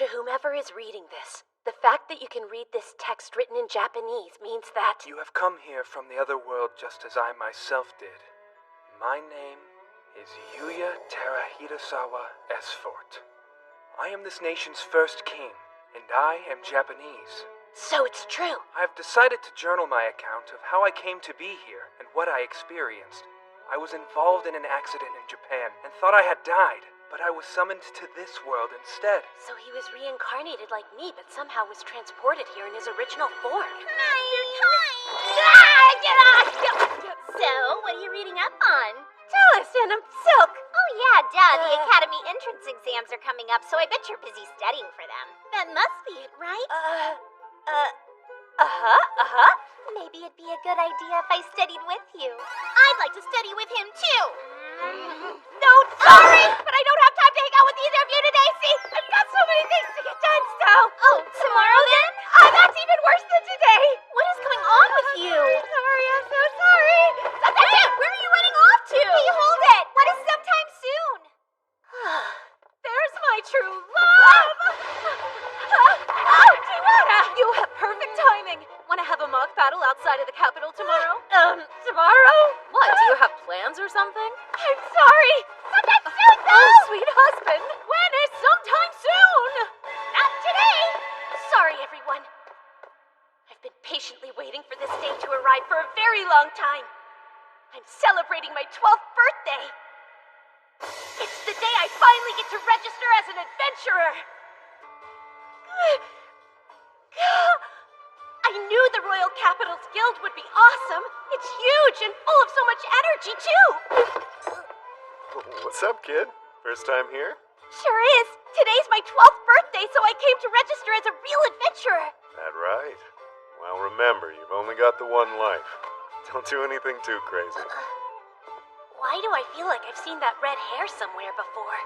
K: To whomever is reading this, the fact that you can read this text written in Japanese means that
L: You have come here from the other world just as I myself did. My name is Yuya Terahitasawa Esfort. I am this nation's first king, and I am Japanese.
K: So it's true.
L: I've decided to journal my account of how I came to be here and what I experienced. I was involved in an accident in Japan and thought I had died, but I was summoned to this world instead.
K: So he was reincarnated like me, but somehow was transported here in his original form.
E: So, what are you reading up on?
K: Tell us, and I'm Silk.
E: Oh yeah, duh. The Academy entrance exams are coming up, so I bet you're busy studying for them. That must be it, right? Maybe it'd be a good idea if I studied with you. I'd like to study with him, too.
K: No, sorry, but I don't have time to hang out with either of you today, see? I've got so many things to get done, so...
E: Oh, tomorrow then?
K: That's even worse than today.
E: What is going on with you?
K: Sorry, I'm so sorry.
E: Hey, where are you running off to? Hey, hold it. What is sometime soon?
K: There's my true love. Tiwara, you have perfect timing. Want to have a mock battle outside of the capital tomorrow? Tomorrow? What, do you have plans or something? I'm sorry.
E: Sometime soon, though.
K: Oh, sweet husband. When is sometime soon?
E: Not today.
K: Sorry, everyone. I've been patiently waiting for this day to arrive for a very long time. I'm celebrating my 12th birthday. It's the day I finally get to register as an adventurer. I knew the Royal Capital's Guild would be awesome. It's huge and full of so much energy, too.
J: What's up, kid? First time here?
K: Sure is. Today's my 12th birthday, so I came to register as a real adventurer.
J: That right. Well, remember, you've only got the one life. Don't do anything too crazy.
K: Why do I feel like I've seen that red hair somewhere before?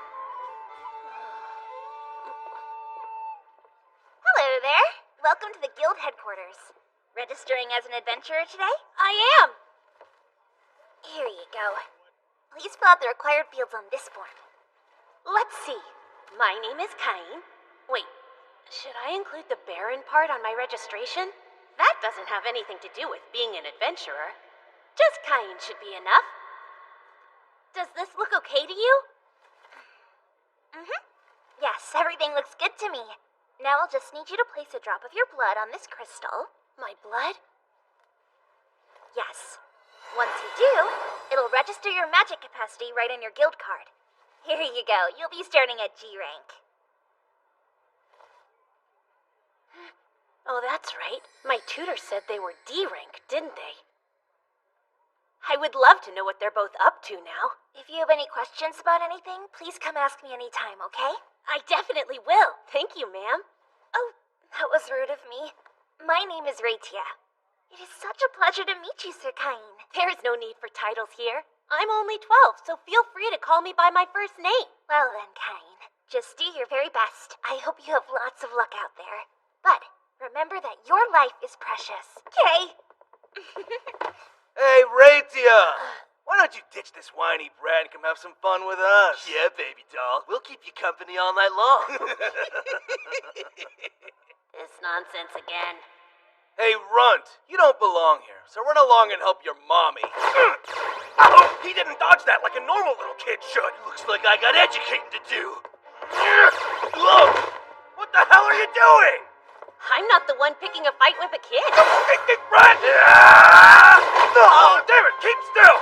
E: Hello there. Welcome to the Guild headquarters. Registering as an adventurer today?
K: I am.
E: Here you go. Please fill out the required fields on this form.
K: Let's see. My name is Cain. Wait, should I include the Baron part on my registration? That doesn't have anything to do with being an adventurer. Just Cain should be enough.
E: Does this look okay to you? Yes, everything looks good to me. Now I'll just need you to place a drop of your blood on this crystal.
K: My blood?
E: Yes. Once you do, it'll register your magic capacity right on your guild card. Here you go. You'll be starting at G rank.
K: Oh, that's right. My tutor said they were D rank, didn't they? I would love to know what they're both up to now.
E: If you have any questions about anything, please come ask me anytime, okay?
K: I definitely will. Thank you, ma'am.
E: Oh, that was rude of me. My name is Raitia. It is such a pleasure to meet you, Sir Cain.
K: There is no need for titles here. I'm only 12, so feel free to call me by my first name.
E: Well then, Cain, just do your very best. I hope you have lots of luck out there. But remember that your life is precious, okay?
T: Hey, Raitia! Why don't you ditch this whiny brat and come have some fun with us?
U: Yeah, baby doll. We'll keep you company all night long.
K: This nonsense again.
T: Hey, Runt, you don't belong here, so run along and help your mommy. Oh, he didn't dodge that like a normal little kid should.
U: Looks like I got educating to do.
T: What the hell are you doing?
K: I'm not the one picking a fight with a kid.
T: Run! Oh, damn it, keep still!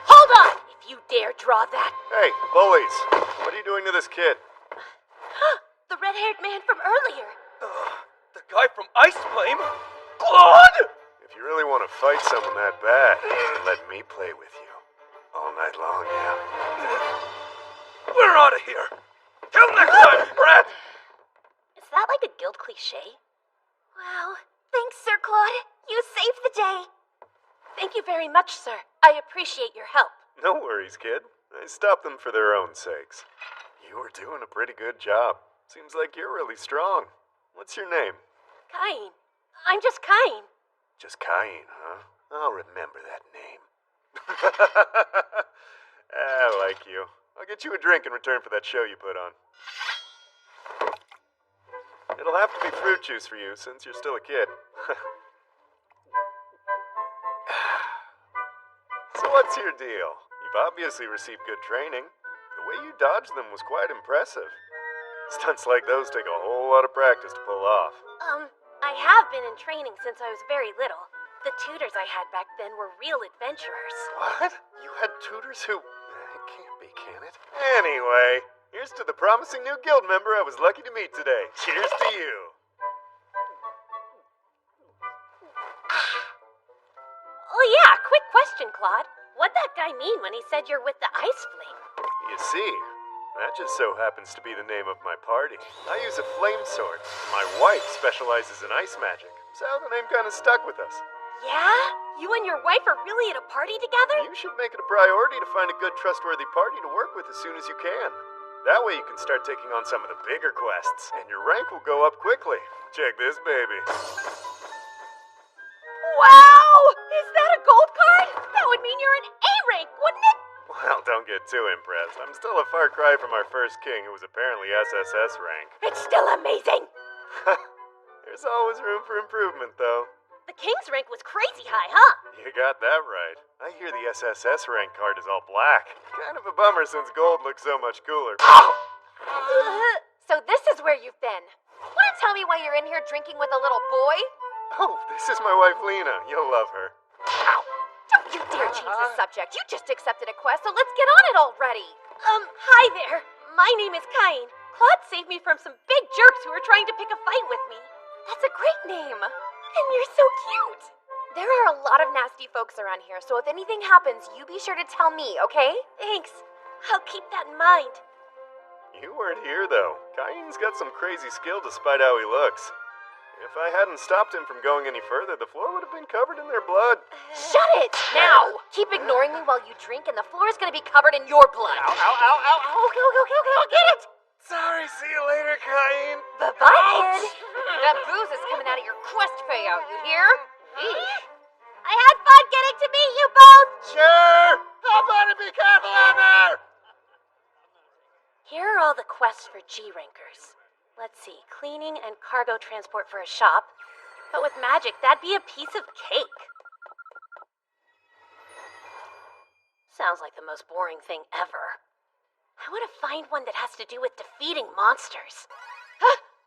K: Hold on! If you dare draw that.
J: Hey, bullies! What are you doing to this kid?
K: The red-haired man from earlier.
T: The guy from Ice Flame? Claude!
J: If you really want to fight someone that bad, let me play with you. All night long, yeah?
T: We're out of here! Till next time, brat!
K: Is that like a guild cliche?
E: Wow. Thanks, Sir Claude. You saved the day.
K: Thank you very much, sir. I appreciate your help.
J: No worries, kid. I stopped them for their own sakes. You were doing a pretty good job. Seems like you're really strong. What's your name?
K: Cain. I'm just Cain.
J: Just Cain, huh? I'll remember that name. I like you. I'll get you a drink in return for that show you put on.
N: It'll have to be fruit juice for you since you're still a kid. So what's your deal? You've obviously received good training. The way you dodged them was quite impressive. Stunts like those take a whole lot of practice to pull off.
K: I have been in training since I was very little. The tutors I had back then were real adventurers.
N: What? You had tutors who... It can't be, can it? Anyway, here's to the promising new guild member I was lucky to meet today. Cheers to you.
K: Oh yeah, quick question, Claude. What'd that guy mean when he said you're with the Ice Flame?
N: You see, that just so happens to be the name of my party. I use a flame sword. My wife specializes in ice magic, so the name kind of stuck with us.
K: Yeah? You and your wife are really at a party together?
N: You should make it a priority to find a good, trustworthy party to work with as soon as you can. That way you can start taking on some of the bigger quests, and your rank will go up quickly. Check this baby.
K: Wow! Is that a gold card? That would mean you're an A rank, wouldn't it?
N: Well, don't get too impressed. I'm still a far cry from our first king, who was apparently SSS rank.
K: It's still amazing!
N: There's always room for improvement, though.
K: The king's rank was crazy high, huh?
N: You got that right. I hear the SSS rank card is all black. Kind of a bummer since gold looks so much cooler.
F: So this is where you've been. Wanna tell me why you're in here drinking with a little boy?
N: Oh, this is my wife Lena. You'll love her.
F: Ow! Don't you dare change the subject. You just accepted a quest, so let's get on it already.
K: Hi there. My name is Cain. Claude saved me from some big jerks who were trying to pick a fight with me.
F: That's a great name. And you're so cute. There are a lot of nasty folks around here, so if anything happens, you be sure to tell me, okay?
K: Thanks. I'll keep that in mind.
N: You weren't here, though. Cain's got some crazy skill despite how he looks. If I hadn't stopped him from going any further, the floor would have been covered in their blood.
F: Shut it! Now! Keep ignoring me while you drink, and the floor is gonna be covered in your blood.
N: Ow, ow, ow, ow, ow.
F: Okay, I'll get it!
N: Sorry, see you later, Cain.
F: Bye-bye, kid. That booze is coming out of your quest payout, you hear? Eesh.
C: I had fun getting to meet you both!
N: Sure! Somebody be careful out there!
K: Here are all the quests for G-Rankers. Let's see, cleaning and cargo transport for a shop. But with magic, that'd be a piece of cake. Sounds like the most boring thing ever. I want to find one that has to do with defeating monsters.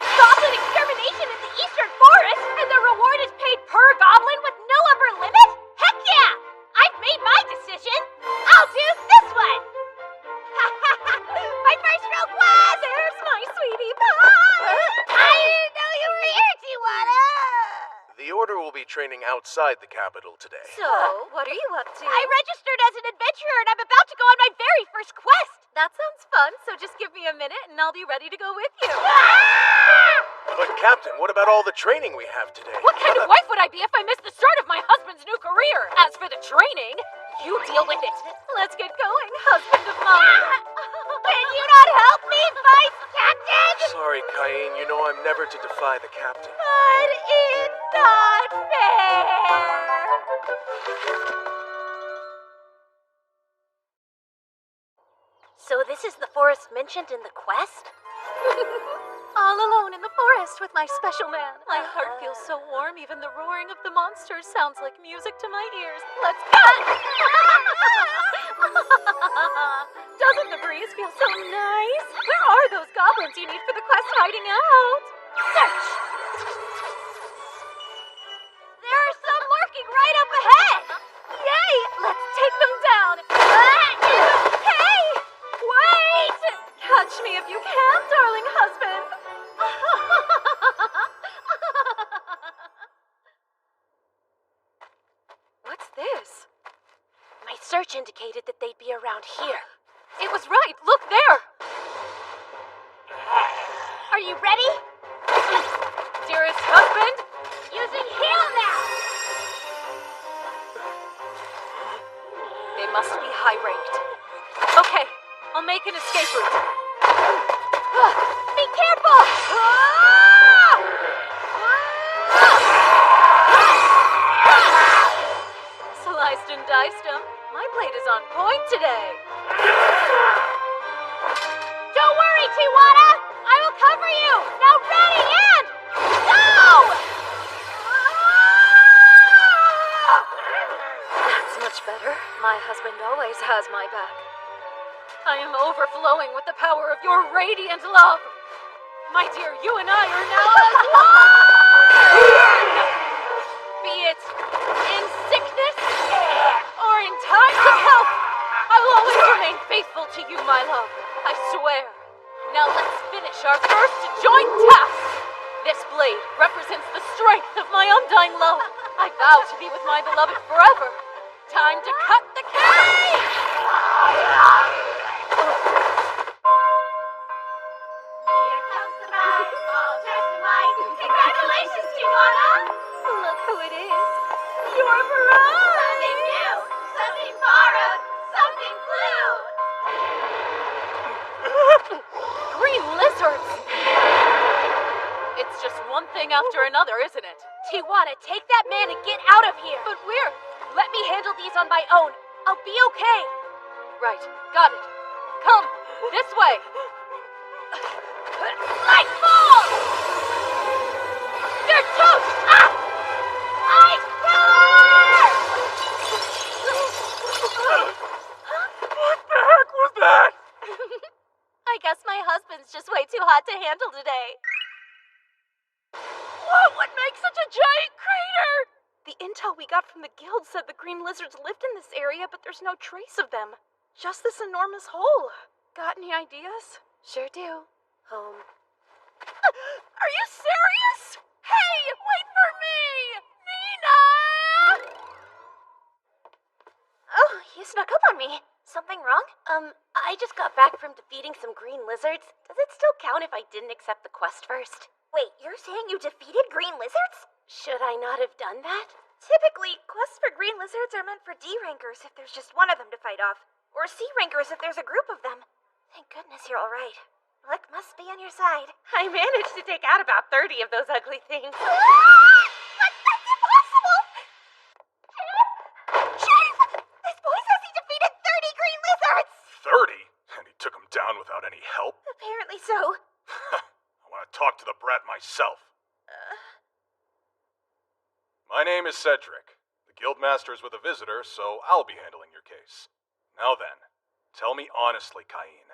C: Goblin extermination in the Eastern Forest, and the reward is paid per goblin with no upper limit? Heck yeah! I've made my decision. I'll do this one. My first real quest!
F: There's my sweetie pie!
C: I didn't know you were here, Tijuana!
J: The Order will be training outside the capital today.
F: So, what are you up to?
C: I registered as an adventurer, and I'm about to go on my very first quest.
F: That sounds fun, so just give me a minute and I'll be ready to go with you.
J: But Captain, what about all the training we have today?
F: What kind of wife would I be if I missed the start of my husband's new career? As for the training, you deal with it. Let's get going, husband of mine.
C: Can you not help me, Vice Captain?
J: Sorry, Cain, you know I'm never to defy the captain.
C: But it's not fair.
K: So this is the forest mentioned in the quest?
F: All alone in the forest with my special man. My heart feels so warm, even the roaring of the monsters sounds like music to my ears. Let's cut! Doesn't the breeze feel so nice? Where are those goblins you need for the quest hiding out? Search!
C: There are some lurking right up ahead.
F: Yay! Let's take them down. Hey! Wait! Catch me if you can, darling husband. What's this?
K: My search indicated that they'd be around here.
F: It was right. Look there.
C: Are you ready?
F: Dearest husband?
C: Using heal now.
F: They must be high-ranked. Okay, I'll make an escape route.
C: Be careful!
F: Sliced and diced 'em. My blade is on point today.
C: Don't worry, Tijuana! I will cover you! Now ready and
F: That's much better. My husband always has my back. I am overflowing with the power of your radiant love. My dear, you and I are now as one! Be it in sickness or in times of health, I will always remain faithful to you, my love. I swear. Now let's finish our first joint task. This blade represents the strength of my undying love. I vow to be with my beloved forever. Time to cut the cake!
C: Here comes the bride, all dressed in white. Congratulations, Tijuana!
F: Look who it is.
C: Your bride! Something new, something borrowed, something blue.
F: Green lizards! It's just one thing after another, isn't it?
K: Tijuana, take that man and get out of here.
F: But where?
K: Let me handle these on my own. I'll be okay.
F: Right, got it. Come, this way.
C: Lightfall! They're toast! Ah! Ice Killer!
B: What the heck was that?
F: I guess my husband's just way too hot to handle today.
K: What would make such a giant crater? The intel we got from the guild said the green lizards lived in this area, but there's no trace of them. Just this enormous hole. Got any ideas?
F: Sure do. Home.
K: Are you serious? Hey, wait for me! Nina!
C: Oh, you snuck up on me. Something wrong?
K: I just got back from defeating some green lizards. Does it still count if I didn't accept the quest first?
C: Wait, you're saying you defeated green lizards?
K: Should I not have done that?
C: Typically, quests for green lizards are meant for D-rankers if there's just one of them to fight off, or C-rankers if there's a group of them. Thank goodness you're all right. Luck must be on your side.
K: I managed to take out about 30 of those ugly things.
C: That's impossible! Chief! This boy says he defeated 30 green lizards!
B: 30? And he took him down without any help?
C: Apparently so.
B: I want to talk to the brat myself. My name is Cedric. The guildmaster is with a visitor, so I'll be handling your case. Now then, tell me honestly, Cain,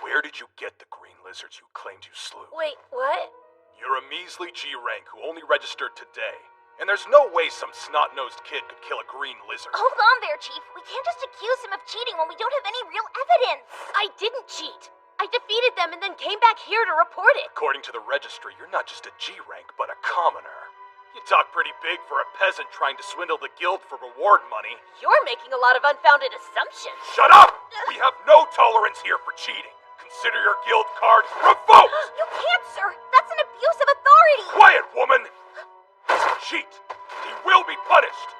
B: where did you get the green lizards you claimed you slew?
K: Wait, what?
B: You're a measly G rank who only registered today. And there's no way some snot-nosed kid could kill a green lizard.
C: Hold on there, Chief. We can't just accuse him of cheating when we don't have any real evidence.
K: I didn't cheat. I defeated them and then came back here to report it.
B: According to the registry, you're not just a G rank, but a commoner. You talk pretty big for a peasant trying to swindle the guild for reward money.
K: You're making a lot of unfounded assumptions.
B: Shut up! We have no tolerance here for cheating. Consider your guild cards revoked!
C: You can't, sir. That's an abuse of authority.
B: Quiet, woman! He's a cheat. He will be punished.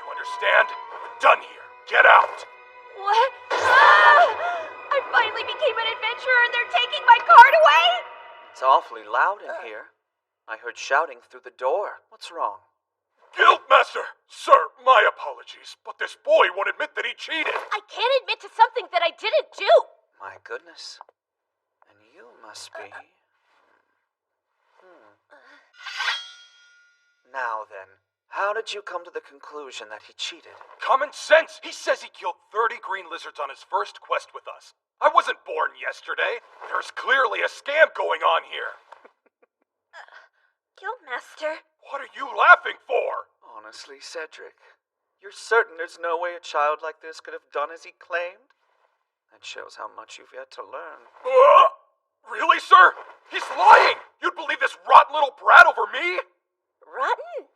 B: You understand? We're done here. Get out!
C: What? I finally became an adventurer and they're taking my card away?
Q: It's awfully loud in here. I heard shouting through the door. What's wrong?
B: Guildmaster! Sir, my apologies, but this boy won't admit that he cheated.
K: I can't admit to something that I didn't do.
Q: My goodness. And you must be... Now then, how did you come to the conclusion that he cheated?
B: Common sense! He says he killed 30 green lizards on his first quest with us. I wasn't born yesterday. There's clearly a scam going on here.
C: Guildmaster.
B: What are you laughing for?
Q: Honestly, Cedric, you're certain there's no way a child like this could have done as he claimed? That shows how much you've yet to learn.
B: Really, sir? He's lying! You'd believe this rotten little brat over me?
C: Rotten?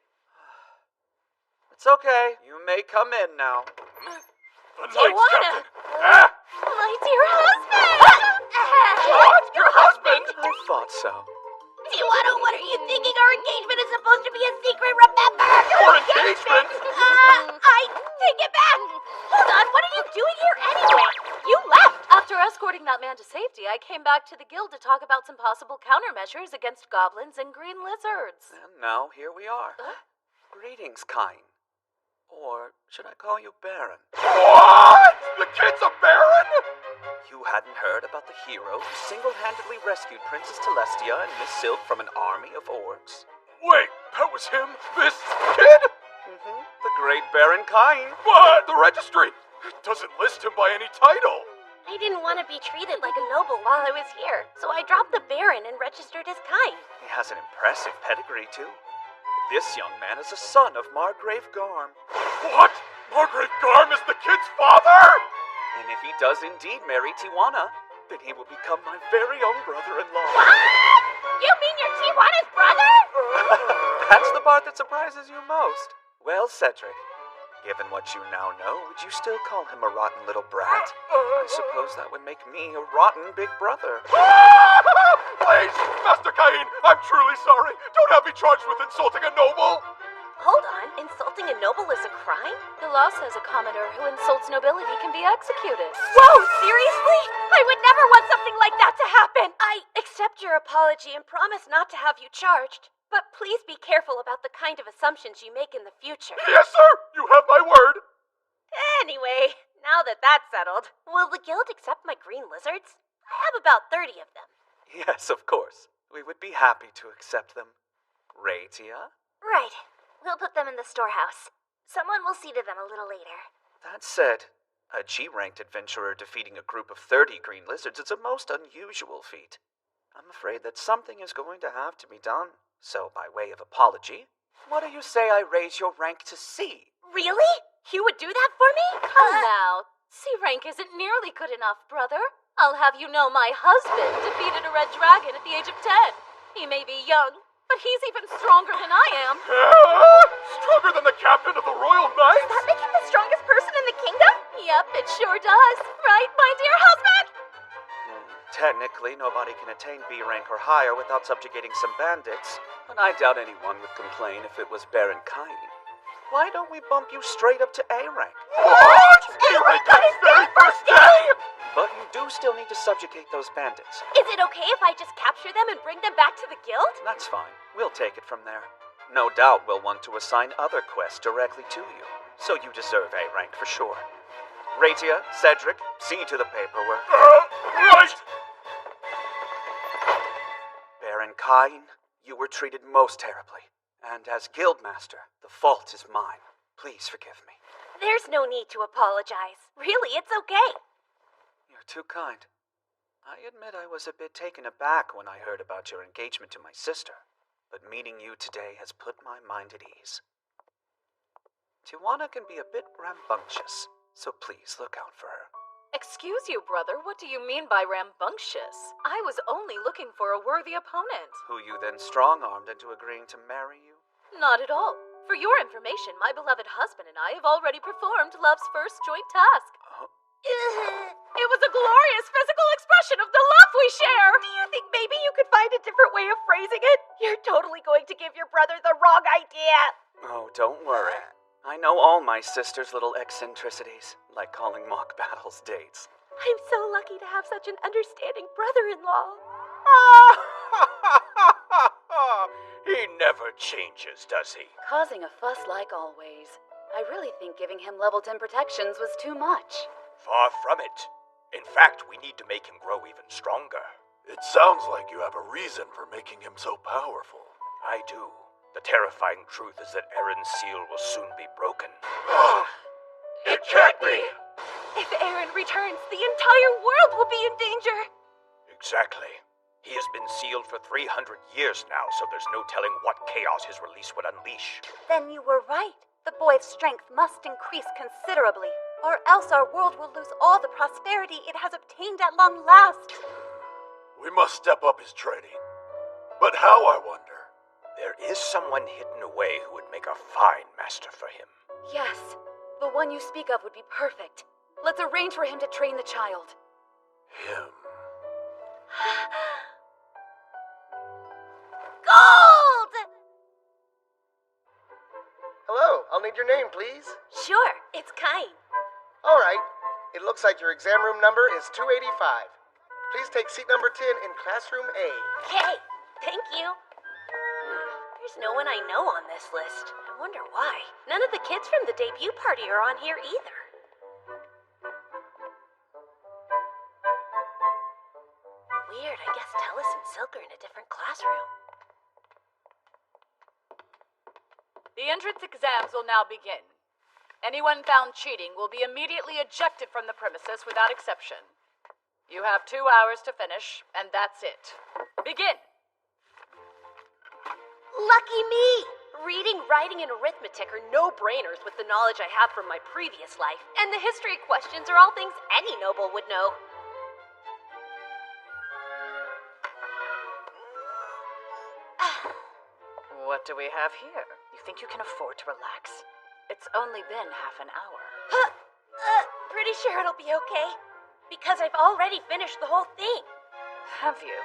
Q: It's okay. You may come in now.
B: The Knights Captain!
C: My dear husband!
B: What? Your husband?
Q: I thought so.
C: Tijuana, what are you thinking? Our engagement is supposed to be a secret, remember?
B: Your engagement?
C: I take it back! Hold on, what are you doing here anyway?
F: You left! After escorting that man to safety, I came back to the guild to talk about some possible countermeasures against goblins and green lizards.
Q: And now here we are. Greetings, Cain. Or should I call you Baron?
B: What? The kid's a Baron?
Q: You hadn't heard about the hero who single-handedly rescued Princess Telestia and Miss Sylph from an army of orcs?
B: Wait, that was him? This kid?
Q: The great Baron Kain.
B: What? The registry! It doesn't list him by any title.
C: I didn't want to be treated like a noble while I was here, so I dropped the Baron and registered as Kain.
Q: He has an impressive pedigree, too. This young man is a son of Margrave Garm.
B: What? Margrave Garm is the kid's father?
Q: And if he does indeed marry Tijuana, then he will become my very own brother-in-law.
C: What? You mean you're Tijuana's brother?
Q: That's the part that surprises you most. Well, Cedric, given what you now know, would you still call him a rotten little brat? I suppose that would make me a rotten big brother.
B: Please, Master Kain, I'm truly sorry. Don't have me charged with insulting a noble.
C: Hold on, insulting a noble is a crime?
F: The law says a commoner who insults nobility can be executed.
C: Whoa, seriously? I would never want something like that to happen! I accept your apology and promise not to have you charged. But please be careful about the kind of assumptions you make in the future.
B: Yes, sir! You have my word!
C: Anyway, now that that's settled, will the guild accept my green lizards? I have about 30 of them.
Q: Yes, of course. We would be happy to accept them. Raitia?
E: Right. We'll put them in the storehouse. Someone will see to them a little later.
Q: That said, a G-ranked adventurer defeating a group of 30 green lizards is a most unusual feat. I'm afraid that something is going to have to be done. So, by way of apology, what do you say I raise your rank to C?
C: Really? You would do that for me?
F: Come now. C rank isn't nearly good enough, brother. I'll have you know my husband defeated a red dragon at the age of 10. He may be young, but he's even stronger than I am.
B: Stronger than the captain of the Royal Knights?
C: Does that make him the strongest person in the kingdom?
F: Yep, it sure does. Right, my dear husband?
Q: Technically, nobody can attain B rank or higher without subjugating some bandits, but I doubt anyone would complain if it was Baron Kain. Why don't we bump you straight up to A rank?
B: What? A rank on his very first day?
Q: But you do still need to subjugate those bandits.
C: Is it okay if I just capture them and bring them back to the guild?
Q: That's fine. We'll take it from there. No doubt we'll want to assign other quests directly to you, so you deserve A rank for sure. Raitia, Cedric, see to the paperwork.
B: Right!
Q: Baron Kain, you were treated most terribly. And as Guildmaster, the fault is mine. Please forgive me.
C: There's no need to apologize. Really, it's okay.
Q: You're too kind. I admit I was a bit taken aback when I heard about your engagement to my sister, but meeting you today has put my mind at ease. Tijuana can be a bit rambunctious, so please look out for her.
F: Excuse you, brother, what do you mean by rambunctious? I was only looking for a worthy opponent.
Q: Who you then strong-armed into agreeing to marry you?
F: Not at all. For your information, my beloved husband and I have already performed love's first joint task. It was a glorious physical expression of the love we share!
C: Do you think maybe you could find a different way of phrasing it? You're totally going to give your brother the wrong idea.
Q: Oh, don't worry. I know all my sister's little eccentricities, like calling mock battles dates.
C: I'm so lucky to have such an understanding brother-in-law.
G: He never changes, does he?
A: Causing a fuss like always. I really think giving him level 10 protections was too much.
G: Far from it. In fact, we need to make him grow even stronger.
J: It sounds like you have a reason for making him so powerful.
G: I do. The terrifying truth is that Aaron's seal will soon be broken.
B: It can't be!
C: If Aaron returns, the entire world will be in danger!
G: Exactly. He has been sealed for 300 years now, so there's no telling what chaos his release would unleash.
A: Then you were right. The boy's strength must increase considerably, or else our world will lose all the prosperity it has obtained at long last.
J: We must step up his training. But how, I wonder?
G: There is someone hidden away who would make a fine master for him.
A: Yes, the one you speak of would be perfect. Let's arrange for him to train the child.
J: Him.
C: Gold!
I: Hello, I'll need your name, please.
C: Sure, it's Kain.
I: All right. It looks like your exam room number is 285. Please take seat number 10 in classroom A.
C: Okay, thank you. There's no one I know on this list. I wonder why. None of the kids from the debut party are on here either. Weird, I guess Tellis and Silk are in a different classroom.
A: The entrance exams will now begin. Anyone found cheating will be immediately ejected from the premises without exception. You have 2 hours to finish, and that's it. Begin!
K: Lucky me! Reading, writing, and arithmetic are no-brainers with the knowledge I have from my previous life, and the history questions are all things any noble would know.
A: What do we have here? You think you can afford to relax? It's only been half an hour.
K: Pretty sure it'll be okay. Because I've already finished the whole thing.
A: Have you?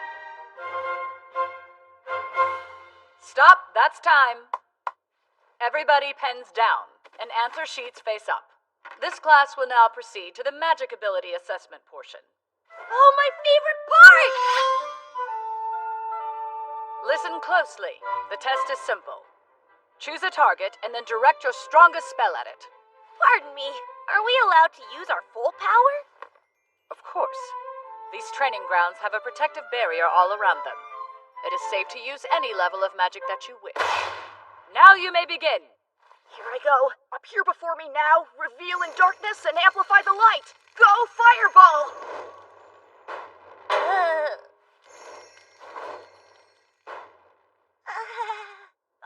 A: Stop, that's time. Everybody pens down and answer sheets face up. This class will now proceed to the magic ability assessment portion.
K: Oh, my favorite part!
A: Listen closely. The test is simple. Choose a target and then direct your strongest spell at it.
K: Pardon me, are we allowed to use our full power?
A: Of course. These training grounds have a protective barrier all around them. It is safe to use any level of magic that you wish. Now you may begin.
F: Here I go. Appear before me now, reveal in darkness, and amplify the light. Go, Fireball!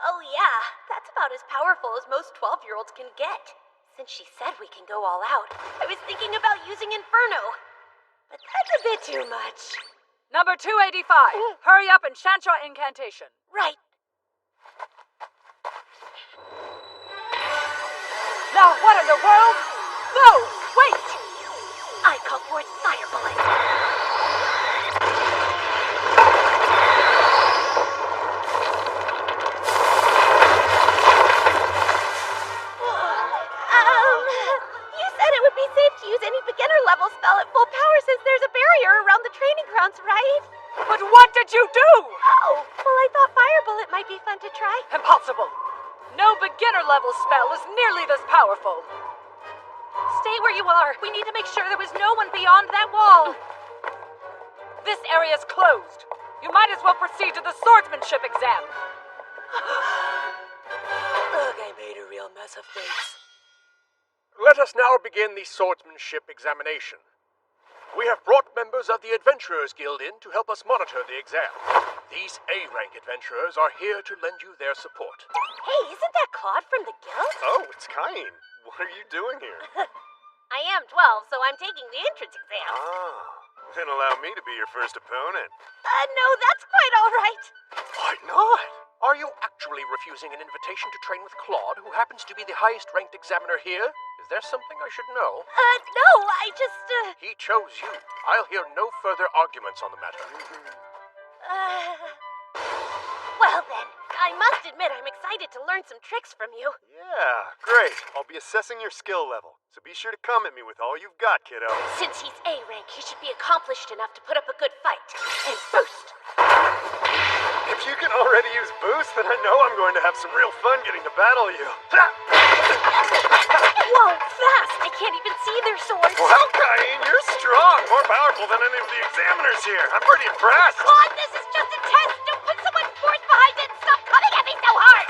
K: Oh yeah, that's about as powerful as most 12-year-olds can get. Since she said we can go all out, I was thinking about using Inferno. But that's a bit too much.
A: Number 285. Hurry up and chant your incantation.
K: Right.
A: Now what in the world? No! Wait!
K: I call forth Fire Bullet. You said it would be safe to use any beginner level spell at full power since there's a barrier around the training grounds, right?
A: But what did you do?
K: Oh, well I thought Fire Bullet might be fun to try.
A: Impossible. No beginner level spell is nearly this powerful.
K: Stay where you are. We need to make sure there was no one beyond that wall.
A: This area is closed. You might as well proceed to the swordsmanship exam.
S: Ugh, I made a real mess of things. Let us now begin the swordsmanship examination. We have brought members of the Adventurers Guild in to help us monitor the exam. These A-rank adventurers are here to lend you their support.
K: Hey, isn't that Claude from the guild?
J: Oh, it's Cain. What are you doing here?
K: I am 12, so I'm taking the entrance exam.
J: Then allow me to be your first opponent.
K: No, that's quite all right.
S: Why not? Are you actually refusing an invitation to train with Claude, who happens to be the highest-ranked examiner here? Is there something I should know?
K: No, I just,
S: He chose you. I'll hear no further arguments on the matter.
K: Well then, I must admit I'm excited to learn some tricks from you.
J: Yeah, great. I'll be assessing your skill level, so be sure to come at me with all you've got, kiddo.
K: Since he's A-rank, he should be accomplished enough to put up a good fight. And boost!
J: If you can already use boost, then I know I'm going to have some real fun getting to battle you.
K: Whoa, fast! I can't even see their swords.
J: Well, Cain, you're strong. More powerful than any of the examiners here. I'm pretty impressed.
K: Claude, this is just a test. Don't put so much force behind it. Stop coming at me so hard.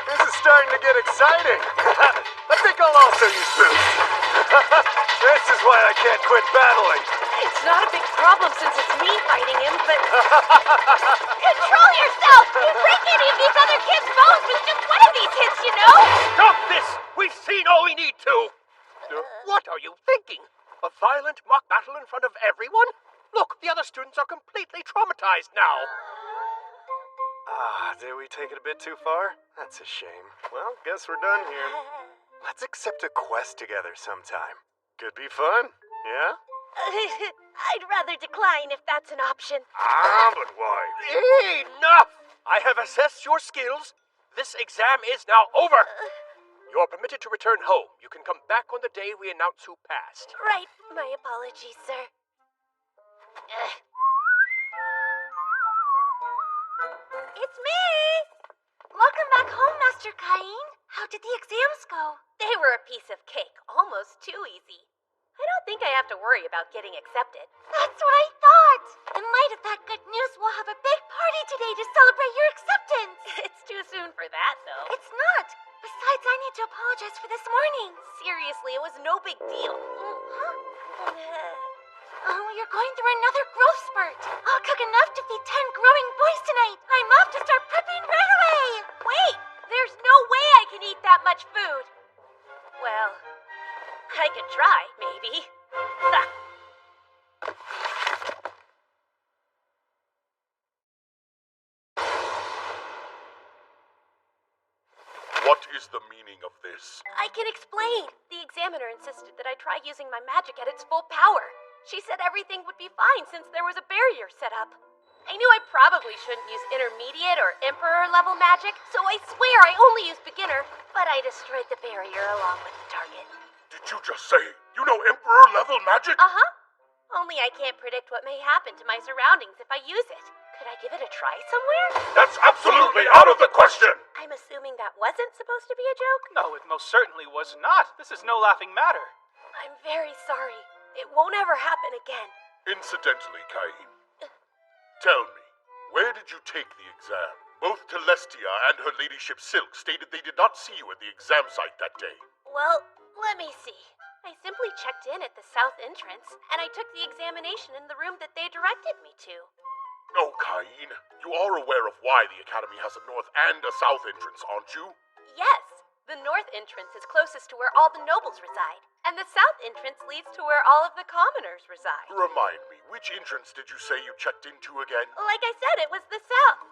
J: This is starting to get exciting. I think I'll also use boost. This is why I can't quit battling.
K: It's not a big problem since it's me fighting him, but... Control yourself! You break any of these other kids' bones with just one of these hits, you know?
S: Stop this! We've seen all we need to! What are you thinking? A violent mock battle in front of everyone? Look, the other students are completely traumatized now.
J: Did we take it a bit too far? That's a shame. Well, guess we're done here. Let's accept a quest together sometime. Could be fun, yeah?
K: I'd rather decline if that's an option.
J: But why?
S: Enough! I have assessed your skills. This exam is now over. You're permitted to return home. You can come back on the day we announce who passed.
K: Right. My apologies, sir. It's me! Welcome back home, Master Cain. How did the exams go? They were a piece of cake. Almost too easy. I don't think I have to worry about getting accepted. That's what I thought!
C: that! In light of that good news, we'll have a big party today to celebrate your acceptance!
K: It's too soon for that, though.
C: It's not! Besides, I need to apologize for this morning.
K: Seriously, it was no big deal.
C: Oh, you're going through another growth spurt. I'll cook enough to feed 10 growing boys tonight. I'm off to start prepping right away.
K: Wait! There's no way I can eat that much food! Well, I could try, maybe.
B: What is the meaning of this?
K: I can explain. The examiner insisted that I try using my magic at its full power. She said everything would be fine since there was a barrier set up. I knew I probably shouldn't use intermediate or emperor level magic, so I swear I only used beginner, but I destroyed the barrier along with the target.
B: Did you just say you know emperor level magic?
K: Uh-huh. Only I can't predict what may happen to my surroundings if I use it. Could I give it a try somewhere?
B: That's absolutely out of the question!
K: I'm assuming that wasn't supposed to be a joke?
L: No, it most certainly was not. This is no laughing matter.
K: I'm very sorry. It won't ever happen again.
B: Incidentally, Cain, tell me, where did you take the exam? Both Celestia and her ladyship Silk stated they did not see you at the exam site that day.
K: Well, let me see. I simply checked in at the south entrance, and I took the examination in the room that they directed me to.
B: Oh, Cain, you are aware of why the Academy has a north and a south entrance, aren't you?
K: Yes, the north entrance is closest to where all the nobles reside, and the south entrance leads to where all of the commoners reside.
B: Remind me, which entrance did you say you checked into again?
K: Like I said, it was the south.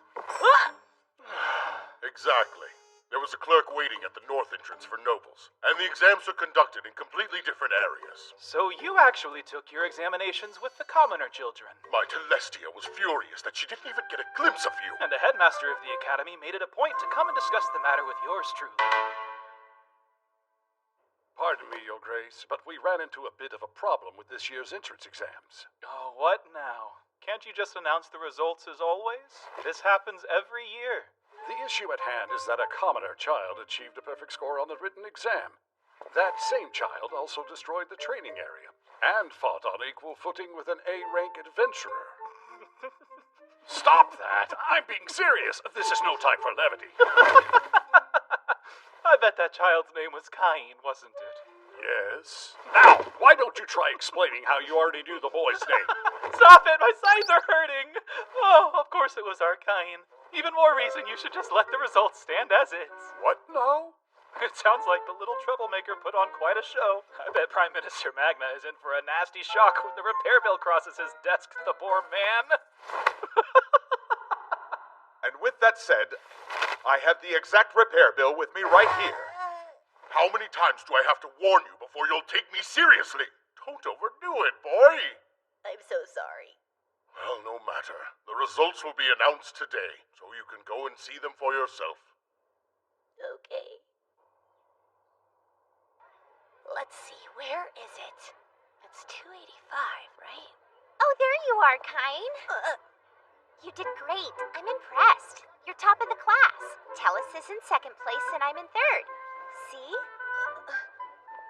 B: Exactly. There was a clerk waiting at the north entrance for nobles, and the exams were conducted in completely different areas.
L: So you actually took your examinations with the commoner children.
B: My Celestia was furious that she didn't even get a glimpse of you.
L: And the headmaster of the academy made it a point to come and discuss the matter with yours truly.
O: Pardon me, Your Grace, but we ran into a bit of a problem with this year's entrance exams.
L: Oh, what now? Can't you just announce the results as always? This happens every year.
O: The issue at hand is that a commoner child achieved a perfect score on the written exam. That same child also destroyed the training area and fought on equal footing with an A-rank adventurer. Stop that! I'm being serious. This is no time for levity.
L: I bet that child's name was Cain, wasn't it?
O: Yes. Now, why don't you try explaining how you already knew the boy's name?
L: Stop it! My sides are hurting! Oh, of course it was our Cain. Even more reason you should just let the results stand as is.
O: What now?
L: It sounds like the little troublemaker put on quite a show. I bet Prime Minister Magna is in for a nasty shock when the repair bill crosses his desk, the poor man.
B: And with that said, I have the exact repair bill with me right here. How many times do I have to warn you before you'll take me seriously? Don't overdo it, boy.
K: I'm so sorry.
B: Well, no matter. The results will be announced today, so you can go and see them for yourself.
K: Okay. Let's see, where is it? It's 285, right?
E: Oh, there you are, Cain. You did great. I'm impressed. You're top of the class. Tellus is in second place and I'm in third. See?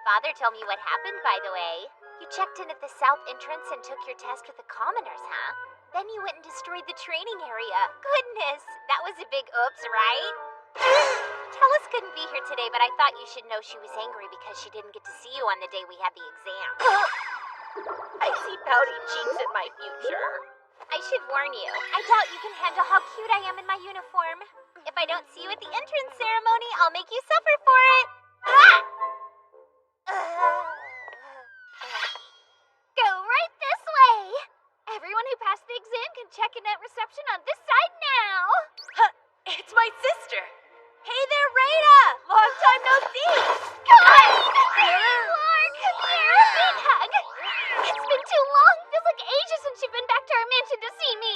E: Father told me what happened, by the way. You checked in at the south entrance and took your test with the commoners, huh? Then you went and destroyed the training area. Goodness, that was a big oops, right? Tellus couldn't be here today, but I thought you should know she was angry because she didn't get to see you on the day we had the exam.
K: I see pouty cheeks in my future.
E: I should warn you, I doubt you can handle how cute I am in my uniform. If I don't see you at the entrance ceremony, I'll make you suffer for it. Go right this way. Everyone who passed the exam can check in at reception on this side now.
K: It's my sister. Hey there, Rada! Long time no see!
E: Come on! There you are! Come here! Big hug! It's been too long. Feels like ages since you've been back to our mansion to see me.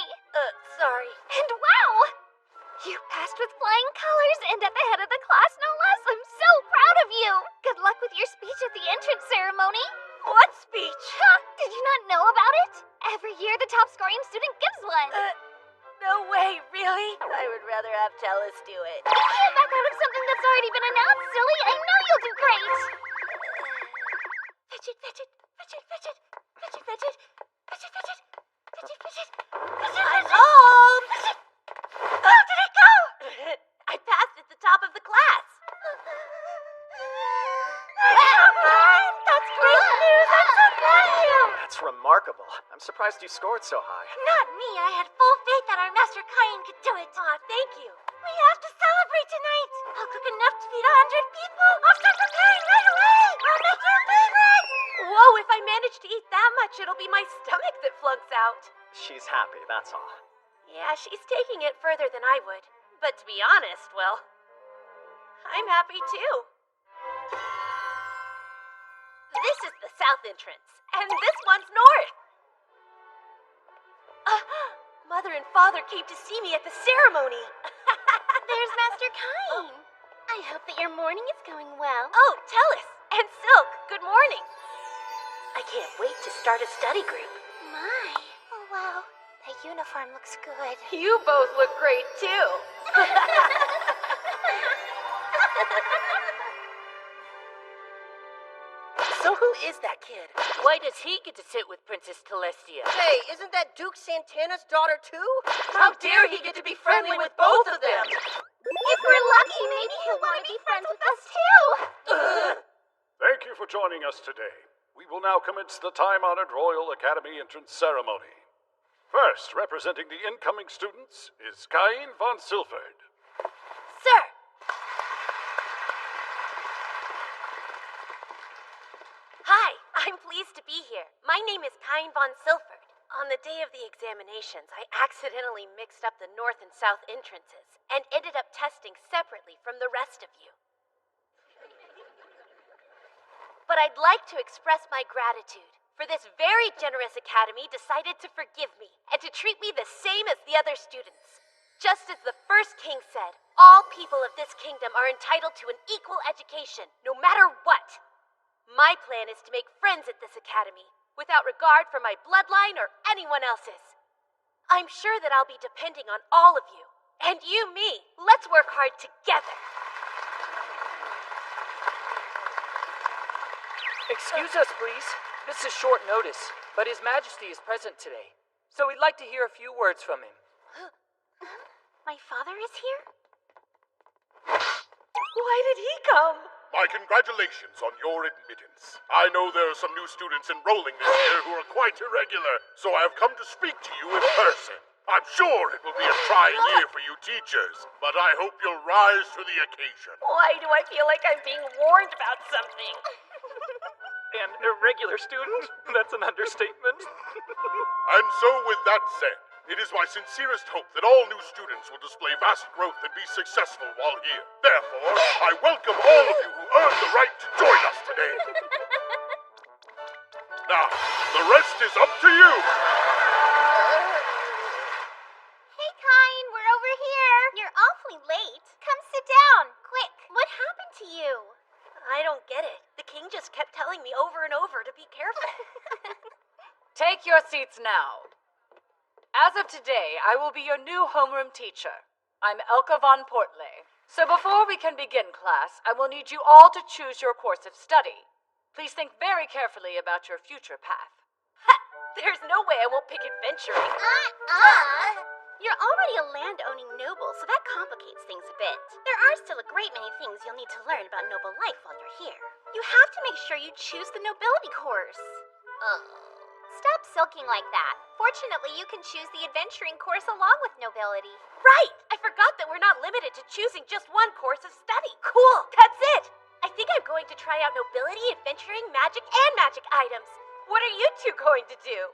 K: Sorry.
E: And wow! You passed with flying colors and at the head of the class, no less. I'm so proud of you. Good luck with your speech at the entrance ceremony.
K: What speech?
E: Huh? Did you not know about it? Every year the top scoring student gives one.
K: No way, really? I would rather have Tellus do it.
E: You can't back out of something that's already been announced, silly. I know you'll do great. Fidget, fidget, fidget, fidget, fidget, fidget, fidget, fidget, fidget, fidget.
P: remarkable. I'm surprised you scored so high.
C: Not me. I had full faith that our Master Kain could do it.
K: Aw, thank you.
C: We have to celebrate tonight. I'll cook enough to feed 100 people. I'll start preparing right away. I'll make your favorite.
K: Whoa, if I manage to eat that much, it'll be my stomach that flunks out.
P: She's happy, that's all.
K: Yeah, she's taking it further than I would. But to be honest, well, I'm happy too. This is the south entrance, and this one's north. Mother and Father came to see me at the ceremony.
E: There's Master Kain. I hope that your morning is going well.
K: Oh, Tellus and Silk, good morning. I can't wait to start a study group.
E: My. Oh, wow. That uniform looks good.
K: You both look great, too. So who is that kid? Why does he get to sit with Princess Telestia?
R: Hey, isn't that Duke Santana's daughter too?
K: How dare he get to be friendly with both of them?
E: If we're lucky, maybe he'll want to be friends with us, too.
O: Thank you for joining us today. We will now commence the time-honored Royal Academy entrance ceremony. First, representing the incoming students, is Kain von Silford.
K: Sir! Hi, I'm pleased to be here. My name is Kain von Silford. On the day of the examinations, I accidentally mixed up the north and south entrances and ended up testing separately from the rest of you. But I'd like to express my gratitude for this very generous academy decided to forgive me and to treat me the same as the other students. Just as the first king said, all people of this kingdom are entitled to an equal education, no matter what. My plan is to make friends at this academy, without regard for my bloodline or anyone else's. I'm sure that I'll be depending on all of you, and you me. Let's work hard together.
H: Excuse us, please. This is short notice, but His Majesty is present today, so we'd like to hear a few words from him.
E: My father is here?
K: Why did he come?
J: My congratulations on your admittance. I know there are some new students enrolling this year who are quite irregular, so I have come to speak to you in person. I'm sure it will be a trying year for you teachers, but I hope you'll rise to the occasion.
K: Why do I feel like I'm being warned about something?
L: An irregular student? That's an understatement.
J: And so, with that said, it is my sincerest hope that all new students will display vast growth and be successful while here. Therefore, I welcome all of you who earned the right to join us today. Now, the rest is up to you.
E: Hey, Kain, we're over here. You're awfully late. Come sit down, quick. What happened to you?
K: I don't get it. The king just kept telling me over and over to be careful.
F: Take your seats now. As of today, I will be your new homeroom teacher. I'm Elka von Portley. So before we can begin class, I will need you all to choose your course of study. Please think very carefully about your future path.
K: There's no way I won't pick adventuring.
E: You're already a land-owning noble, so that complicates things a bit. There are still a great many things you'll need to learn about noble life while you're here. You have to make sure you choose the nobility course. Stop sulking like that. Fortunately, you can choose the adventuring course along with nobility.
K: Right! I forgot that we're not limited to choosing just one course of study. Cool! That's it! I think I'm going to try out nobility, adventuring, magic, and magic items. What are you two going to do?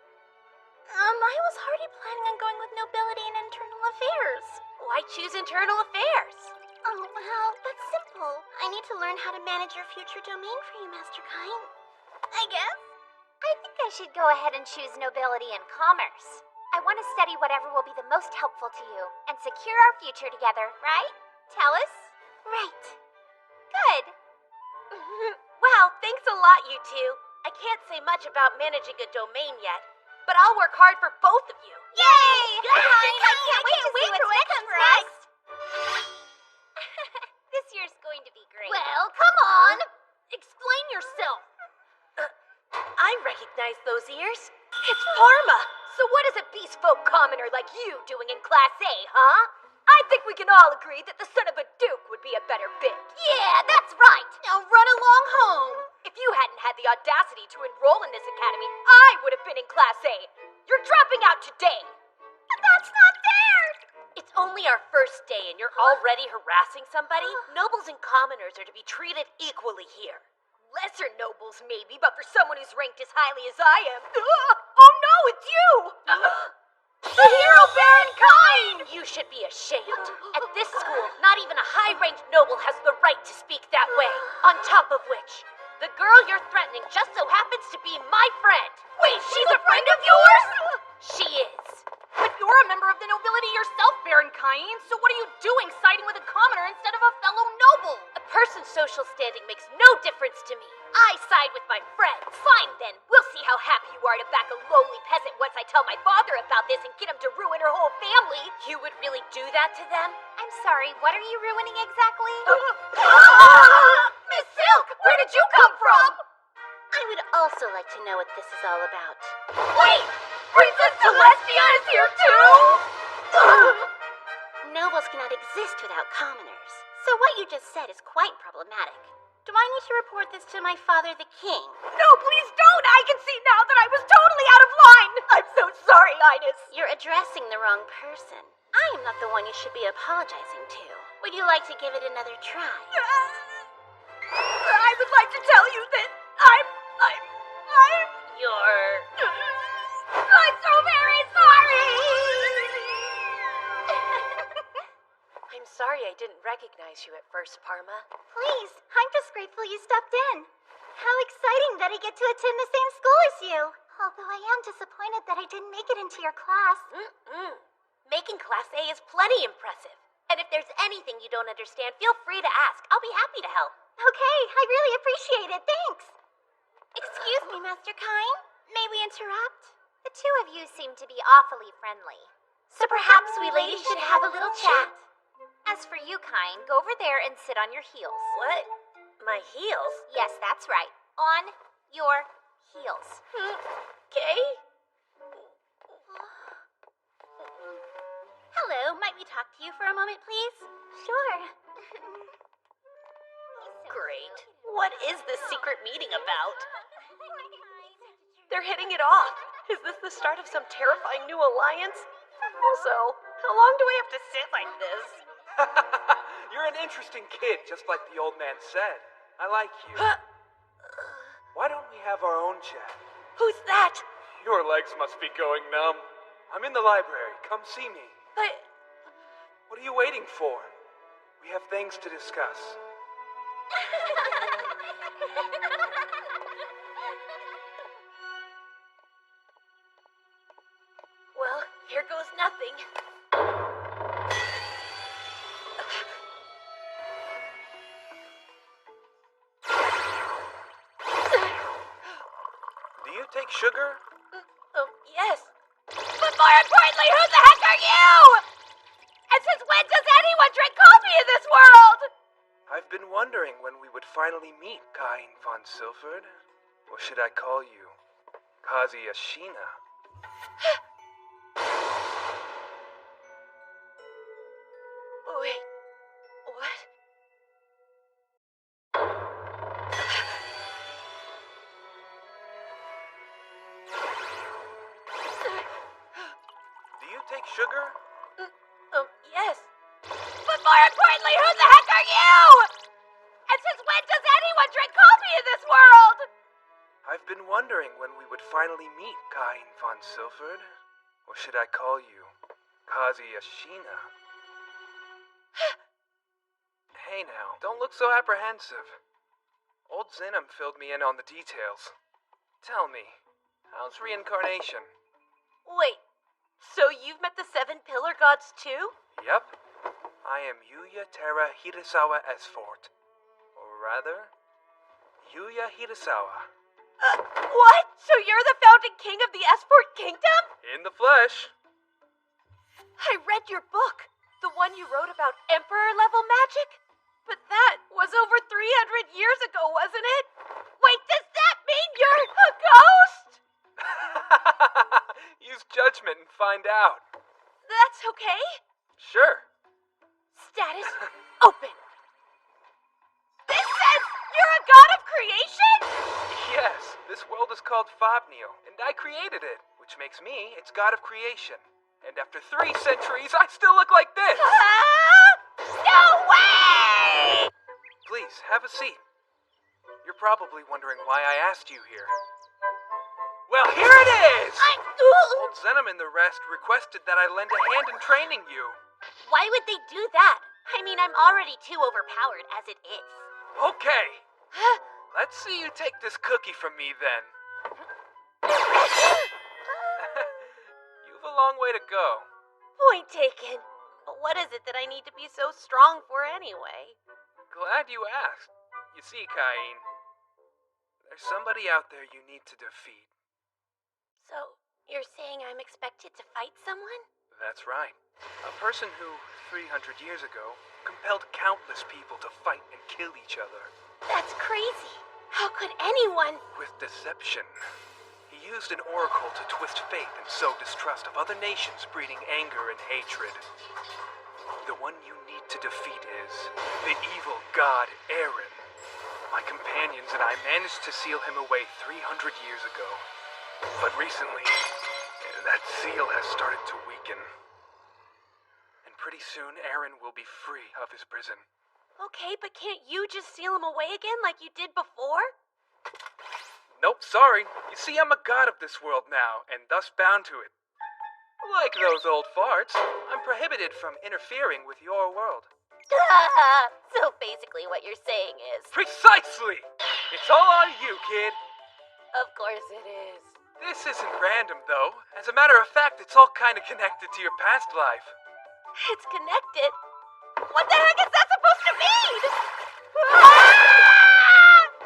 E: I was already planning on going with nobility and internal affairs.
K: Why choose internal affairs?
E: Oh, well, that's simple. I need to learn how to manage your future domain for you, Master Kain. I guess. I think I should go ahead and choose nobility and commerce. I want to study whatever will be the most helpful to you and secure our future together, right? Tell us? Right. Good.
K: Wow, thanks a lot, you two. I can't say much about managing a domain yet, but I'll work hard for both of you.
E: Yay! I can't wait to see what's next for us. This year's going to be great.
K: Well, come on! Explain yourself. I recognize those ears. It's Parma. So what is a beast folk commoner like you doing in Class A, huh? I think we can all agree that the son of a duke would be a better fit.
E: Yeah, that's right. Now run along home.
K: If
F: If you hadn't had the audacity to enroll in this academy, I would have been in Class A. You're dropping out today.
C: But that's not fair!
K: It's only our first day and you're already harassing somebody? Nobles and commoners are to be treated equally here.
F: Lesser nobles, maybe, but for someone who's ranked as highly as I am... Oh no, it's you! The hero Baron Kine!
K: You should be ashamed. At this school, not even a high-ranked noble has the right to speak that way. On top of which, the girl you're threatening just so happens to be my friend.
F: Wait, she's a friend of yours?
K: She is.
F: But you're a member of the nobility yourself, Baron Kine, so what are you doing siding with a commoner instead of a fellow noble?
K: A person's social standing makes no difference to me. I side with my friends.
F: Fine then, we'll see how happy you are to back a lowly peasant once I tell my father about this and get him to ruin her whole family.
K: You would really do that to them?
E: I'm sorry, what are you ruining exactly?
F: Miss Silk, where did you come from?
C: I would also like to know what this is all about.
F: Wait! Princess Celestia is here too?
C: Nobles cannot exist without commoners. So what you just said is quite problematic. Do I need to report this to my father, the king?
F: No, please don't! I can see now that I was totally out of line! I'm so sorry, Highness!
C: You're addressing the wrong person. I am not the one you should be apologizing to. Would you like to give it another try?
F: I would like to tell you that I'm so very sorry!
K: I'm sorry I didn't recognize you at first, Parma.
E: Please, I'm just grateful you stopped in. How exciting that I get to attend the same school as you. Although I am disappointed that I didn't make it into your class.
K: Making Class A is plenty impressive. And if there's anything you don't understand, feel free to ask. I'll be happy to help.
E: Okay, I really appreciate it. Thanks. Excuse me, Master Kine. May we interrupt? The two of you seem to be awfully friendly. So perhaps we ladies should have a little chat. As for you, Kine, go over there and sit on your heels.
K: What? My heels?
E: Yes, that's right. On your heels.
K: Okay.
E: Hello, might we talk to you for a moment, please? Sure.
K: Great. What is this secret meeting about? They're hitting it off. Is this the start of some terrifying new alliance? Also, how long do I have to sit like this?
D: You're an interesting kid, just like the old man said. I like you. Why don't we have our own chat?
K: Who's that?
D: Your legs must be going numb. I'm in the library. Come see me.
K: But...
D: What are you waiting for? We have things to discuss.
K: Well, here goes nothing.
D: Do you take sugar?
K: Yes.
F: But more importantly, who the heck are you? And since when does anyone drink coffee in this world?
D: I've been wondering when we would finally meet, Kine von Silford. Or should I call you Kazuya-shina?
K: Wait, what?
D: Do you take sugar?
K: Yes.
F: But more importantly, who the heck are you? And since when does anyone drink coffee in this world?
D: I've been wondering when we would finally meet, Kine von Silford. Or should I call you Kazuya-shina? Hey now, don't look so apprehensive. Old Zinum filled me in on the details. Tell me, how's reincarnation?
K: Wait, so you've met the 7 Pillar Gods too?
D: Yep. I am Yuya Terra Hirasawa Esfort. Or rather, Yuya Hirasawa.
K: What? So you're the founding king of the Esport Kingdom?
D: In the flesh.
K: I read your book. The one you wrote about Emperor-level magic? But that was over 300 years ago, wasn't it?
F: Wait, does that mean you're a ghost?
D: Use judgment and find out.
K: That's okay?
D: Sure.
K: Status open.
F: This says you're a god of creation?
D: Yes, this world is called Fobnio, and I created it, which makes me its god of creation. And after 3 centuries, I still look like this!
C: No way!
D: Please, have a seat. You're probably wondering why I asked you here. Well, here it is! Old Zenom and the rest requested that I lend a hand in training you.
C: Why would they do that? I mean, I'm already too overpowered as it is.
D: Okay. Let's see you take this cookie from me, then. You've a long way to go.
C: Point taken. But what is it that I need to be so strong for anyway?
D: Glad you asked. You see, Cain, there's somebody out there you need to defeat.
C: So, you're saying I'm expected to fight someone?
D: That's right. A person who, 300 years ago, compelled countless people to fight and kill each other.
C: That's crazy. How could anyone?
D: With deception. He used an oracle to twist fate and sow distrust of other nations, breeding anger and hatred. The one you need to defeat is the evil god Eren. My companions and I managed to seal him away 300 years ago. But recently, that seal has started to weaken. And pretty soon, Eren will be free of his prison.
C: Okay, but can't you just seal him away again like you did before?
D: Nope, sorry. You see, I'm a god of this world now, and thus bound to it. Like those old farts, I'm prohibited from interfering with your world.
C: So basically what you're saying is...
D: Precisely! It's all on you, kid.
C: Of course it is.
D: This isn't random, though. As a matter of fact, it's all kind of connected to your past life.
C: It's connected? What the heck is that supposed to mean?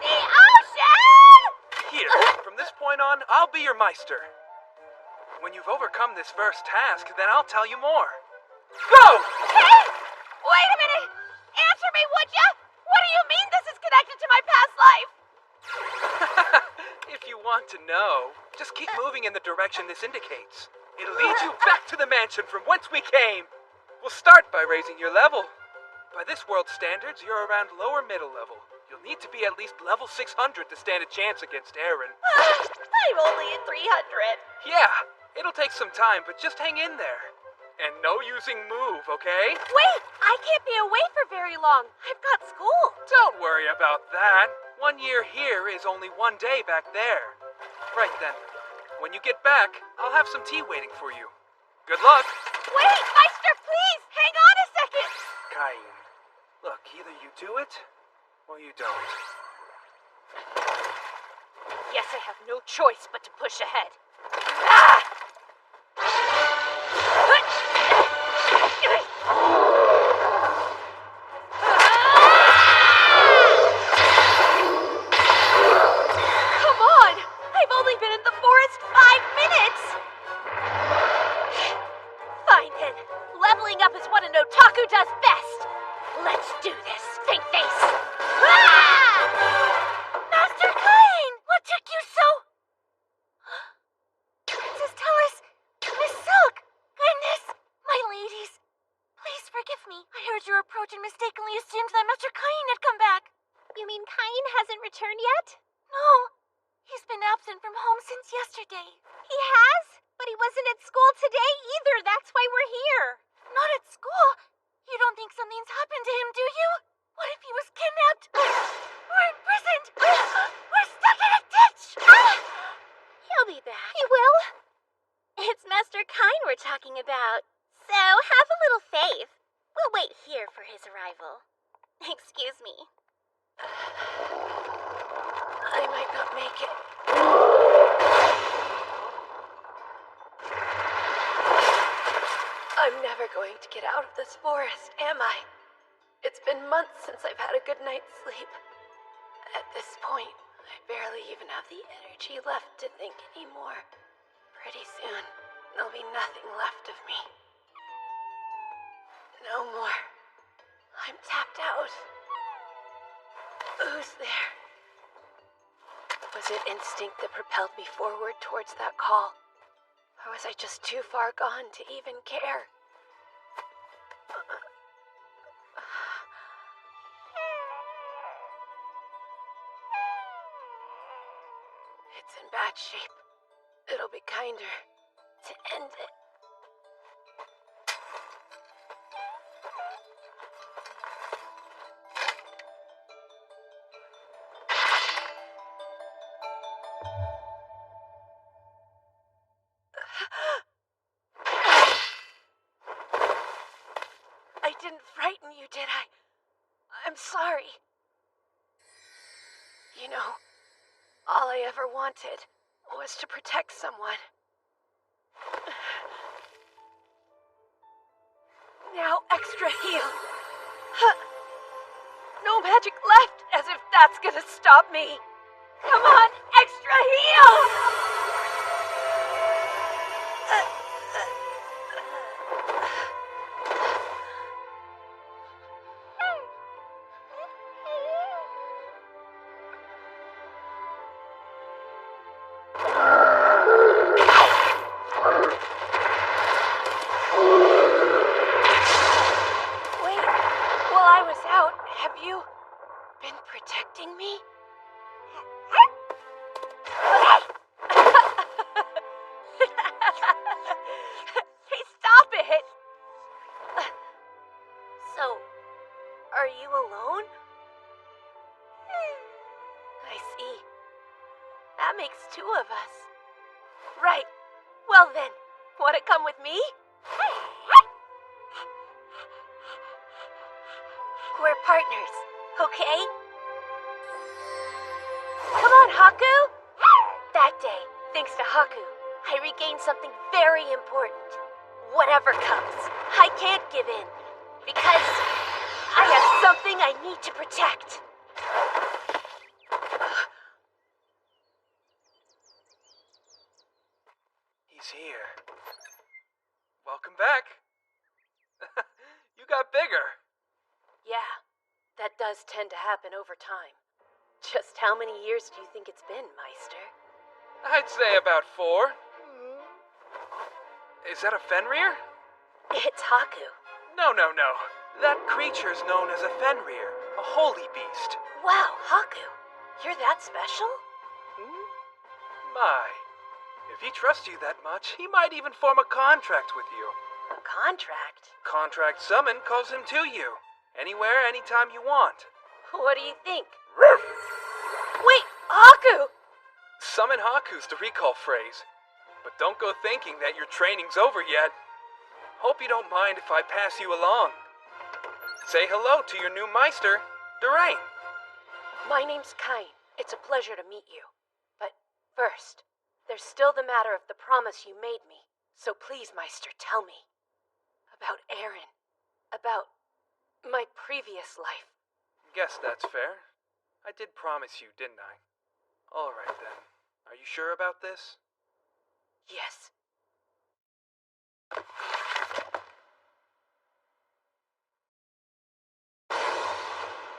C: The ocean!
D: Here, from this point on, I'll be your Meister. When you've overcome this first task, then I'll tell you more. Go!
C: Hey! Wait a minute! Answer me, would ya? What do you mean this is connected to my past life?
D: If you want to know, just keep moving in the direction this indicates. It'll lead you back to the mansion from whence we came. We'll start by raising your level. By this world's standards, you're around lower middle level. You'll need to be at least level 600 to stand a chance against Eren.
C: I'm only at 300.
D: Yeah, it'll take some time, but just hang in there. And no using move, okay?
C: Wait, I can't be away for very long. I've got school.
D: Don't worry about that. 1 year here is only 1 day back there. Right then. When you get back, I'll have some tea waiting for you. Good luck.
C: Wait, Meister, please! Hang on a second!
D: Cain, look, either you do it, or you don't.
F: Yes, I have no choice but to push ahead.
C: Come on! I've only been in the forest 5 minutes! Fine then. Leveling up is what an otaku does best. Let's do this. Think face. Master Cain! What took you so... Princess Tellus! Miss Silk! Goodness! My ladies! Please forgive me. I heard your approach and mistakenly assumed that Master Cain had come back.
E: You mean Cain hasn't returned yet?
C: No. He's been absent from home since yesterday.
E: He has? But he wasn't at school today either. That's why we're here.
C: Not at school? You don't think something's happened to him, do you? What if he was kidnapped? We're imprisoned! We're stuck in a ditch!
E: He'll be back. He will? It's Master Cain we're talking about. So have a little faith. We'll wait here for his arrival. Excuse me.
F: I might not make it. I'm never going to get out of this forest, am I? It's been months since I've had a good night's sleep. At this point, I barely even have the energy left to think anymore. Pretty soon, there'll be nothing left of me. No more. I'm tapped out. Who's there? Was it instinct that propelled me forward towards that call? Or was I just too far gone to even care?
K: bad shape. It'll be kinder to end it. I didn't frighten you, did I? I'm sorry. You know, all I ever wanted was to protect someone. Now extra heal. No magic left, as if that's gonna stop me. Come on, extra heal! Something very important. Whatever comes, I can't give in. Because I have something I need to protect.
D: He's here. Welcome back. You got bigger.
K: Yeah, that does tend to happen over time. Just how many years do you think it's been, Meister?
D: I'd say about 4. Is that a Fenrir?
K: It's Haku.
D: No. That creature's known as a Fenrir, a holy beast.
K: Wow, Haku, you're that special?
D: My. If he trusts you that much, he might even form a contract with you.
K: A contract?
D: Contract summon calls him to you. Anywhere, anytime you want.
K: What do you think? Wait, Haku!
D: Summon Haku's the recall phrase. But don't go thinking that your training's over yet. Hope you don't mind if I pass you along. Say hello to your new Meister, Durain.
K: My name's Kain. It's a pleasure to meet you. But first, there's still the matter of the promise you made me. So please, Meister, tell me. About Aaron. About my previous life.
D: Guess that's fair. I did promise you, didn't I? All right then. Are you sure about this?
K: Yes.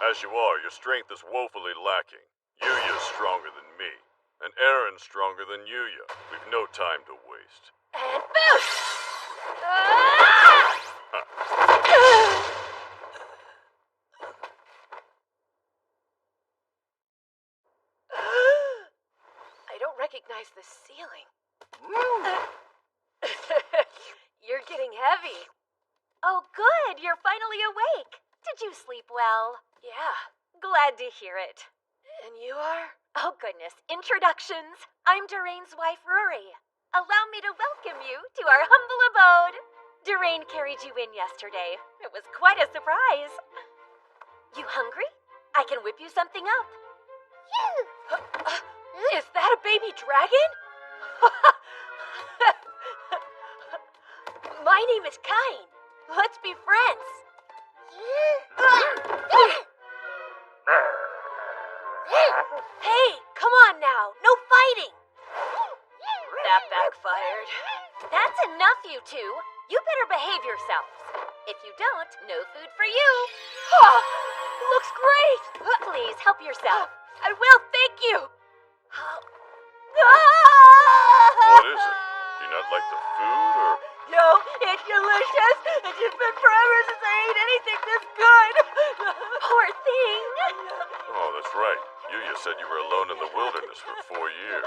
M: As you are, your strength is woefully lacking. Yuya's stronger than me, and Aaron's stronger than Yuya. We've no time to waste.
K: And boost! I don't recognize the ceiling. You're getting heavy.
E: Oh, good. You're finally awake. Did you sleep well?
K: Yeah.
E: Glad to hear it.
K: And you are?
E: Oh, goodness. Introductions. I'm Durain's wife, Rory. Allow me to welcome you to our humble abode. Durain carried you in yesterday. It was quite a surprise. You hungry? I can whip you something up.
K: Is that a baby dragon? My name is Kain. Let's be friends. Hey, come on now. No fighting. That backfired.
E: That's enough, you two. You better behave yourselves. If you don't, no food for you.
K: Oh, looks great.
E: Please, help yourself.
K: I will, thank you.
M: What is it? Do you not like the food, or...?
K: No, it's delicious. It's just been forever since I ate anything this good.
E: Poor thing.
M: Oh, that's right. Yuya said you were alone in the wilderness for 4 years.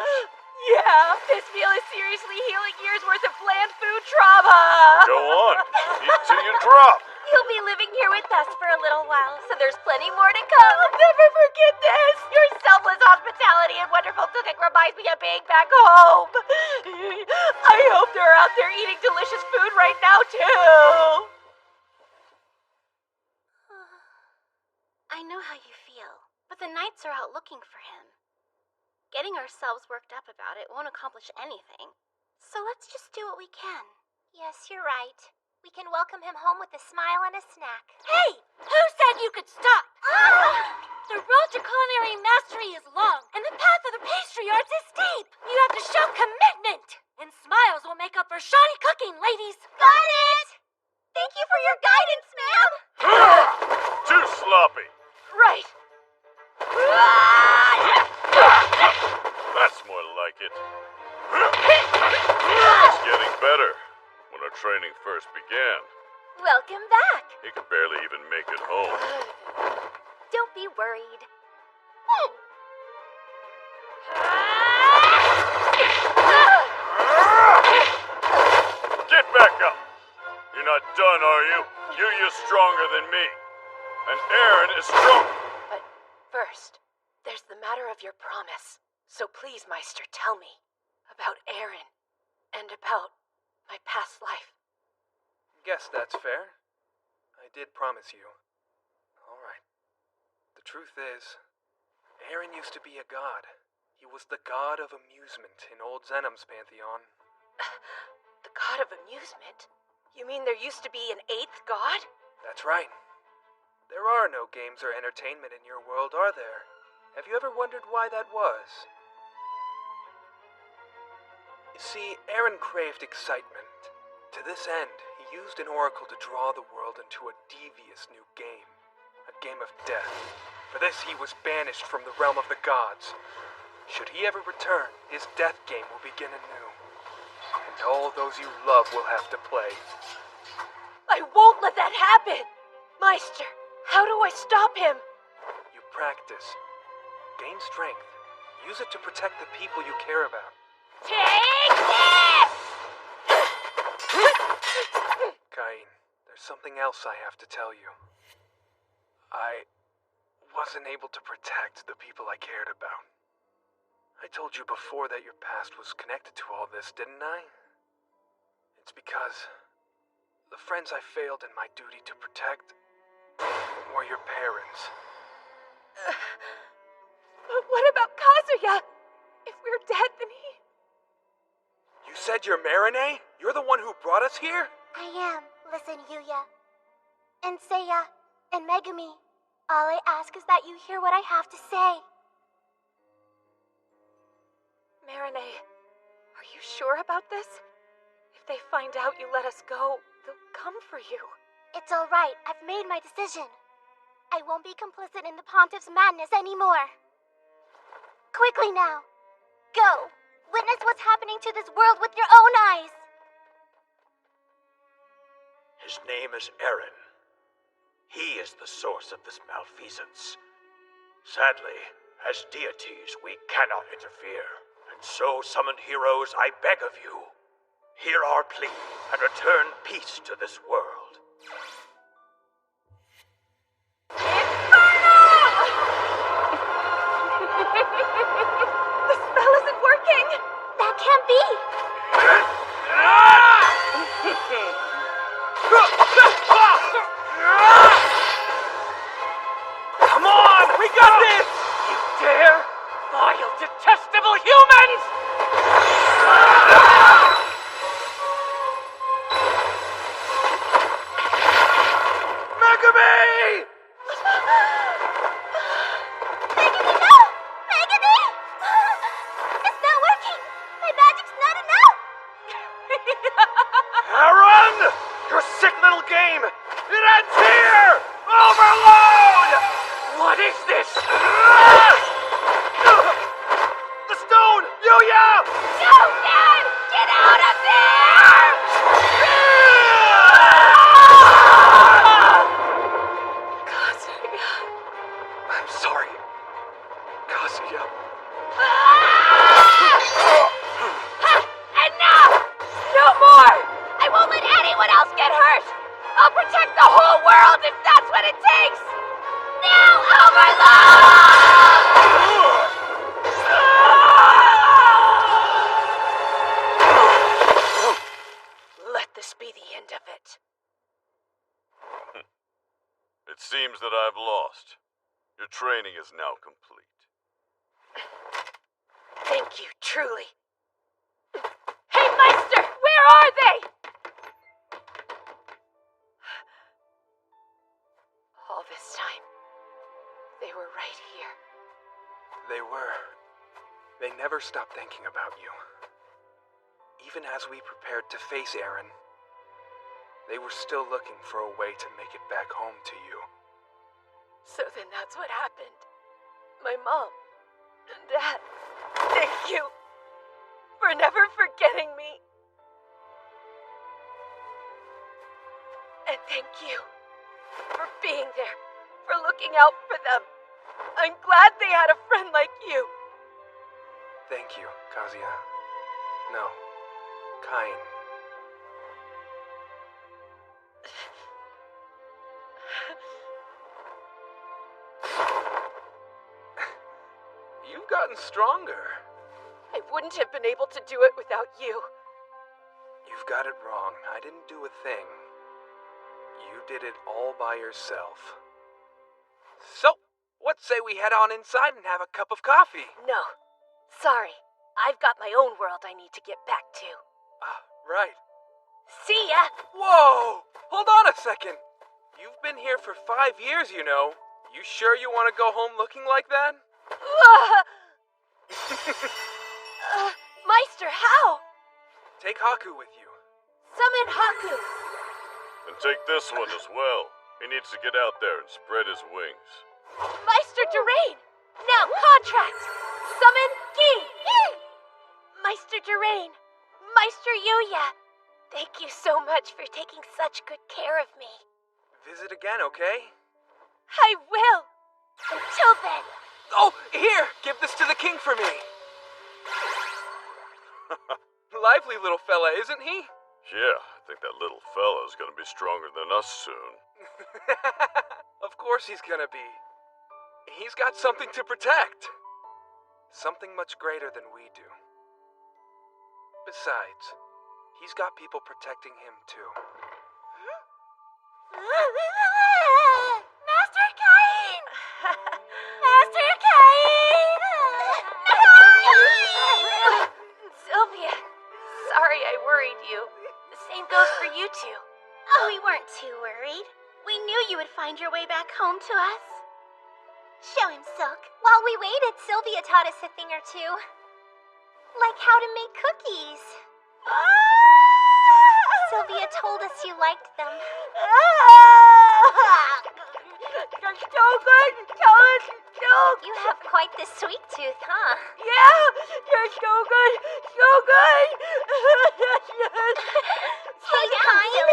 K: Yeah, this meal is seriously healing years worth of bland food trauma.
M: Go on. Eat till you drop.
E: You'll be living here with us for a little while, so there's plenty more to come.
K: I'll never forget this. Your selfless hospitality and wonderful cooking reminds me of being back home. I hope they're out there eating delicious food right now, too.
E: I know how you feel, but the knights are out looking for him. Getting ourselves worked up about it won't accomplish anything. So let's just do what we can. Yes, you're right. We can welcome him home with a smile and a snack.
C: Hey! Who said you could stop? The road to culinary mastery is long, and the path of the pastry arts is steep. You have to show commitment, and smiles will make up for shoddy cooking, ladies.
E: Got it! Thank you for your guidance, ma'am!
M: Too sloppy.
K: Right.
M: That's more like it. It's getting better. When our training first began,
E: Welcome back.
M: he could barely even make it home.
E: Don't be worried.
M: Get back up! You're not done, are you? Yuya's stronger than me. And Aaron is strong.
K: But first, there's the matter of your promise. So please, Meister, tell me about Aaron and about my past life.
D: Guess that's fair. I did promise you. Alright. The truth is, Aaron used to be a god. He was the god of amusement in old Zenom's pantheon.
K: The god of amusement? You mean there used to be an 8th god?
D: That's right. There are no games or entertainment in your world, are there? Have you ever wondered why that was? You see, Aaron craved excitement. To this end, he used an oracle to draw the world into a devious new game. A game of death. For this, he was banished from the realm of the gods. Should he ever return, his death game will begin anew. And all those you love will have to play.
K: I won't let that happen! Meister, how do I stop him?
D: You practice. Gain strength. Use it to protect the people you care about.
K: Take this!
D: Cain, there's something else I have to tell you. I wasn't able to protect the people I cared about. I told you before that your past was connected to all this, didn't I? It's because the friends I failed in my duty to protect were your parents.
K: But what about Kazuya? If we're dead, then he...
D: You said you're Marine? You're the one who brought us here?
E: I am. Listen, Yuya. And Seiya. And Megumi. All I ask is that you hear what I have to say.
K: Marine, are you sure about this? If they find out you let us go, they'll come for you.
E: It's all right. I've made my decision. I won't be complicit in the Pontiff's madness anymore. Quickly now. Go. Witness what's happening to this world with your own eyes.
G: His name is Aaron. He is the source of this malfeasance. Sadly, as deities, we cannot interfere. And so, summoned heroes, I beg of you, hear our plea and return peace to this world.
K: The spell isn't working!
E: That can't be!
H: Come on! We got this! You dare? Vile, detestable humans!
G: Megumi!
E: Megumi, no! Megumi! It's not working! My magic's not enough!
G: Aaron! Your sick little game! It ends here! Overload!
H: What is this?
G: The stone! Yuya!
E: No, Dad! Get out of there!
K: Kazuya.
D: I'm sorry. Kazuya.
E: Ah!
K: world if that's what it takes! Now, Overlord! Let this be the end of it.
M: It seems that I've lost. Your training is now complete.
K: Thank you, truly. Hey, Meister! Where are they? All this time, they were right here.
D: They were. They never stopped thinking about you. Even as we prepared to face Eren, they were still looking for a way to make it back home to you.
K: So then that's what happened. My mom and Dad, thank you for never forgetting me. And thank you for being there, for looking out for them. I'm glad they had a friend like you.
D: Thank you, Kazuya. No, Kain. You've gotten stronger.
K: I wouldn't have been able to do it without you.
D: You've got it wrong. I didn't do a thing. You did it all by yourself. So, what say we head on inside and have a cup of coffee?
K: No. Sorry. I've got my own world I need to get back to.
D: Right.
K: See ya!
D: Whoa! Hold on a second. You've been here for 5 years, you know. You sure you want to go home looking like that?
K: Meister, how?
D: Take Haku with you.
K: Summon Haku!
M: And take this one as well. He needs to get out there and spread his wings.
K: Meister Durain! Now, contract! Summon Gi! Meister Durain! Meister Yuya! Thank you so much for taking such good care of me.
D: Visit again, okay?
K: I will! Until then!
D: Oh, here! Give this to the king for me! Lively little fella, isn't he?
M: Yeah, I think that little fella's gonna be stronger than us soon.
D: Of course he's gonna be. He's got something to protect. Something much greater than we do. Besides, he's got people protecting him too.
C: Master Cain! Master Cain!
K: Sylvia, sorry I worried you. The same goes for you two.
E: Oh, we weren't too worried. We knew you would find your way back home to us. Show him, Silk. While we waited, Sylvia taught us a thing or two. Like how to make cookies. Sylvia told us you liked them.
K: You're so good, Silk.
E: You have quite the sweet tooth, huh?
K: Yeah, you're so good, so good.
E: Hey, Cain.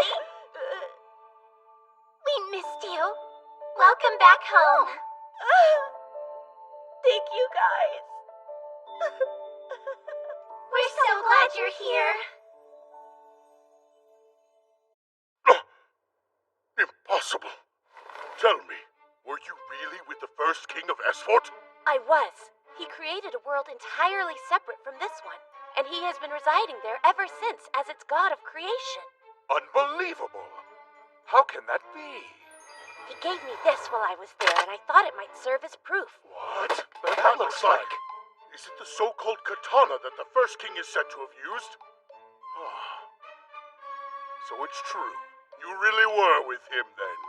E: We missed you. Welcome back home.
K: Thank you, guys.
E: We're so glad you're here.
J: Impossible. Tell me, were you really with the first king of Esfort?
K: I was. He created a world entirely separate from this one, and he has been residing there ever since as its god of creation.
J: Unbelievable. How can that be?
K: He gave me this while I was there, and I thought it might serve as proof.
J: What? That looks like... Is it the so-called katana that the first king is said to have used? So it's true. You really were with him then.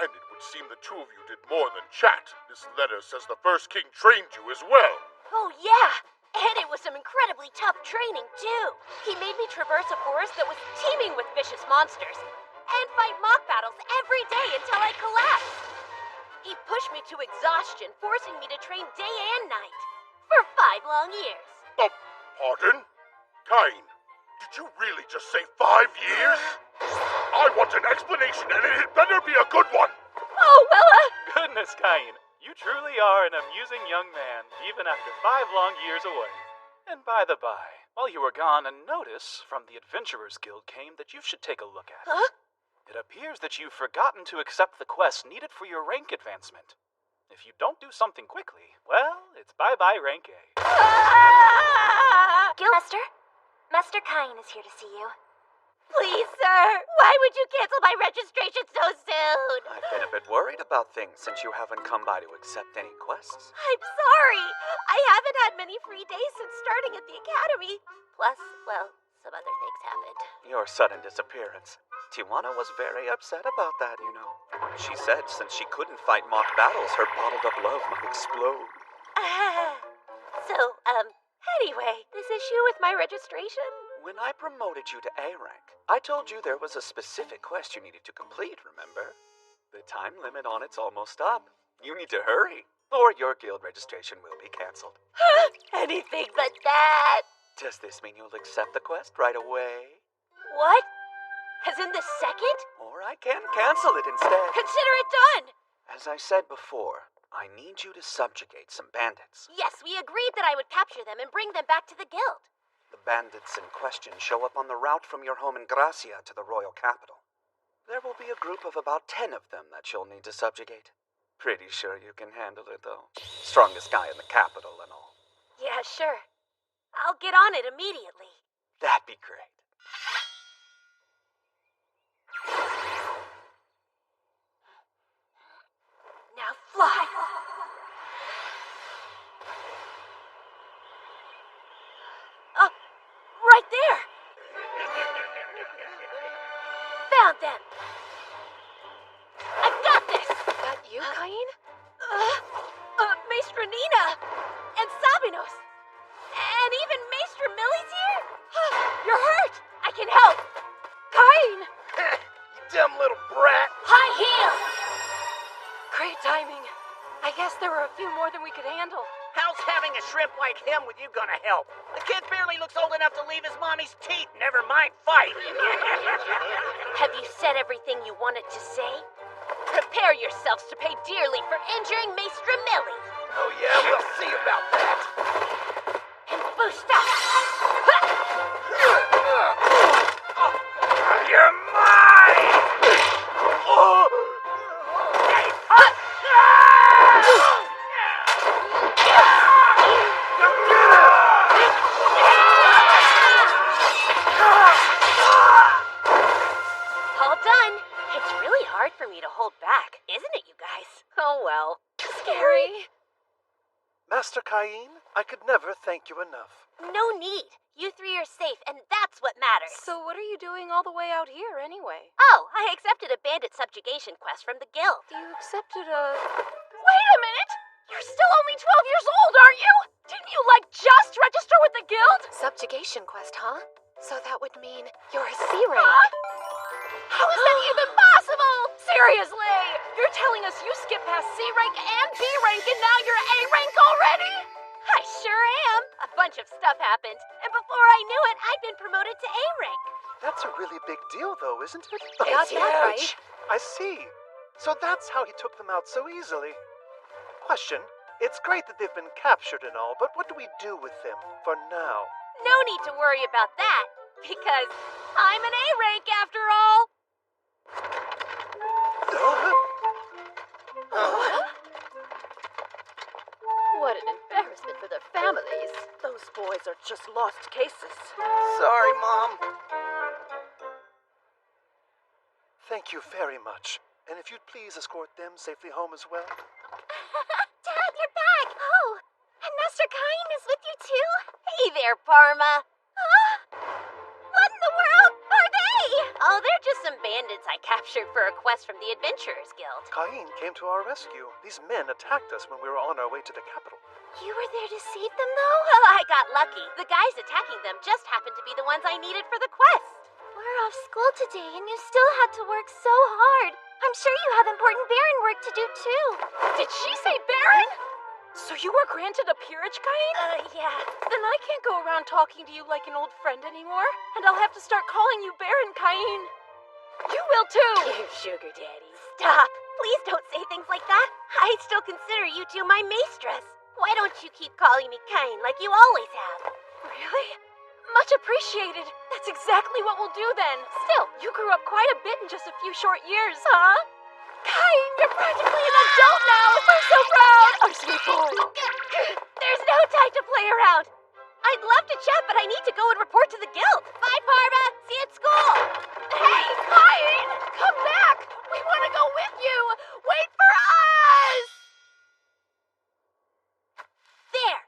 J: And it would seem the two of you did more than chat. This letter says the first king trained you as well.
K: Oh, yeah. And it was some incredibly tough training, too. He made me traverse a forest that was teeming with vicious monsters and fight mock battles every day until I collapsed. He pushed me to exhaustion, forcing me to train day and night for 5 long years.
J: Pardon? Cain, did you really just say 5 years? I want an explanation, and it had better be a good one.
K: Oh, well,
L: Goodness, Cain. You truly are an amusing young man, even after 5 long years away. And by the by, while you were gone, a notice from the Adventurers Guild came that you should take a look at.
K: Huh?
L: It appears that you've forgotten to accept the quest needed for your rank advancement. If you don't do something quickly, well, it's bye-bye rank A.
E: Guildmaster? Master Kain is here to see you.
C: Please, sir, why would you cancel my registration so soon?
Q: I've been a bit worried about things since you haven't come by to accept any quests.
C: I'm sorry. I haven't had many free days since starting at the academy. Plus, well, some other things happened.
Q: Your sudden disappearance. Tijuana was very upset about that, you know. She said since she couldn't fight mock battles, her bottled-up love might explode.
C: Anyway, this issue with my registration?
Q: When I promoted you to A rank, I told you there was a specific quest you needed to complete, remember? The time limit on it's almost up. You need to hurry, or your guild registration will be cancelled.
C: Anything but that.
Q: Does this mean you'll accept the quest right away?
C: What? As in the second?
Q: Or I can cancel it instead.
C: Consider it done!
Q: As I said before, I need you to subjugate some bandits.
C: Yes, we agreed that I would capture them and bring them back to the guild.
Q: The bandits in question show up on the route from your home in Gracia to the royal capital. There will be a group of about 10 of them that you'll need to subjugate. Pretty sure you can handle it, though. Strongest guy in the capital and all.
C: Yeah, sure. I'll get on it immediately.
Q: That'd be great.
C: Now fly! Oh, right there! Found them! I've got this!
F: That you, Kain?
C: Maestra Nina! And Sabinos! And even Maestra Millie's here? You're hurt! I can help!
F: Kain!
T: You dumb little brat!
C: High heel!
F: Great timing. I guess there were a few more than we could handle.
R: How's having a shrimp like him with you gonna help? The kid barely looks old enough to leave his mommy's teeth, never mind fight.
C: Have you said everything you wanted to say? Prepare yourselves to pay dearly for injuring Maestra Millie.
T: Oh yeah, we'll see about that.
C: And boost up!
B: You're mine!
C: All done. It's really hard for me to hold back, isn't it, you guys?
F: Oh well.
C: Scary.
N: Master Kain, I could never thank you enough.
C: No need. You three are safe, and that's what matters.
F: So what are you doing all the way out here anyway?
C: Oh, I accepted a bandit subjugation quest from the guild.
F: You accepted a...
C: Wait a minute! You're still only 12 years old, aren't you? Didn't you, just register with the guild?
F: Subjugation quest, huh? So that would mean you're a C rank.
C: How is that even possible? Seriously? You're telling us you skipped past C rank and B rank and now you're A rank already? I sure am. A bunch of stuff happened, and before I knew it, I'd been promoted to A rank.
N: That's a really big deal, though, isn't it?
F: Got that right.
N: I see. So that's how he took them out so easily. Question. It's great that they've been captured and all, but what do we do with them for now?
C: No need to worry about that, because I'm an A rank after all.
F: What an embarrassment for their families. Those boys are just lost cases.
T: Sorry, Mom.
N: Thank you very much. And if you'd please escort them safely home as well.
E: Dad, you're back! Oh, and Master Kain is with you too?
C: Hey there, Parma.
E: What in the world are they?
C: Oh, they're just some bandits I captured for a quest from the Adventurers Guild.
N: Kain came to our rescue. These men attacked us when we were on our way to the capital.
E: You were there to save them, though?
C: Well, I got lucky. The guys attacking them just happened to be the ones I needed for the quest.
E: We're off school today, and you still had to work so hard. I'm sure you have important Baron work to do, too.
F: Did she say Baron? So you were granted a peerage, Kain?
C: Yeah.
F: Then I can't go around talking to you like an old friend anymore, and I'll have to start calling you Baron Kain. You will too!
C: You sugar daddy. Stop! Please don't say things like that. I still consider you two my maestras. Why don't you keep calling me Kain like you always have?
F: Really? Much appreciated. That's exactly what we'll do then. Still, you grew up quite a bit in just a few short years, huh? Kain, you're practically an adult now. I'm so proud. Oh, sweet boy.
C: There's no time to play around. I'd love to chat, but I need to go and report to the guild. Bye, Parva. See you at school.
F: Hey, Kain! Come back! We want to go with you! Wait for us!
C: There.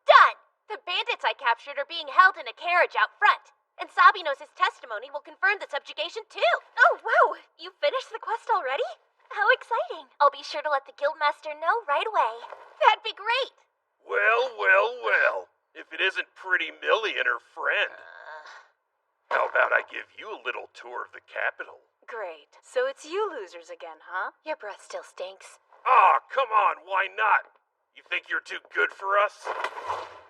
C: Done. The bandits I captured are being held in a carriage out front. And Sabinos' testimony will confirm the subjugation, too.
E: Oh, wow. You finished the quest already? How exciting. I'll be sure to let the guildmaster know right away.
C: That'd be great.
B: Well, well, well. If it isn't Pretty Millie and her friend. How about I give you a little tour of the capital?
F: Great. So it's you losers again, huh? Your breath still stinks.
B: Ah, come on, why not? You think you're too good for us?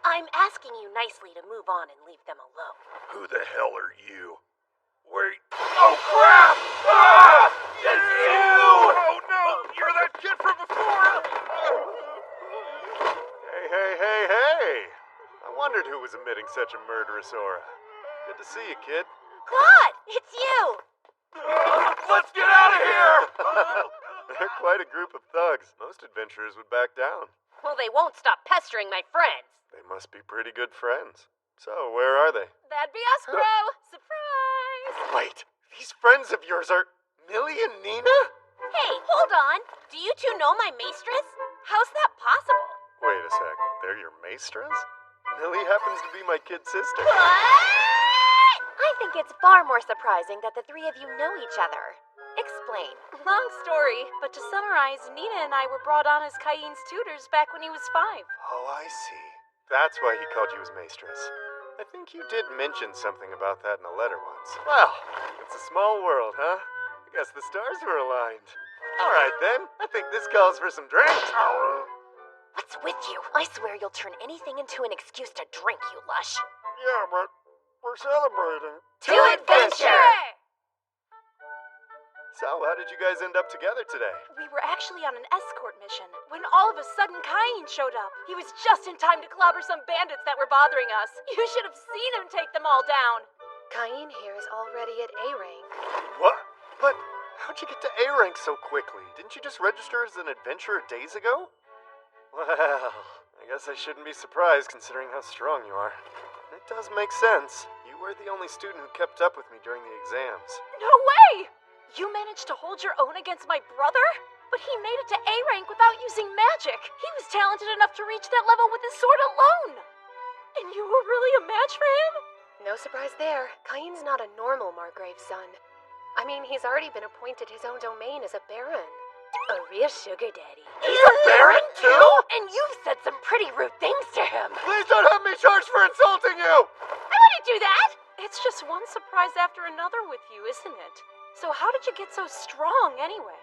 C: I'm asking you nicely to move on and leave them alone.
B: Who the hell are you? Where... Oh, crap! Ah! It's you! Oh, no! You're that kid from before!
J: Hey! I wondered who was emitting such a murderous aura. Good to see you, kid.
C: Claude, it's you!
B: Let's get out of here!
J: They're quite a group of thugs. Most adventurers would back down.
C: Well, they won't stop pestering my friends.
J: They must be pretty good friends. So, where are they?
F: That'd be us, bro! Surprise!
J: Wait, these friends of yours are Millie and Nina?
C: Hey, hold on. Do you two know my maestress? How's that possible?
J: Wait a sec, they're your maestras? Millie happens to be my kid sister.
E: I think it's far more surprising that the three of you know each other. Explain.
F: Long story, but to summarize, Nina and I were brought on as Kain's tutors back when he was 5.
J: Oh, I see. That's why he called you his maestress. I think you did mention something about that in a letter once. Well, it's a small world, huh? I guess the stars were aligned. All right, then. I think this calls for some drinks.
E: What's with you? I swear you'll turn anything into an excuse to drink, you lush.
J: Yeah, but we're celebrating.
E: To adventure!
J: So, how did you guys end up together today?
F: We were actually on an escort mission when all of a sudden Kain showed up. He was just in time to clobber some bandits that were bothering us. You should have seen him take them all down.
K: Kain here is already at A rank.
J: What? But how'd you get to A rank so quickly? Didn't you just register as an adventurer days ago? Well, I guess I shouldn't be surprised considering how strong you are. It does make sense. You were the only student who kept up with me during the exams.
F: No way! You managed to hold your own against my brother? But he made it to A rank without using magic. He was talented enough to reach that level with his sword alone. And you were really a match for him?
K: No surprise there. Kain's not a normal Margrave's son. I mean, he's already been appointed his own domain as a baron.
F: A real sugar daddy.
J: He's a baron, too?
F: And you've said some pretty rude things to him.
J: Please don't have me charged for insulting you!
C: I wouldn't do that!
F: It's just one surprise after another with you, isn't it? So how did you get so strong, anyway?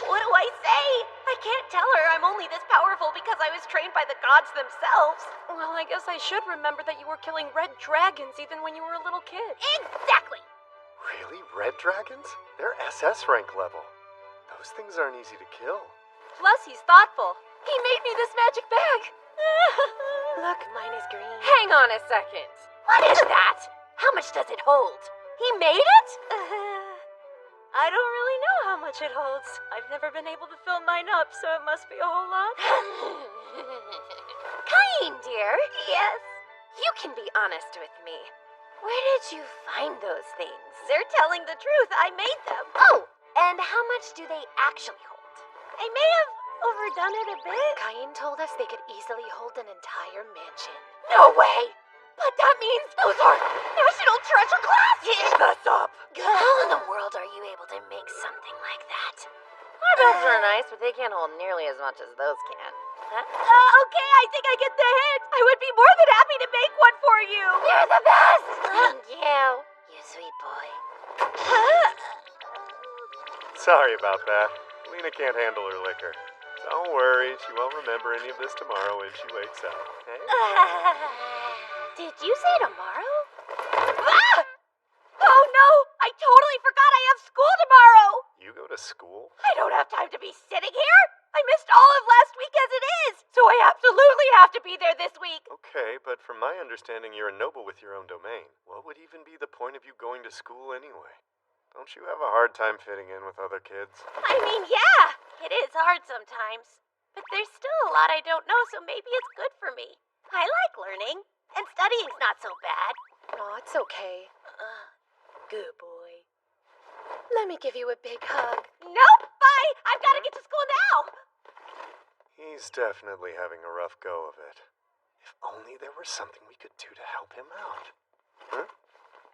C: What do I say? I can't tell her I'm only this powerful because I was trained by the gods themselves.
F: Well, I guess I should remember that you were killing red dragons even when you were a little kid.
C: Exactly!
J: Really? Red dragons? They're SS rank level. Those things aren't easy to kill.
F: Plus, he's thoughtful. He made me this magic bag.
K: Look, mine is green.
F: Hang on a second.
C: What is that? How much does it hold? He made it?
F: I don't really know how much it holds. I've never been able to fill mine up, so it must be a whole lot.
E: Kain, dear.
C: Yes?
E: You can be honest with me. Where did you find those things?
C: They're telling the truth. I made them.
E: Oh, and how much do they actually hold?
C: I may have overdone it a bit.
K: Kain told us they could easily hold an entire mansion.
C: No way! But that means those are national treasure class!
F: That's up!
E: How in the world are you able to make something like that?
U: Our builds are nice, but they can't hold nearly as much as those can. Huh?
C: Okay, I think I get the hint. I would be more than happy to make one for you.
E: You're the best!
U: Thank you.
E: You sweet boy.
J: Sorry about that. Lena can't handle her liquor. Don't worry, she won't remember any of this tomorrow when she wakes up. Hey?
C: Did you say tomorrow? Ah! Oh no! I totally forgot I have school tomorrow!
J: You go to school?
C: I don't have time to be sitting here! I missed all of last week as it is! So I absolutely have to be there this week!
J: Okay, but
I: But from my understanding, you're a noble with your own domain. What would even be the point of you going to school anyway? Don't you have a hard time fitting in with other kids?
C: I mean, yeah, it is hard sometimes. But there's still a lot I don't know, so maybe it's good for me. I like learning, and studying's not so bad.
K: Oh, it's okay. Good boy. Let me give you a big hug.
C: Nope, bye! I've got to get to school now!
I: He's definitely having a rough go of it. If only there were something we could do to help him out. Huh?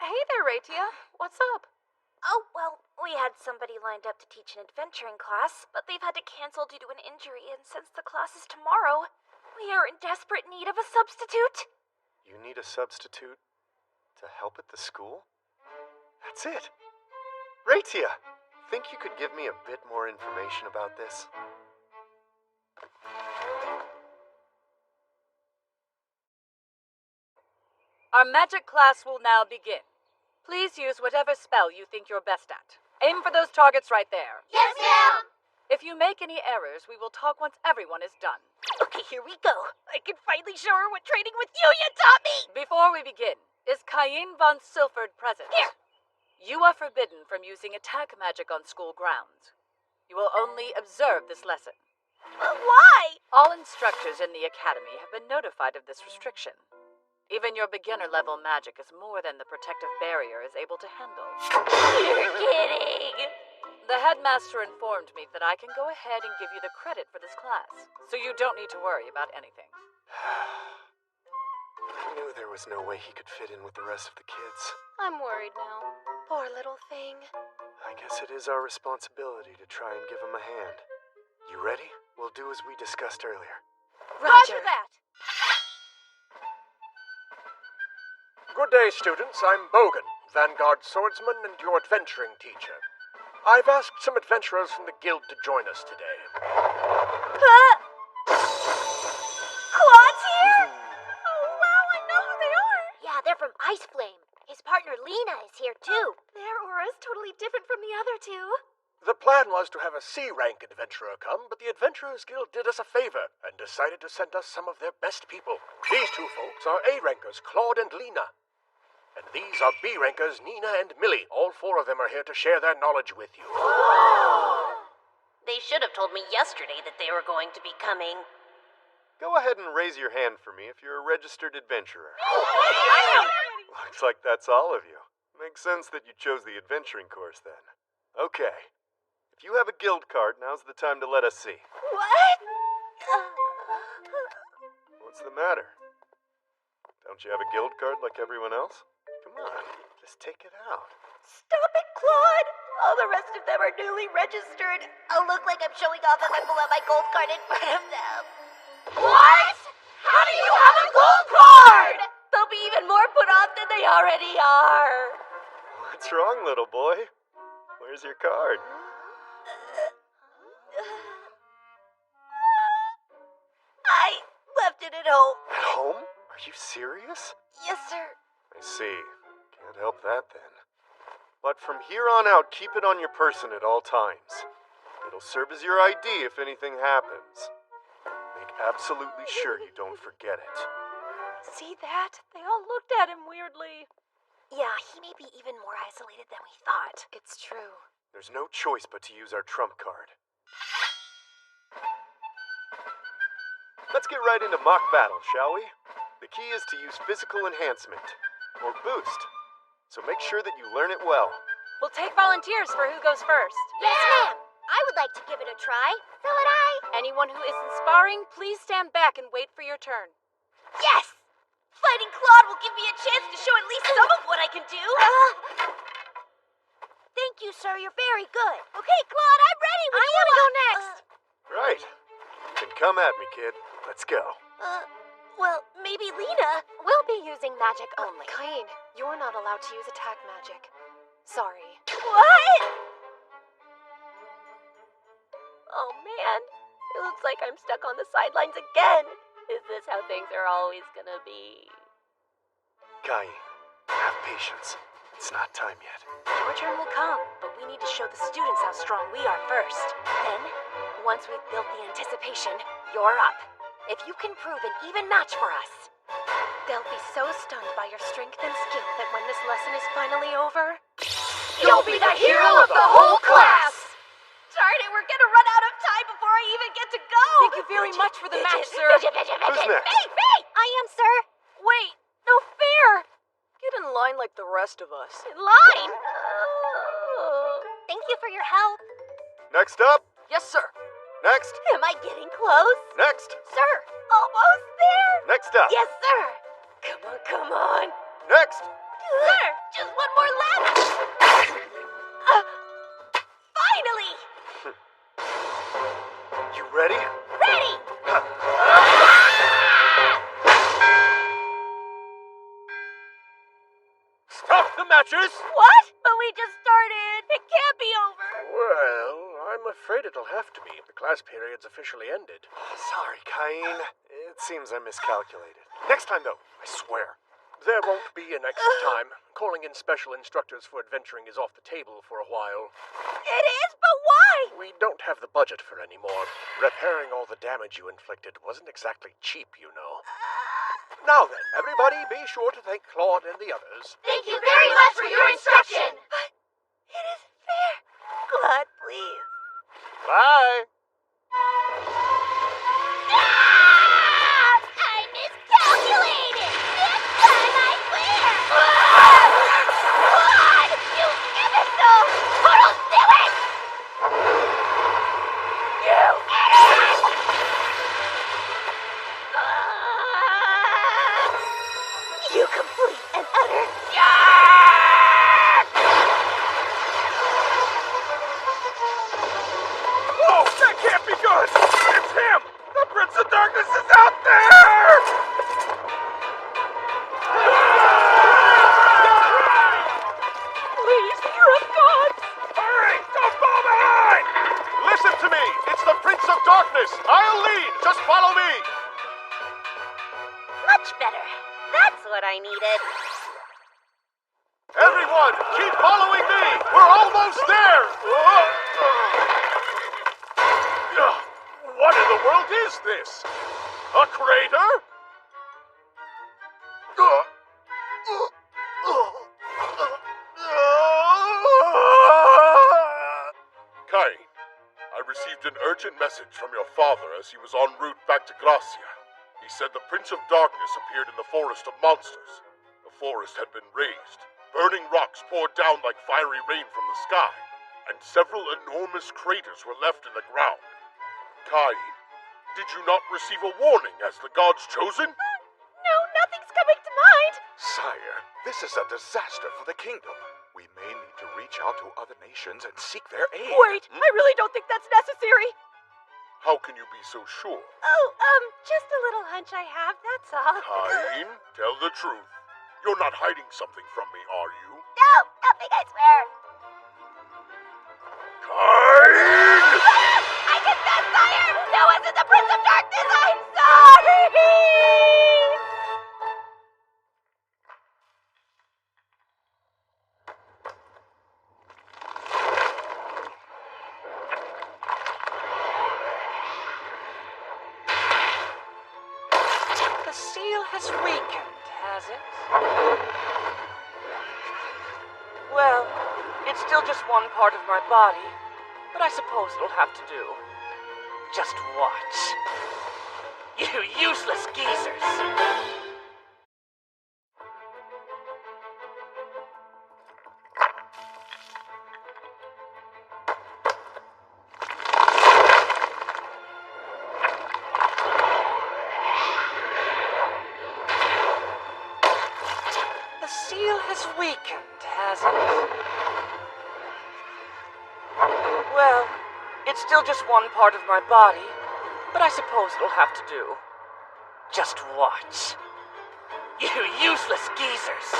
F: Hey there, Raitia. What's up?
V: Oh, well, we had somebody lined up to teach an adventuring class, but they've had to cancel due to an injury, and since the class is tomorrow, we are in desperate need of a substitute.
I: You need a substitute to help at the school? That's it. Raitia, think you could give me a bit more information about this?
W: Our magic class will now begin. Please use whatever spell you think you're best at. Aim for those targets right there.
C: Yes, ma'am!
W: If you make any errors, we will talk once everyone is done.
C: Okay, here we go. I can finally show her what training with Yuya taught me!
W: Before we begin, is Cain von Silford present?
C: Here!
W: You are forbidden from using attack magic on school grounds. You will only observe this lesson.
C: Why?
W: All instructors in the academy have been notified of this restriction. Even your beginner-level magic is more than the protective barrier is able to handle.
C: You're kidding!
W: The headmaster informed me that I can go ahead and give you the credit for this class, so you don't need to worry about anything.
I: I knew there was no way he could fit in with the rest of the kids.
K: I'm worried now. Poor little thing.
I: I guess it is our responsibility to try and give him a hand. You ready? We'll do as we discussed earlier.
C: Roger that!
S: Good day, students. I'm Bogan, Vanguard Swordsman and your adventuring teacher. I've asked some adventurers from the guild to join us today.
C: Claude's here? Oh, wow, I know who they are.
E: Yeah, they're from Ice Flame. His partner Lena is here too.
K: Their aura is totally different from the other two.
S: The plan was to have a C-rank adventurer come, but the Adventurers Guild did us a favor and decided to send us some of their best people. These two folks are A-rankers, Claude and Lena. And these are B-rankers, Nina and Millie. All four of them are here to share their knowledge with you.
C: They should have told me yesterday that they were going to be coming.
I: Go ahead and raise your hand for me if you're a registered adventurer. Looks like that's all of you. Makes sense that you chose the adventuring course then. Okay. If you have a guild card, now's the time to let us see.
C: What?
I: What's the matter? Don't you have a guild card like everyone else? Come on, just take it out.
C: Stop it, Claude! All the rest of them are newly registered. I'll look like I'm showing off if I pull out my gold card in front of them. What? How do you have a gold card? They'll be even more put off than they already are.
I: What's wrong, little boy? Where's your card?
C: I left it at home.
I: At home? Are you serious?
C: Yes, sir.
I: I see. Can't help that then. But from here on out, keep it on your person at all times. It'll serve as your ID if anything happens. Make absolutely sure you don't forget it.
F: See that? They all looked at him weirdly.
V: Yeah, he may be even more isolated than we thought.
K: It's true.
I: There's no choice but to use our trump card. Let's get right into mock battle, shall we? The key is to use physical enhancement, or boost. So make sure that you learn it well.
F: We'll take volunteers for who goes first.
E: Yes, ma'am. I would like to give it a try. So would I.
F: Anyone who isn't sparring, please stand back and wait for your turn.
C: Yes! Fighting Claude will give me a chance to show at least some of what I can do.
E: Thank you, sir. You're very good.
C: Okay, Claude, I'm ready.
E: I want to go next.
I: Right. Then come at me, kid. Let's go.
C: Well, maybe Lena.
K: We'll be using magic only. Cain, you're not allowed to use attack magic. Sorry.
C: What?
K: Oh, man. It looks like I'm stuck on the sidelines again. Is this how things are always gonna be?
I: Cain, have patience. It's not time yet.
V: Your turn will come, but we need to show the students how strong we are first. Then, once we've built the anticipation, you're up. If you can prove an even match for us,
K: They'll be so stunned by your strength and skill that when this lesson is finally over,
H: You'll be the hero of the whole class!
V: Darn it, we're gonna run out of time before I even get to go!
F: Thank you very much for the match, sir.
I: Who's next?
C: Me! I am, sir.
F: Wait, no fair! Get in line like the rest of us.
C: In line. Thank you for your help.
I: Next up.
F: Yes, sir.
I: Next.
C: Am I getting close?
I: Next.
C: Sir, almost there.
I: Next up.
C: Yes, sir. Come on.
I: Next.
C: Sir, just one more lap. Finally.
I: You ready?
C: Ready.
S: Stop the matches!
C: What? But we just started. It can't be over.
S: Well, I'm afraid it'll have to be. The class period's officially ended.
I: Sorry, Cain. It seems I miscalculated. Next time, though, I swear.
S: There won't be a next time. Calling in special instructors for adventuring is off the table for a while.
C: It is, but why?
S: We don't have the budget for any more. Repairing all the damage you inflicted wasn't exactly cheap, you know. Now then, everybody be sure to thank Claude and the others.
C: Thank you very much for your instruction. But it isn't fair. Claude, please.
I: Bye.
C: I miscalculated. This time I swear. Claude, you imbecile! Total silly! You idiot! You complete and utter jerk!
B: Whoa, that can't be good! It's him! The Prince of Darkness is out there!
F: Please, you're a god!
B: Hurry! Don't fall behind!
J: Listen to me! It's the Prince of Darkness! I'll lead! Just follow me!
C: Much better. That's what I needed.
J: Everyone, keep following me! We're almost there! What in the world is this? A crater?
M: Cain, I received an urgent message from your father as he was en route back to Gracia. He said the Prince of Darkness appeared in the Forest of Monsters. The forest had been razed. Burning rocks poured down like fiery rain from the sky, and several enormous craters were left in the ground. Cain, did you not receive a warning as the God's chosen?
K: No, nothing's coming to mind.
A: Sire, this is a disaster for the kingdom. We may need to reach out to other nations and seek their aid.
F: Wait, I really don't think that's necessary.
M: How can you be so sure?
C: Oh, just a little hunch I have, that's all.
M: Cain, tell the truth. You're not hiding something from me, are you?
C: No, nothing, I swear.
M: Cain!
C: I confess, sire! That wasn't the Prince of Darkness! I'm sorry!
H: The seal has weakened, has it? Well, it's still just one part of my body, but I suppose it'll have to do. Just watch. You useless geezers! The seal has weakened, has it? Well, it's still just one part of my body, but I suppose it'll have to do. Just watch. You useless geezers!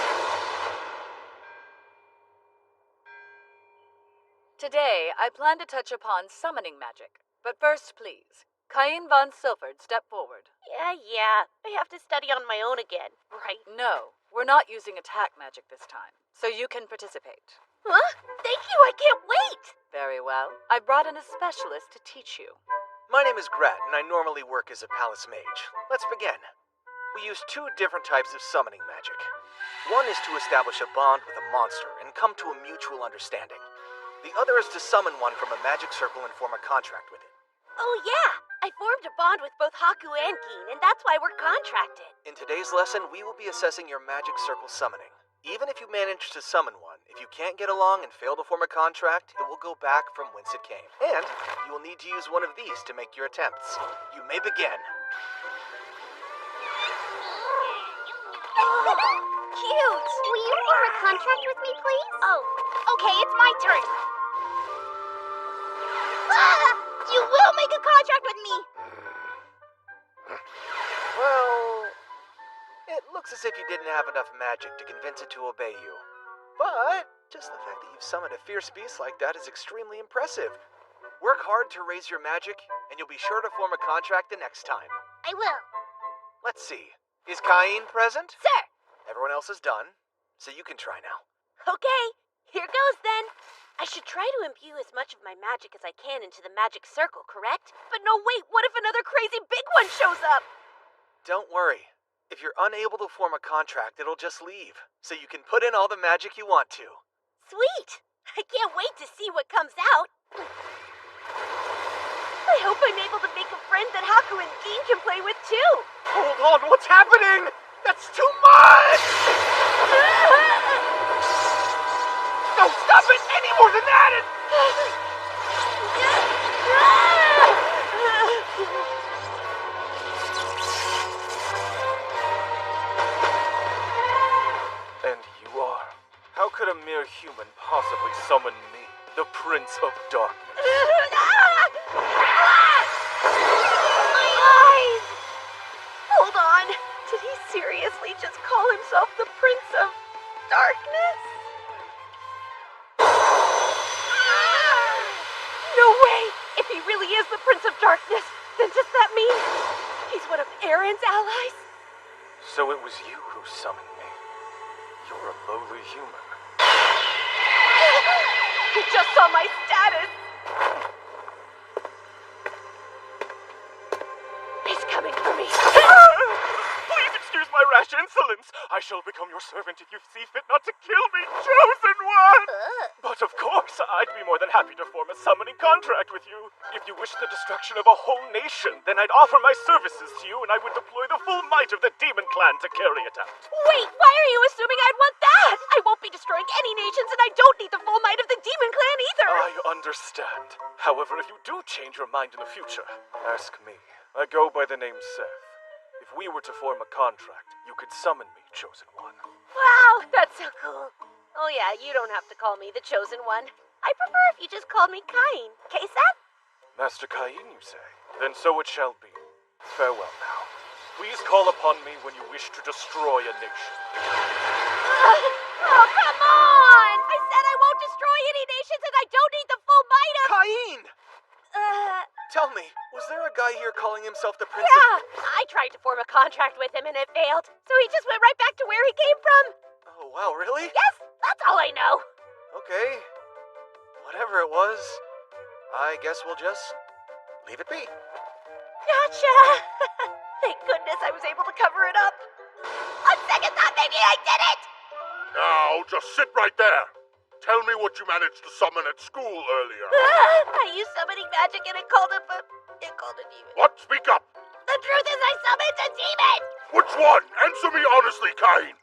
W: Today, I plan to touch upon summoning magic. But first, please, Cain von Silford, step forward.
C: Yeah. I have to study on my own again, right?
W: No, we're not using attack magic this time, so you can participate.
C: Huh? Thank you, I can't wait!
W: Very well. I brought in a specialist to teach you.
O: My name is Gret, and I normally work as a palace mage. Let's begin.
G: We use two different types of summoning magic. One is to establish a bond with a monster and come to a mutual understanding. The other is to summon one from a magic circle and form a contract with it.
C: Oh yeah, I formed a bond with both Haku and Gin, and that's why we're contracted.
G: In today's lesson, we will be assessing your magic circle summoning. Even if you manage to summon one, if you can't get along and fail to form a contract, it will go back from whence it came. And you will need to use one of these to make your attempts. You may begin.
E: Cute! Will you form a contract with me, please?
C: Oh, okay, it's my turn. Ah! You will make a contract with me!
G: Well, it looks as if you didn't have enough magic to convince it to obey you. But just the fact that you've summoned a fierce beast like that is extremely impressive. Work hard to raise your magic, and you'll be sure to form a contract the next time.
C: I will.
G: Let's see. Is Cain present?
C: Sir!
G: Everyone else is done, so you can try now.
C: Okay, here goes then. I should try to imbue as much of my magic as I can into the magic circle, correct? But no, wait, what if another crazy big one shows up?
G: Don't worry. If you're unable to form a contract, it'll just leave, so you can put in all the magic you want to.
C: Sweet! I can't wait to see what comes out. I hope I'm able to make a friend that Haku and Gin can play with too.
J: Hold on, what's happening? That's too much! No, stop it! Any more than that!
L: And you are? How could a mere human possibly summon me, the Prince of Darkness?
C: My eyes! Hold on. Did he seriously just call himself the Prince of Darkness? No way! If he really is the Prince of Darkness, then does that mean he's one of Aaron's allies?
L: So it was you who summoned me. You're a lowly human.
C: You just saw my status! He's coming for me.
J: Please excuse my rash insolence. I shall become your servant if you see fit not to kill me, chosen one! But of course, I'd be more than happy to form a summoning contract with you. If you wish the destruction of a whole nation, then I'd offer my services to you and I would deploy the full might of the demon clan to carry it out.
C: Wait, why are you assuming I'd want that? I won't be destroying any nations and I don't need the full might of the demon clan either.
J: I understand. However, if you do change your mind in the future, ask me. I go by the name Seth. If we were to form a contract, you could summon me, chosen one.
C: Wow, that's so cool. Oh yeah, you don't have to call me the chosen one. I prefer if you just called me Cain. Okay, Seth?
J: Master Cain, you say? Then so it shall be. Farewell now. Please call upon me when you wish to destroy a nation.
C: Oh, come on! I said I won't destroy any nations and I don't need the full might of...
G: Cain! Tell me, was there a guy here calling himself the Prince
C: Yeah, I tried to form a contract with him and it failed. So he just went right back to where he came from.
G: Oh, wow, really?
C: Yes, that's all I know.
G: Okay. Whatever it was, I guess we'll just leave it be.
C: Gotcha! Thank goodness I was able to cover it up. On second thought, maybe I did it!
M: Now, just sit right there. Tell me what you managed to summon at school earlier.
C: I used summoning magic and it called a demon.
M: What? Speak up.
C: The truth is I summoned a demon!
M: Which one? Answer me honestly, Cain.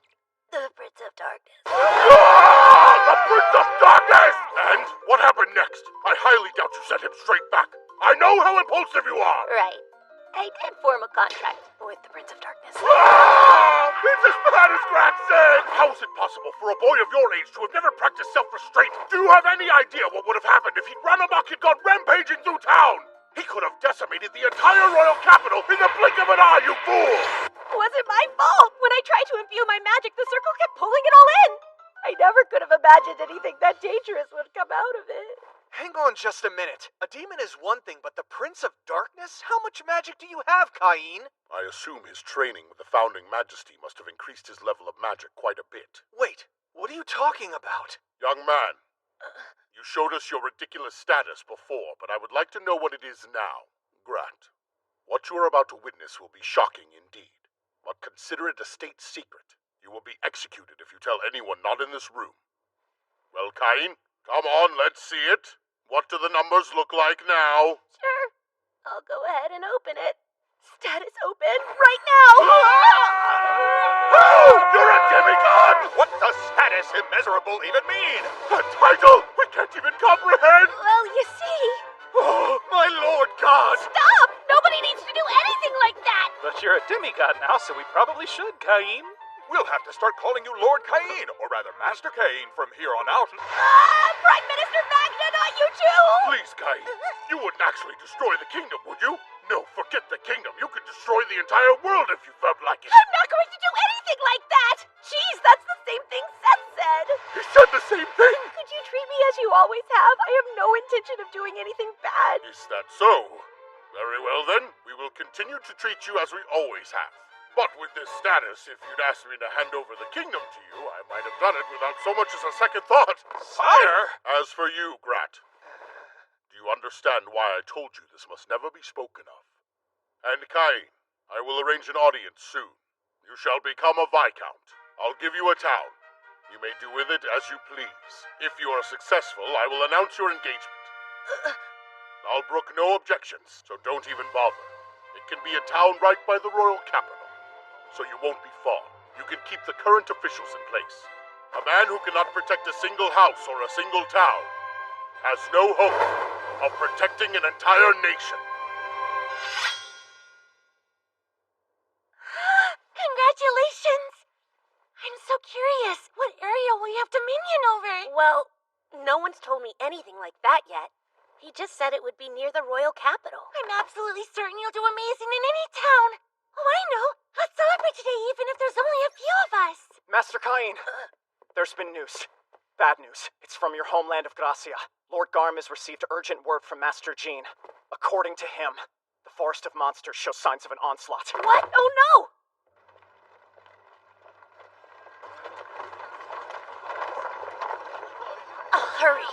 C: The Prince of Darkness.
M: The Prince of Darkness! And what happened next? I highly doubt you set him straight back. I know how impulsive you are.
C: Right. I did form a contract with the Prince of Darkness.
M: It's as bad as Grat said! How is it possible for a boy of your age to have never practiced self-restraint? Do you have any idea what would have happened if he'd run amok and gone rampaging through town? He could have decimated the entire royal capital in the blink of an eye, you fool!
C: It wasn't my fault. When I tried to imbue my magic, the circle kept pulling it all in. I never could have imagined anything that dangerous would come out of it.
G: Hang on just a minute. A demon is one thing, but the Prince of Darkness? How much magic do you have, Cain?
M: I assume his training with the Founding Majesty must have increased his level of magic quite a bit.
G: Wait, what are you talking about?
M: Young man, you showed us your ridiculous status before, but I would like to know what it is now. Grant, what you are about to witness will be shocking indeed. but consider it a state secret. You will be executed if you tell anyone not in this room. Well, Cain, come on, let's see it. What do the numbers look like now?
K: Sure. I'll go ahead and open it. Status open right now!
M: Oh, you're a demigod! What does status immeasurable even mean? A title we can't even comprehend!
K: Well, you see...
M: Oh, my Lord God!
K: Stop! Nobody needs to do anything like that!
L: But you're a demigod now, so we probably should, Cain.
A: We'll have to start calling you Lord Cain, or rather Master Cain, from here on out.
K: Prime Minister Magna, not you too!
M: Please, Cain, you wouldn't actually destroy the kingdom, would you? No, forget the kingdom. You could destroy the entire world if you felt like it.
K: I'm not going to do anything like that! Jeez, that's the same thing Seth said!
M: He said the same thing?
K: Could you treat me as you always have? I have no intention of doing anything bad.
M: Is that so? Very well then, we will continue to treat you as we always have. But with this status, if you'd asked me to hand over the kingdom to you, I might have done it without so much as a second thought.
L: Sire!
M: As for you, Grat, do you understand why I told you this must never be spoken of? And Cain, I will arrange an audience soon. You shall become a Viscount. I'll give you a town. You may do with it as you please. If you are successful, I will announce your engagement. I'll brook no objections, so don't even bother. It can be a town right by the royal capital, so you won't be far. You can keep the current officials in place. A man who cannot protect a single house or a single town has no hope of protecting an entire nation.
K: Congratulations! I'm so curious. What area will you have dominion over?
C: Well, no one's told me anything like that yet. He just said it would be near the royal capital.
K: I'm absolutely certain you'll do amazing in any town. Oh, I know. Let's celebrate today even if there's only a few of us.
G: Master Cain, there's been news. Bad news. It's from your homeland of Gracia. Lord Garm has received urgent word from Master Jean. According to him, the Forest of Monsters shows signs of an onslaught.
K: What? Oh no!
C: I'll hurry.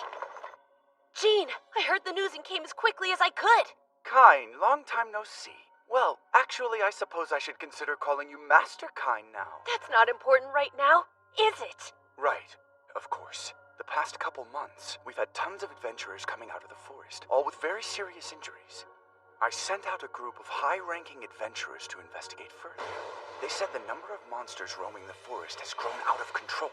C: Jean, I heard the news and came as quickly as I could.
Q: Cain, long time no see. Well, actually, I suppose I should consider calling you Master Cain now.
C: That's not important right now, is it?
Q: Right, of course. The past couple months, we've had tons of adventurers coming out of the forest, all with very serious injuries. I sent out a group of high-ranking adventurers to investigate further. They said the number of monsters roaming the forest has grown out of control.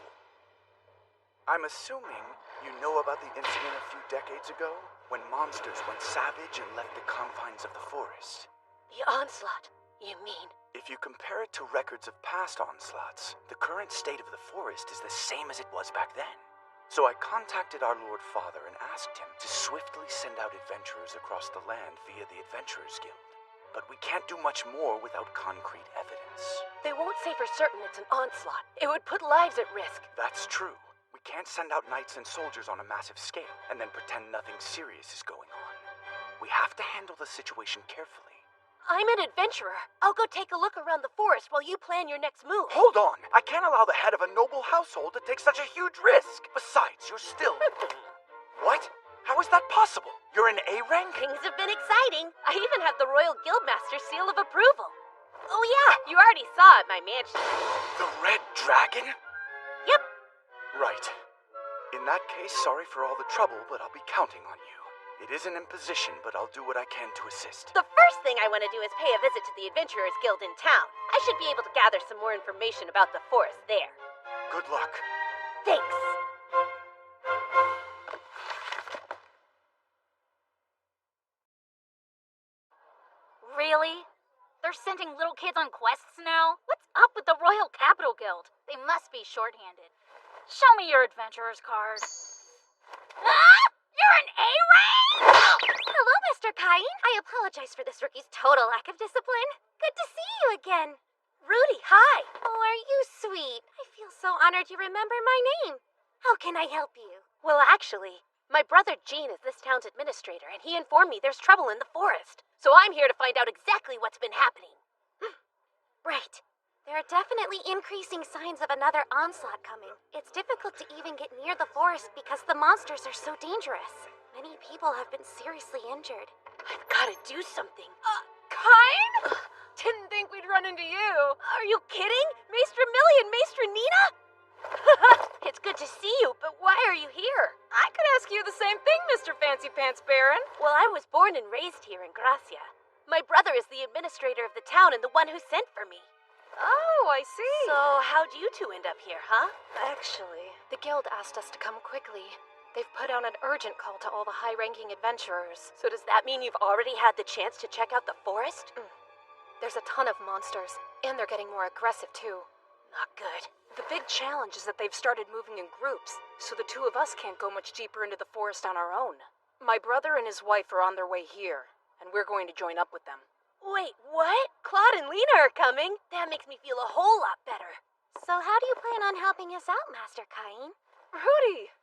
Q: I'm assuming you know about the incident a few decades ago, when monsters went savage and left the confines of the forest.
C: The onslaught, you mean?
Q: If you compare it to records of past onslaughts, the current state of the forest is the same as it was back then. So I contacted our Lord Father and asked him to swiftly send out adventurers across the land via the Adventurers Guild. But we can't do much more without concrete evidence.
C: They won't say for certain it's an onslaught. It would put lives at risk.
Q: That's true. We can't send out knights and soldiers on a massive scale and then pretend nothing serious is going on. We have to handle the situation carefully.
C: I'm an adventurer. I'll go take a look around the forest while you plan your next move.
Q: Hold on! I can't allow the head of a noble household to take such a huge risk. Besides, you're still... What? How is that possible? You're an A rank?
C: Things have been exciting. I even have the Royal Guildmaster's seal of approval. Oh yeah, you already saw it at my mansion.
Q: The Red Dragon?
C: Yep.
Q: Right. In that case, sorry for all the trouble, but I'll be counting on you. It is an imposition, but I'll do what I can to assist.
C: The first thing I want to do is pay a visit to the Adventurers Guild in town. I should be able to gather some more information about the forest there.
Q: Good luck.
C: Thanks.
F: Really? They're sending little kids on quests now? What's up with the Royal Capital Guild? They must be short-handed. Show me your adventurer's card.
K: Ah! You're an A-rank? Hello, Mr. Cain. I apologize for this rookie's total lack of discipline. Good to see you again.
C: Rudy, hi.
K: Oh, are you sweet? I feel so honored you remember my name. How can I help you?
C: Well, actually, my brother Gene is this town's administrator, and he informed me there's trouble in the forest. So I'm here to find out exactly what's been happening.
K: Right. There are definitely increasing signs of another onslaught coming. It's difficult to even get near the forest because the monsters are so dangerous. Many people have been seriously injured.
C: I've got to do something.
K: Cain? Didn't think we'd
F: run into you.
K: Are you kidding? Maestra Millie and Maestra Nina? It's good to see you, but why are you here?
F: I could ask you the same thing, Mr. Fancy Pants Baron.
K: Well, I was born and raised here in Gracia. My brother is the administrator of the town and the one who sent for me.
F: Oh, I see.
K: So, how'd you two end up here, huh?
E: Actually, the guild asked us to come quickly. They've put out an urgent call to all the high-ranking adventurers.
K: So does that mean you've already had the chance to check out the forest?
E: There's a ton of monsters, and they're getting more aggressive too.
K: Not good.
F: The big challenge is that they've started moving in groups, so the two of us can't go much deeper into the forest on our own. My brother and his wife are on their way here, and we're going to join up with them.
K: Wait, what? Claude and Lena are coming? That makes me feel a whole lot better.
E: So how do you plan on helping us out, Master Cain?
F: Rudy!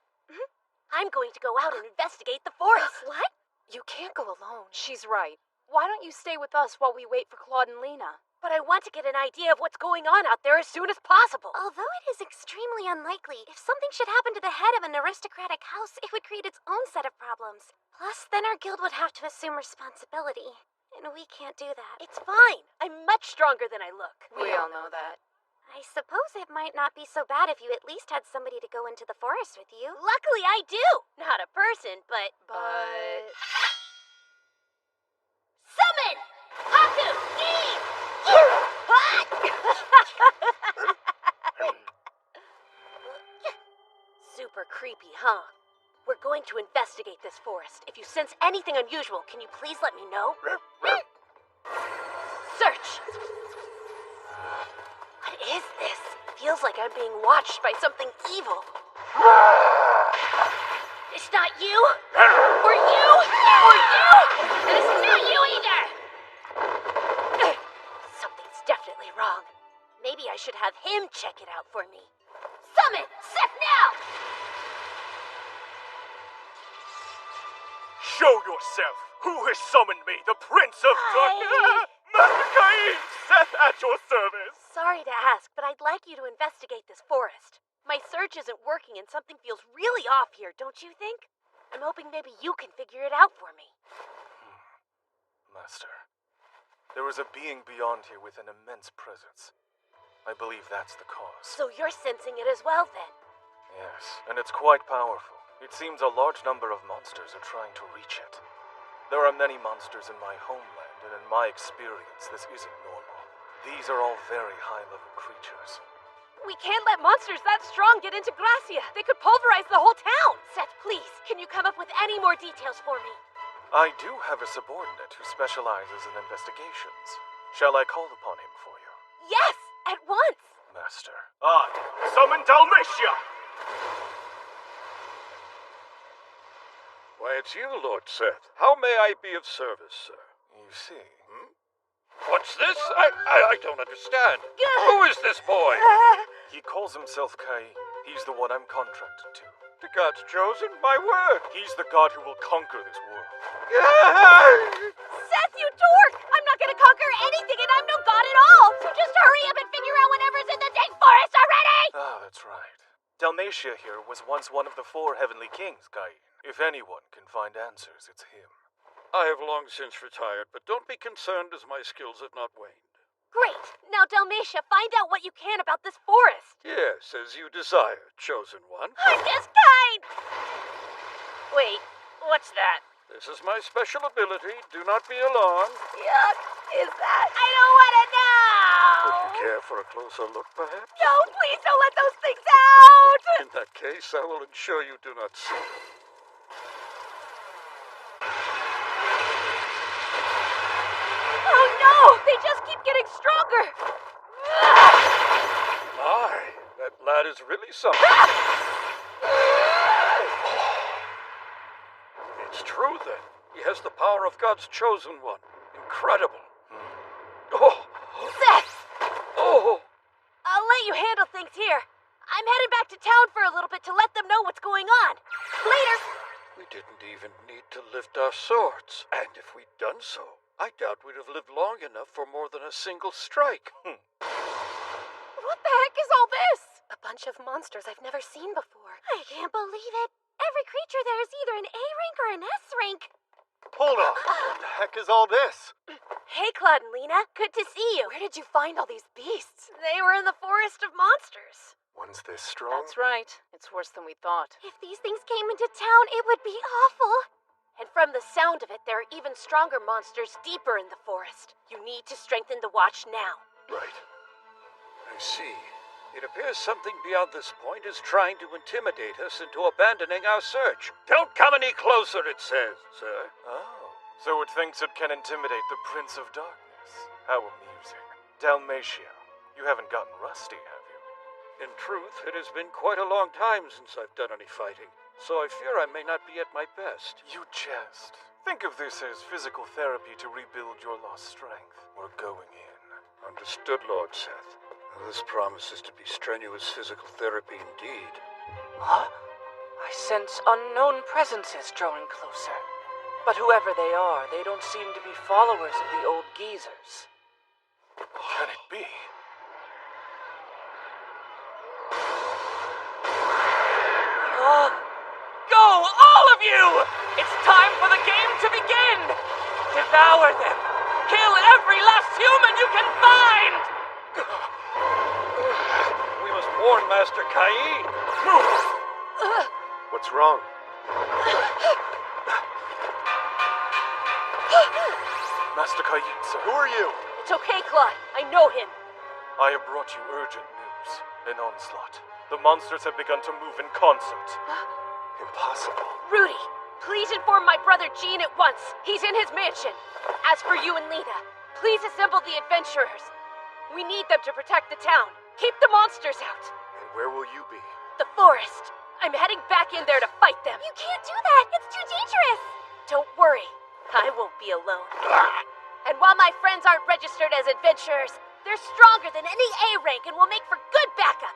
K: I'm going to go out and investigate the forest.
E: What? You can't go alone.
F: She's right. Why don't you stay with us while we wait for Claude and Lena?
K: But I want to get an idea of what's going on out there as soon as possible.
E: Although it is extremely unlikely, if something should happen to the head of an aristocratic house, it would create its own set of problems. Plus, then our guild would have to assume responsibility. And we can't do that.
K: It's fine. I'm much stronger than I look.
F: We all know that.
E: I suppose it might not be so bad if you at least had somebody to go into the forest with you.
K: Luckily, I do. Not a person, but... Summon! Haku! Eve! Super creepy, huh? We're going to investigate this forest. If you sense anything unusual, can you please let me know? Search! What is this? Feels like I'm being watched by something evil. It's not you! Or you! Or you! And it's not you either! Something's definitely wrong. Maybe I should have him check it out for me. Summon! Sif now!
B: Show yourself! Who has summoned me? The Prince of Darkness! Master Cain! Seth at your service!
K: Sorry to ask, but I'd like you to investigate this forest. My search isn't working and something feels really off here, don't you think? I'm hoping maybe you can figure it out for me.
L: Master, there is a being beyond here with an immense presence. I believe that's the cause.
K: So you're sensing it as well, then?
L: Yes, and it's quite powerful. It seems a large number of monsters are trying to reach it. There are many monsters in my homeland, and in my experience, this isn't normal. These are all very high-level creatures.
K: We can't let monsters that strong get into Gracia. They could pulverize the whole town. Seth, please, can you come up with any more details for me?
L: I do have a subordinate who specializes in investigations. Shall I call upon him for you?
K: Yes, at once.
L: Master.
B: I summon Dalmatia!
J: Why, it's you, Lord Seth. How may I be of service, sir?
L: You see.
J: What's this? I don't understand. Who is this boy?
L: He calls himself Kai. He's the one I'm contracted to.
J: The God's chosen? My word!
L: He's the god who will conquer this world.
K: Seth, you dork! I'm not gonna conquer anything and I'm no god at all! So just hurry up and figure out whatever's in the dang forest already!
L: Ah, that's right. Dalmatia here was once one of the 4 heavenly kings, Kai. If anyone can find answers, it's him.
J: I have long since retired, but don't be concerned as my skills have not waned.
K: Great! Now, Dalmatia, find out what you can about this forest!
J: Yes, as you desire, chosen one.
K: I'm just kind! Wait, what's that?
J: This is my special ability. Do not be alarmed.
K: Yuck! Is that? I don't want to know!
J: Would you care for a closer look, perhaps?
K: No, please don't let those things out!
J: In that case, I will ensure you do not see them.
K: Oh no! They just keep getting stronger!
J: My, that lad is really something. It's true, then. He has the power of God's chosen one. Incredible. Oh!
K: Seth!
J: Oh!
K: I'll let you handle things here. I'm headed back to town for a little bit to let them know what's going on. Later!
J: We didn't even need to lift our swords. And if we'd done so, I doubt we'd have lived long enough for more than a single strike.
E: What the heck is all this? A bunch of monsters I've never seen before.
C: I can't believe it. Every creature there is either an A rank or an S rank.
J: Hold on. What the heck is all this?
K: Hey, Claude and Lena. Good to see you. Where did you find all these beasts? They were in the forest of monsters.
J: One's this strong?
F: That's right. It's worse than we thought.
E: If these things came into town, it would be awful.
K: And from the sound of it, there are even stronger monsters deeper in the forest. You need to strengthen the watch now.
D: Right. I see. It appears something beyond this point is trying to intimidate us into abandoning our search. Don't come any closer, it says, sir.
J: Oh, so it thinks it can intimidate the Prince of Darkness. How amusing. Dalmatia, you haven't gotten rusty, have you?
D: In truth, it has been quite a long time since I've done any fighting, so I fear I may not be at my best.
J: You jest. Think of this as physical therapy to rebuild your lost strength. We're going in.
D: Understood, Lord Seth. This promises to be strenuous physical therapy indeed.
H: Huh? I sense unknown presences drawing closer. But whoever they are, they don't seem to be followers of the old geezers.
J: Can it be?
H: Go, all of you! It's time for the game to begin! Devour them! Kill every last human you can find!
D: We must warn Master Cain.
J: What's wrong? Master Cain, sir.
I: Who are you?
K: It's okay, Claude. I know him.
J: I have brought you urgent news. An onslaught. The monsters have begun to move in concert. Impossible.
K: Rudy, please inform my brother Gene at once. He's in his mansion. As for you and Lena, please assemble the adventurers. We need them to protect the town. Keep the monsters out.
J: And where will you be?
K: The forest. I'm heading back in there to fight them.
E: You can't do that. It's too dangerous.
K: Don't worry. I won't be alone. And while my friends aren't registered as adventurers, they're stronger than any A rank and will make for good backup.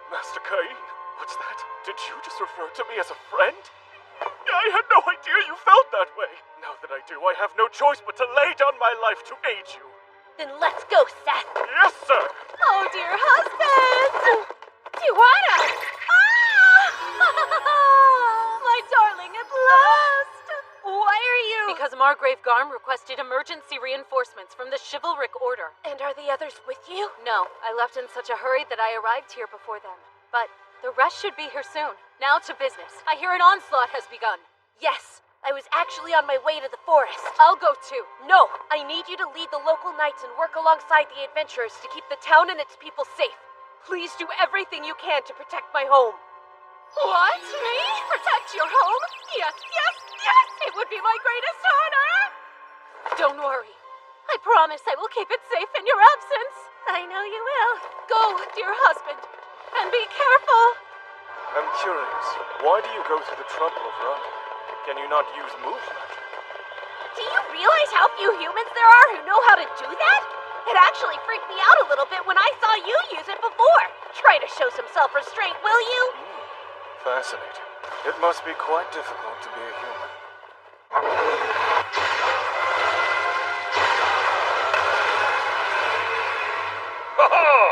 J: Master Cain, what's that? Did you just refer to me as a friend? I had no idea you felt that way. Now that I do, I have no choice but to lay down my life to aid you.
K: Then let's go, Seth.
J: Yes, sir.
E: Oh, dear husband. Tijuana. My darling, at last.
K: Why are you?
F: Because Margrave Garm requested emergency reinforcements from the chivalric order.
K: And are the others with you?
F: No, I left in such a hurry that I arrived here before them. But the rest should be here soon. Now to business. I hear an onslaught has begun.
K: Yes, I was actually on my way to the forest.
F: I'll go too.
K: No, I need you to lead the local knights and work alongside the adventurers to keep the town and its people safe. Please do everything you can to protect my home.
F: What? Me? Protect your home? Yes, yes, yes! It would be my greatest honor! Don't worry. I promise I will keep it safe in your absence.
E: I know you will.
F: Go, dear husband, and be careful.
J: I'm curious. Why do you go through the trouble of running? Can you not use move magic?
K: Do you realize how few humans there are who know how to do that? It actually freaked me out a little bit when I saw you use it before. Try to show some self-restraint, will you?
J: Fascinating. It must be quite difficult to be a human.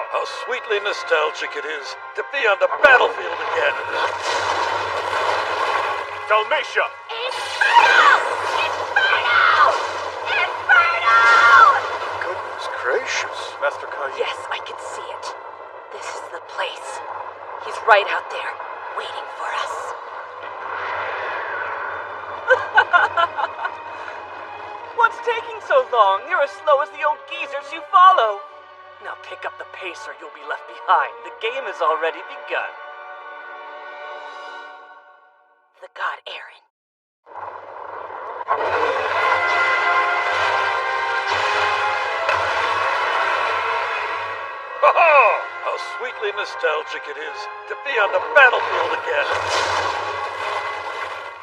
D: How sweetly nostalgic it is to be on the battlefield again.
J: Dalmatia!
E: Inferno!
J: Goodness gracious. Master Cain.
K: Yes, I can see it. This is the place. He's right out there, waiting for us.
H: What's taking so long? You're as slow as the old geezers you follow. Now pick up the pace or you'll be left behind. The game has already begun.
K: The god Aaron.
D: How sweetly nostalgic it is to be on the battlefield again.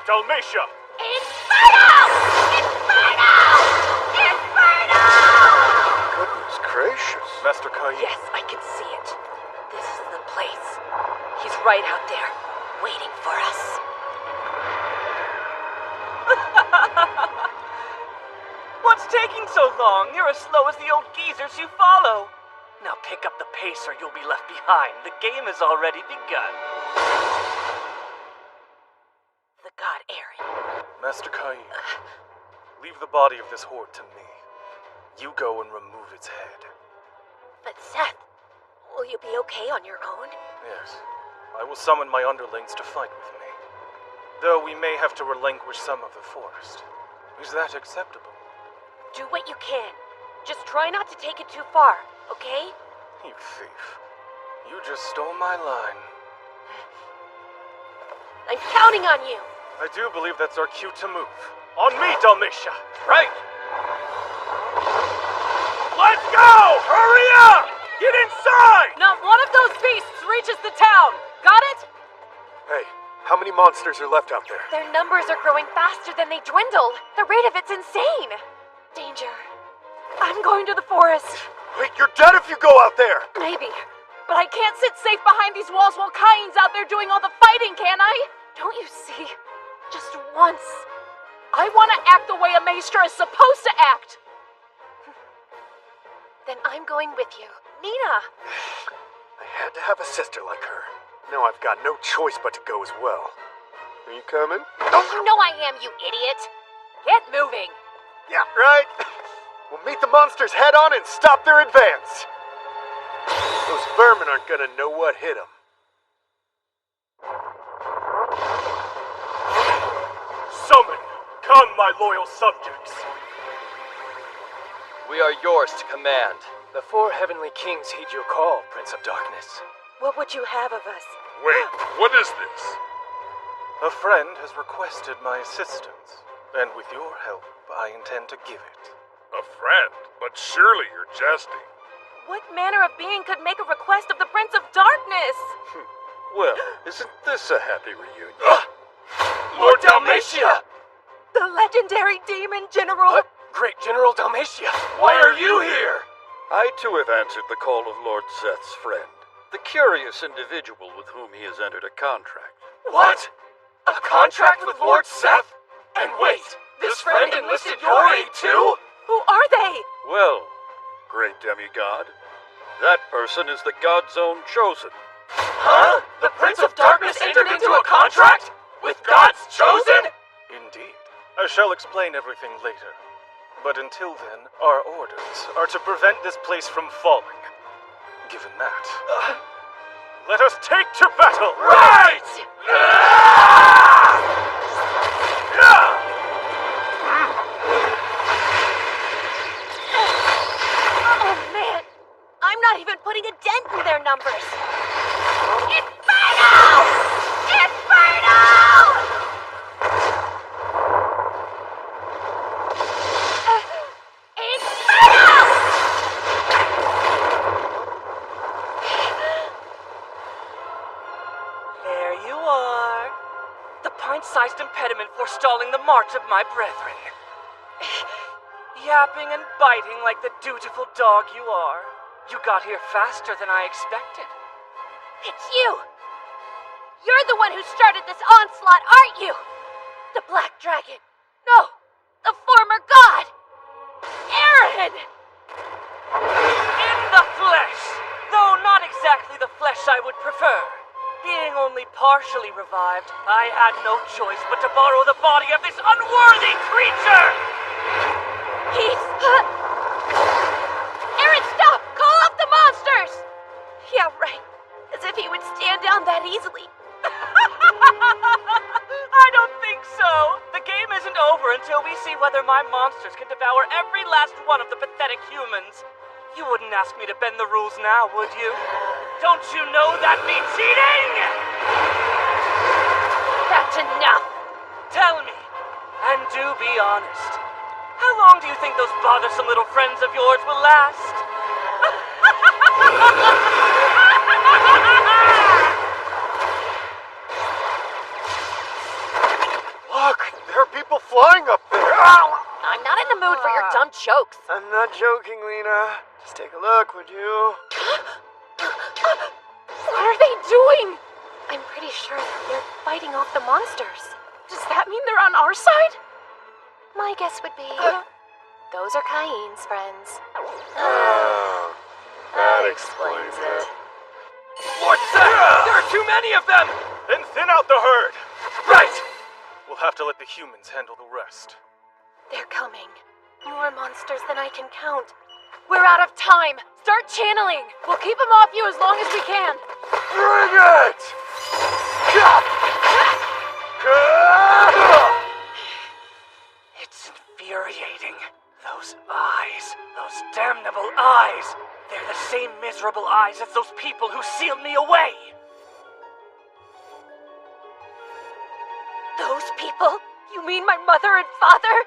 J: Dalmatia! Goodness gracious. Master Cain.
K: Yes, I can see it. This is the place. He's right out there, waiting for us.
H: What's taking so long? You're as slow as the old geezers you follow. Now pick up the pace or you'll be left behind. The game has already begun.
K: The god Aaron.
J: Master Cain.
L: Leave the body of this horde to me. You go and remove its head.
K: But Seth, will you be okay on your own?
L: Yes. I will summon my underlings to fight with me. Though we may have to relinquish some of the forest. Is that acceptable?
K: Do what you can. Just try not to take it too far, okay?
L: You thief. You just stole my line.
K: I'm counting on you.
L: I do believe that's our cue to move. On me, Dalmatia!
B: Right! Let's go! Hurry up! Get inside!
F: Not one of those beasts reaches the town! Got it?
J: Hey, how many monsters are left out there?
E: Their numbers are growing faster than they dwindle. The rate of it's insane.
K: Danger. I'm going to the forest.
J: Wait, you're dead if you go out there!
F: Maybe. But I can't sit safe behind these walls while Kaien's out there doing all the fighting, can I? Don't you see? Just once. I want to act the way a maestra is supposed to act.
K: Then I'm going with you. Nina!
J: I had to have a sister like her. Now I've got no choice but to go as well. Are you coming?
K: You know I am, you idiot!
F: Get moving!
J: Yeah, right. We'll meet the monsters head on and stop their advance. Those vermin aren't gonna know what hit them.
B: Summon! Come, my loyal subjects!
O: We are yours to command.
P: The four heavenly kings heed your call, Prince of Darkness.
K: What would you have of us?
M: Wait, what is this?
L: A friend has requested my assistance, and with your help, I intend to give it.
M: A friend? But surely you're jesting.
K: What manner of being could make a request of the Prince of Darkness?
D: Well, isn't this a happy reunion?
P: Lord Dalmatia!
K: The legendary demon general!
P: What? Great General Dalmatia! Why are you here?
D: I too have answered the call of Lord Seth's friend, the curious individual with whom he has entered a contract.
P: What? A contract with Lord Seth? And wait, this friend enlisted your aid too?
K: Who are they?
D: Well, great demigod, that person is the God's own chosen.
P: Huh? The Prince of Darkness entered into a contract? With God's chosen?
L: Indeed. I shall explain everything later. But until then, our orders are to prevent this place from falling. Given that, let us take to battle!
P: Right!
K: Oh man! I'm not even putting a dent in their numbers! Inferno! Inferno!
H: Sized impediment forestalling the march of my brethren. Yapping and biting like the dutiful dog you are. You got here faster than I expected.
K: It's you! You're the one who started this onslaught, aren't you? The Black Dragon. No, the former god! Aaron!
H: In the flesh! Though not exactly the flesh I would prefer. Being only partially revived, I had no choice but to borrow the body of this unworthy creature!
K: He's... Aaron, stop! Call up the monsters! Yeah, right. As if he would stand down that easily.
H: I don't think so. The game isn't over until we see whether my monsters can devour every last one of the pathetic humans. You wouldn't ask me to bend the rules now, would you? Don't you know that means cheating?
K: That's enough.
H: Tell me, and do be honest. How long do you think those bothersome little friends of yours will last?
J: Look, there are people flying up there.
U: I'm not in the mood for your dumb jokes.
G: I'm not joking, Lena. Just take a look, would you?
K: What are they doing? I'm pretty sure they're fighting off the monsters.
F: Does that mean they're on our side?
E: My guess would be... those are Kaien's friends.
J: That explains it.
P: Lord Seth! There are too many of them!
L: Then thin out the herd!
P: Right!
L: We'll have to let the humans handle the rest.
F: They're coming. More monsters than I can count. We're out of time. Start channeling. We'll keep them off you as long as we can.
J: Bring it!
H: It's infuriating. Those eyes. Those damnable eyes. They're the same miserable eyes as those people who sealed me away.
F: Those people? You mean my mother and father?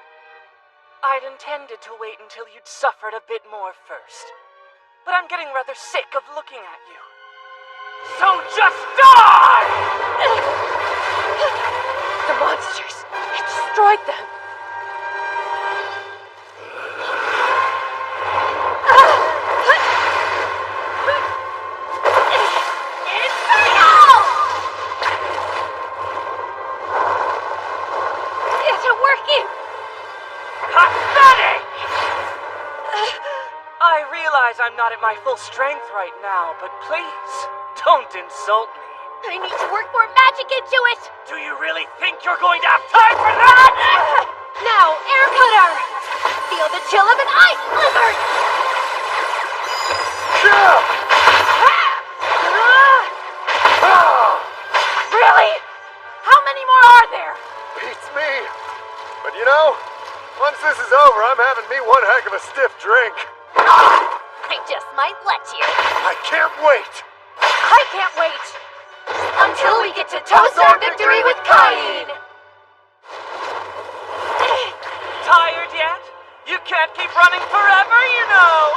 H: I'd intended to wait until you'd suffered a bit more first. But I'm getting rather sick of looking at you. So just die!
F: The monsters! It destroyed them!
H: I'm not at my full strength right now, but please, don't insult me.
C: I need to work more magic into it!
H: Do you really think you're going to have time for that?
F: Now, air cutter! Feel the chill of an ice blizzard! Really? How many more are there?
J: Beats me. But you know, once this is over, I'm having me one heck of a stiff drink.
C: I just might let you.
J: I can't wait!
F: I can't wait! Until we get to toast our victory with Cain!
H: Tired yet? You can't keep running forever, you know!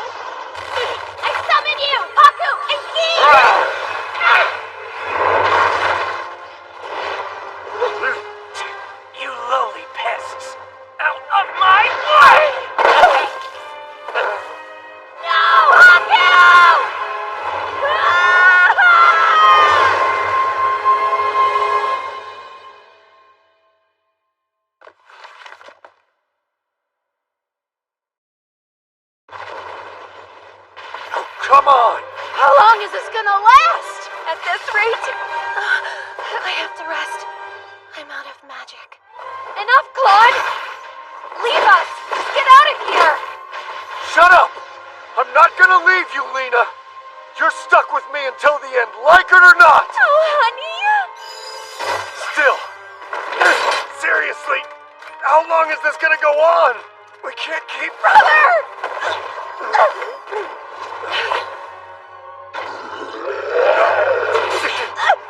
C: I summon you, Haku and Ki!
H: You lowly pests! Out of my way!
J: Come on!
F: How long is this gonna last? At this rate? I have to rest. I'm out of magic. Enough, Claude! Leave us! Just get out of here!
J: Shut up! I'm not gonna leave you, Lena! You're stuck with me until the end, like it or not!
F: Oh, honey!
J: Still, seriously, how long is this gonna go on? We can't keep...
F: Brother!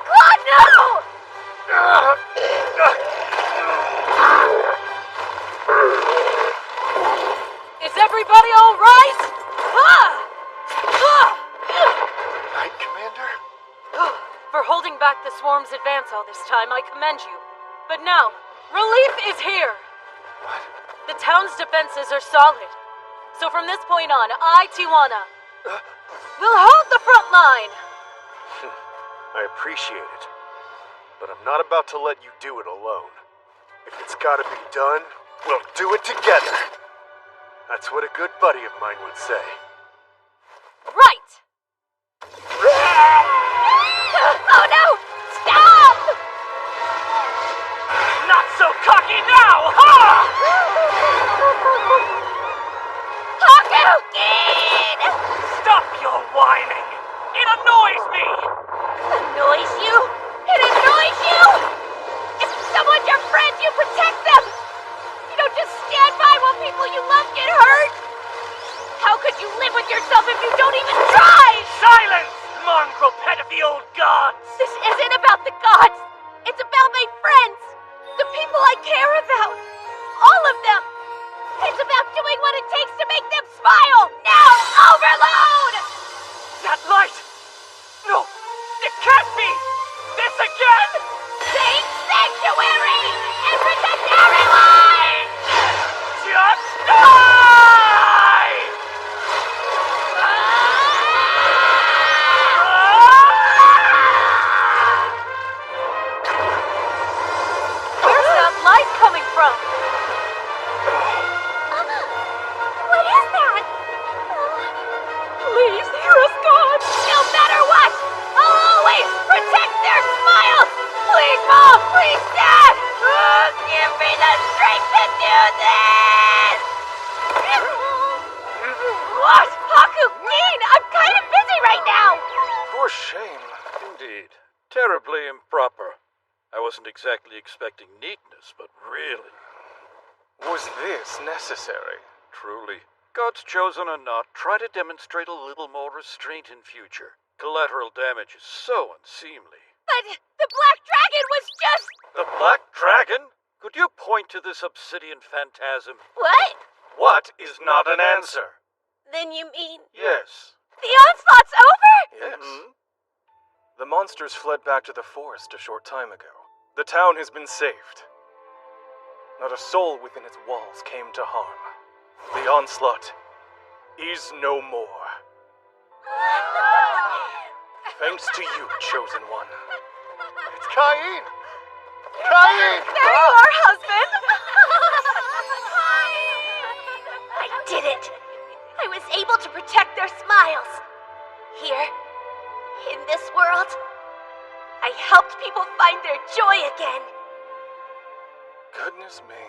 F: Claude, no! Is everybody all right?
J: Night, Commander?
F: For holding back the swarm's advance all this time, I commend you. But now, relief is here!
J: What?
F: The town's defenses are solid. So from this point on, I, Tijuana, will hold the front line!
J: I appreciate it. But I'm not about to let you do it alone. If it's gotta be done, we'll do it together. That's what a good buddy of mine would say.
F: Right!
C: Oh no! Stop!
H: Not so cocky now, huh?
C: Hakukin!
H: Stop your whining! It annoys me!
C: Annoys you? It annoys you? If someone's your friend, you protect them! You don't just stand by while people you love get hurt! How could you live with yourself if you don't even try?
H: Silence! Mongrel pet of the old gods!
C: This isn't about the gods! It's about my friends! The people I care about! All of them! It's about doing what it takes to make them smile! Now, overload!
H: That light! No, it can't be! This again!
C: Take sanctuary! And protect everyone!
H: Just die!
F: Where's that light coming from?
C: What is that?
F: Please hear us, God!
C: No matter what, I'll always protect their smiles! Please, Mom! Please, Dad! Give me the strength to do this!
D: indeed. Terribly improper. I wasn't exactly expecting neatness, but really.
L: Was this necessary?
D: Truly. God's chosen or not, try to demonstrate a little more restraint in future. Collateral damage is so unseemly.
C: But the Black Dragon was just...
D: The Black Dragon? Could you point to this obsidian phantasm?
C: What?
L: What is not an answer?
C: Then you mean...
D: Yes.
C: The onslaught's over?
L: Yes. The monsters fled back to the forest a short time ago. The town has been saved. Not a soul within its walls came to harm. The onslaught is no more. Thanks to you, Chosen One.
J: It's Cain! Cain!
C: There you are, husband! I did it! I was able to protect their smiles. Here, in this world, I helped people find their joy again.
L: Goodness me.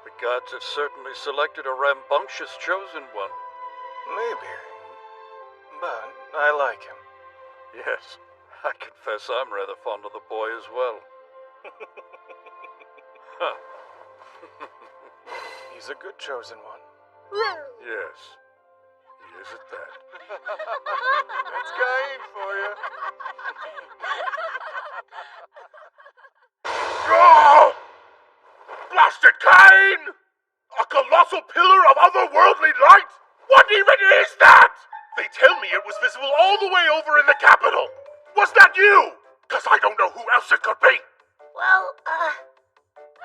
D: The gods have certainly selected a rambunctious chosen one.
L: Maybe. But I like him.
D: Yes, I confess I'm rather fond of the boy as well. Huh.
L: He's a good chosen one.
D: Yes, he is at that.
J: That's Cain for you.
M: Oh! Blasted Cain! A colossal pillar of otherworldly light? What even is that? They tell me it was visible all the way over in the capital. Was that you? 'Cause I don't know who else it could be.
C: Well,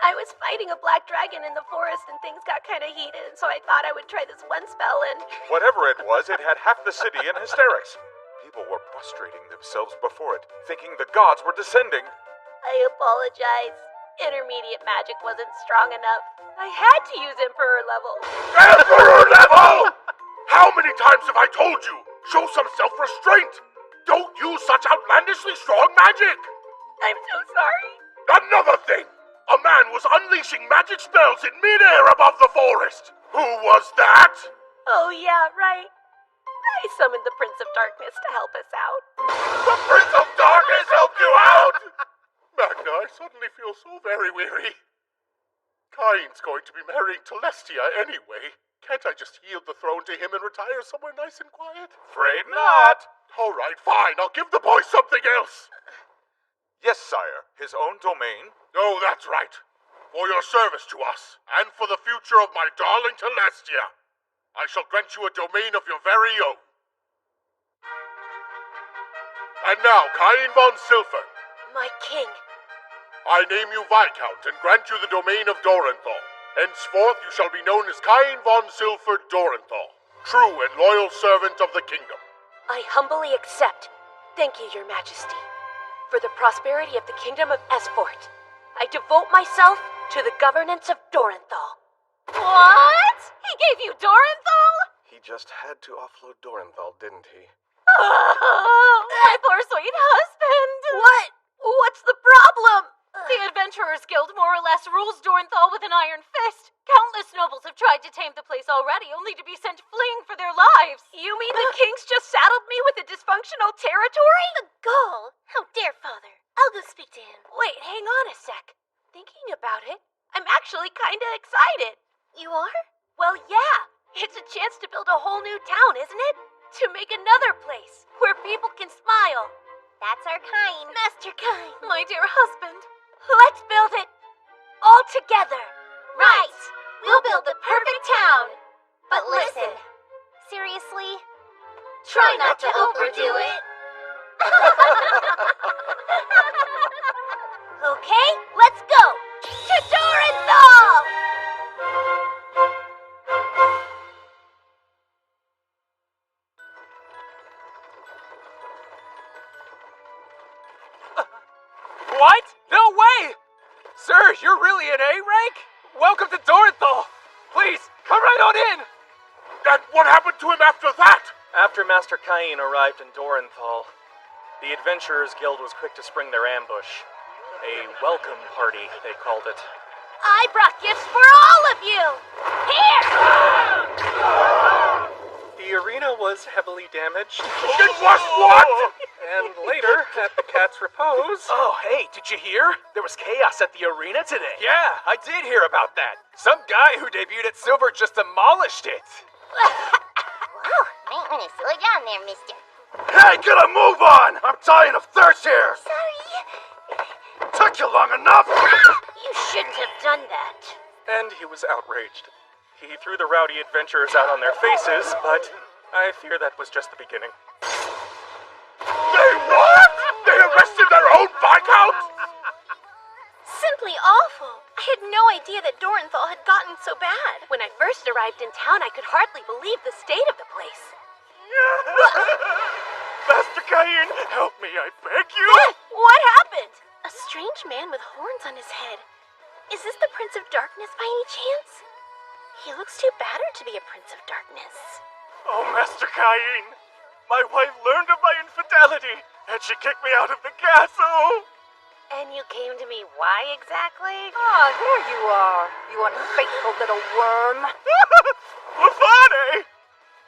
C: I was fighting a black dragon in the forest and things got kind of heated, and so I thought I would try this one spell and...
A: Whatever it was, it had half the city in hysterics. People were prostrating themselves before it, thinking the gods were descending.
C: I apologize. Intermediate magic wasn't strong enough. I had to use Emperor level.
M: Emperor level! How many times have I told you? Show some self-restraint. Don't use such outlandishly strong magic.
C: I'm so sorry.
M: Another thing. A man was unleashing magic spells in midair above the forest. Who was that?
C: Oh yeah, right. I summoned the Prince of Darkness to help us out.
M: The Prince of Darkness helped you out? Magna, I suddenly feel so very weary. Cain's going to be marrying Celestia anyway. Can't I just yield the throne to him and retire somewhere nice and quiet?
A: Afraid not.
M: All right, fine. I'll give the boy something else.
A: Yes, sire. His own domain.
M: Oh, that's right. For your service to us, and for the future of my darling Celestia, I shall grant you a domain of your very own. And now, Cain von Silfer.
C: My king.
M: I name you Viscount and grant you the domain of Dorenthal. Henceforth you shall be known as Cain von Silfer Dorenthal, true and loyal servant of the kingdom.
C: I humbly accept. Thank you, your majesty. For the prosperity of the kingdom of Esfort, I devote myself to the governance of Dorenthal. What? He gave you Dorenthal?
J: He just had to offload Dorenthal, didn't he?
C: Oh, my poor sweet husband. What? What's the problem?
F: The Adventurers Guild more or less rules Dorenthal with an iron fist. Countless nobles have tried to tame the place already, only to be sent fleeing for their lives.
C: You mean the king's just saddled me with a dysfunctional territory? The gall! How dare, father? I'll go speak to him. Wait, hang on a sec. Thinking about it, I'm actually kinda excited. You are? Well, yeah. It's a chance to build a whole new town, isn't it? To make another place where people can smile.
E: That's our Cain.
C: Master Cain. My dear husband. Let's build it all together.
E: Right. We'll build the perfect town. But listen, seriously, try not to overdo it.
C: Okay, let's go to Dorenthal!
N: What? No way! Sir, you're really an A rank? Welcome to Dorenthal! Please, come right on in!
M: And what happened to him after that?
L: After Master Cain arrived in Dorenthal, the Adventurers Guild was quick to spring their ambush. A welcome party, they called it.
C: I brought gifts for all of you! Here!
L: The The arena was heavily damaged.
J: It was what?
L: And later, at the Cat's Repose...
N: Oh, hey, did you hear? There was chaos at the arena today.
L: Yeah, I did hear about that. Some guy who debuted at Silver just demolished it.
C: Whoa, might want to slow down there, mister.
J: Hey, get a move on! I'm dying of thirst here!
C: Sorry.
J: Took you long enough!
C: You shouldn't have done that.
L: And he was outraged. He threw the rowdy adventurers out on their faces, but I fear that was just the beginning.
J: They what? They arrested their own Viscount?
K: Simply awful. I had no idea that Dorenthal had gotten so bad. When I first arrived in town, I could hardly believe the state of the place.
J: Master Cain, help me, I beg you!
K: What happened? A strange man with horns on his head. Is this the Prince of Darkness by any chance? He looks too battered to be a Prince of Darkness.
J: Oh, Master Cain, my wife learned of my infidelity, and she kicked me out of the castle.
C: And you came to me why exactly?
W: Ah, there you are, you unfaithful little worm.
J: Lafane!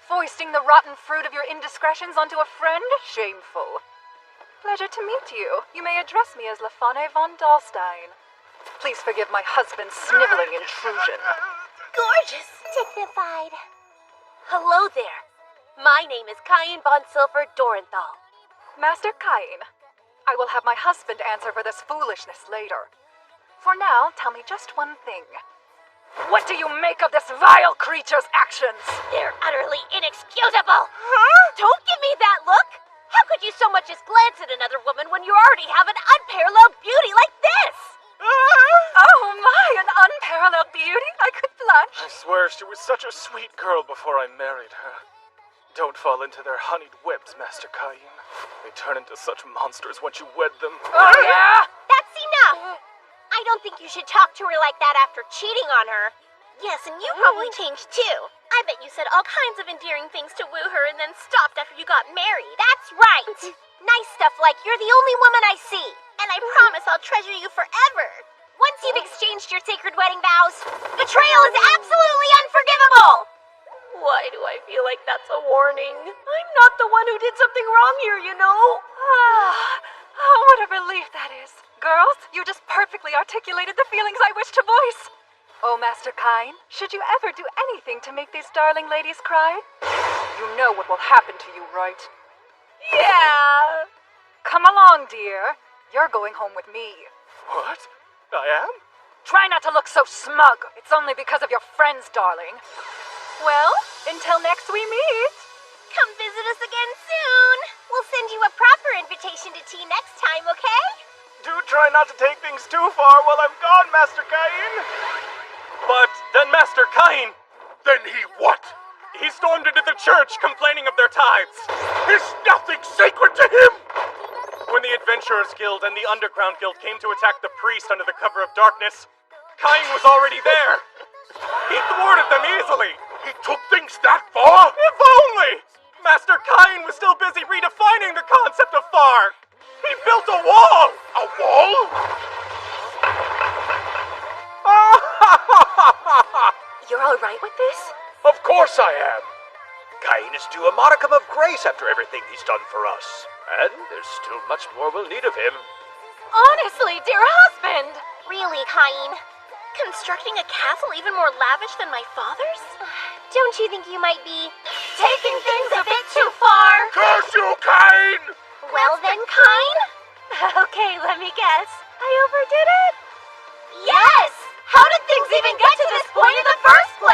W: Foisting the rotten fruit of your indiscretions onto a friend? Shameful. Pleasure to meet you. You may address me as Lafane von Dahlstein. Please forgive my husband's sniveling intrusion.
K: Gorgeous!
C: Dignified. Hello there. My name is Cain von Silver Dorenthal.
W: Master Cain, I will have my husband answer for this foolishness later. For now, tell me just one thing. What do you make of this vile creature's actions?
C: They're utterly inexcusable. Huh? Don't give me that look. How could you so much as glance at another woman when you already have an unparalleled beauty like this?
W: Oh my, an unparalleled beauty? I could blush.
L: I swear she was such a sweet girl before I married her. Don't fall into their honeyed webs, Master Cain. They turn into such monsters once you wed them.
W: Oh yeah?
C: That's enough! I don't think you should talk to her like that after cheating on her.
K: Yes, and you probably changed too. I bet you said all kinds of endearing things to woo her and then stopped after you got married.
C: That's right! Nice stuff like you're the only woman I see.
K: And I promise I'll treasure you forever.
C: Once you've exchanged your sacred wedding vows, betrayal is absolutely unforgivable!
K: Why do I feel like that's a warning? I'm not the one who did something wrong here, you know?
W: Oh, what a relief that is. Girls, you just perfectly articulated the feelings I wish to voice. Oh, Master Cain, should you ever do anything to make these darling ladies cry? You know what will happen to you, right?
K: Yeah!
W: Come along, dear. You're going home with me.
L: What? I am?
W: Try not to look so smug. It's only because of your friends, darling. Well, until next we meet.
K: Come visit us again soon.
C: We'll send you a proper invitation to tea next time, okay?
L: Do try not to take things too far while I'm gone, Master Cain. But then Master Cain...
J: Then he what?
L: He stormed into the church complaining of their tithes.
J: Is nothing sacred to him?
L: When the Adventurers Guild and the Underground Guild came to attack the priest under the cover of darkness, Cain was already there. He thwarted them easily.
J: He took things that far?
L: If only! Master Cain was still busy redefining the concept of far. He built a wall!
J: A wall?
K: You're all right with this?
J: Of course I am.
D: Cain is due a modicum of grace after everything he's done for us. And there's still much more we'll need of him.
K: Honestly, dear husband!
C: Really, Cain?
K: Constructing a castle even more lavish than my father's?
C: Don't you think you might be
K: taking things a bit too far?
J: Curse you, Cain!
C: Well then, Cain?
K: Okay, let me guess. I overdid it?
C: Yes! How did things even get to this point in the first place?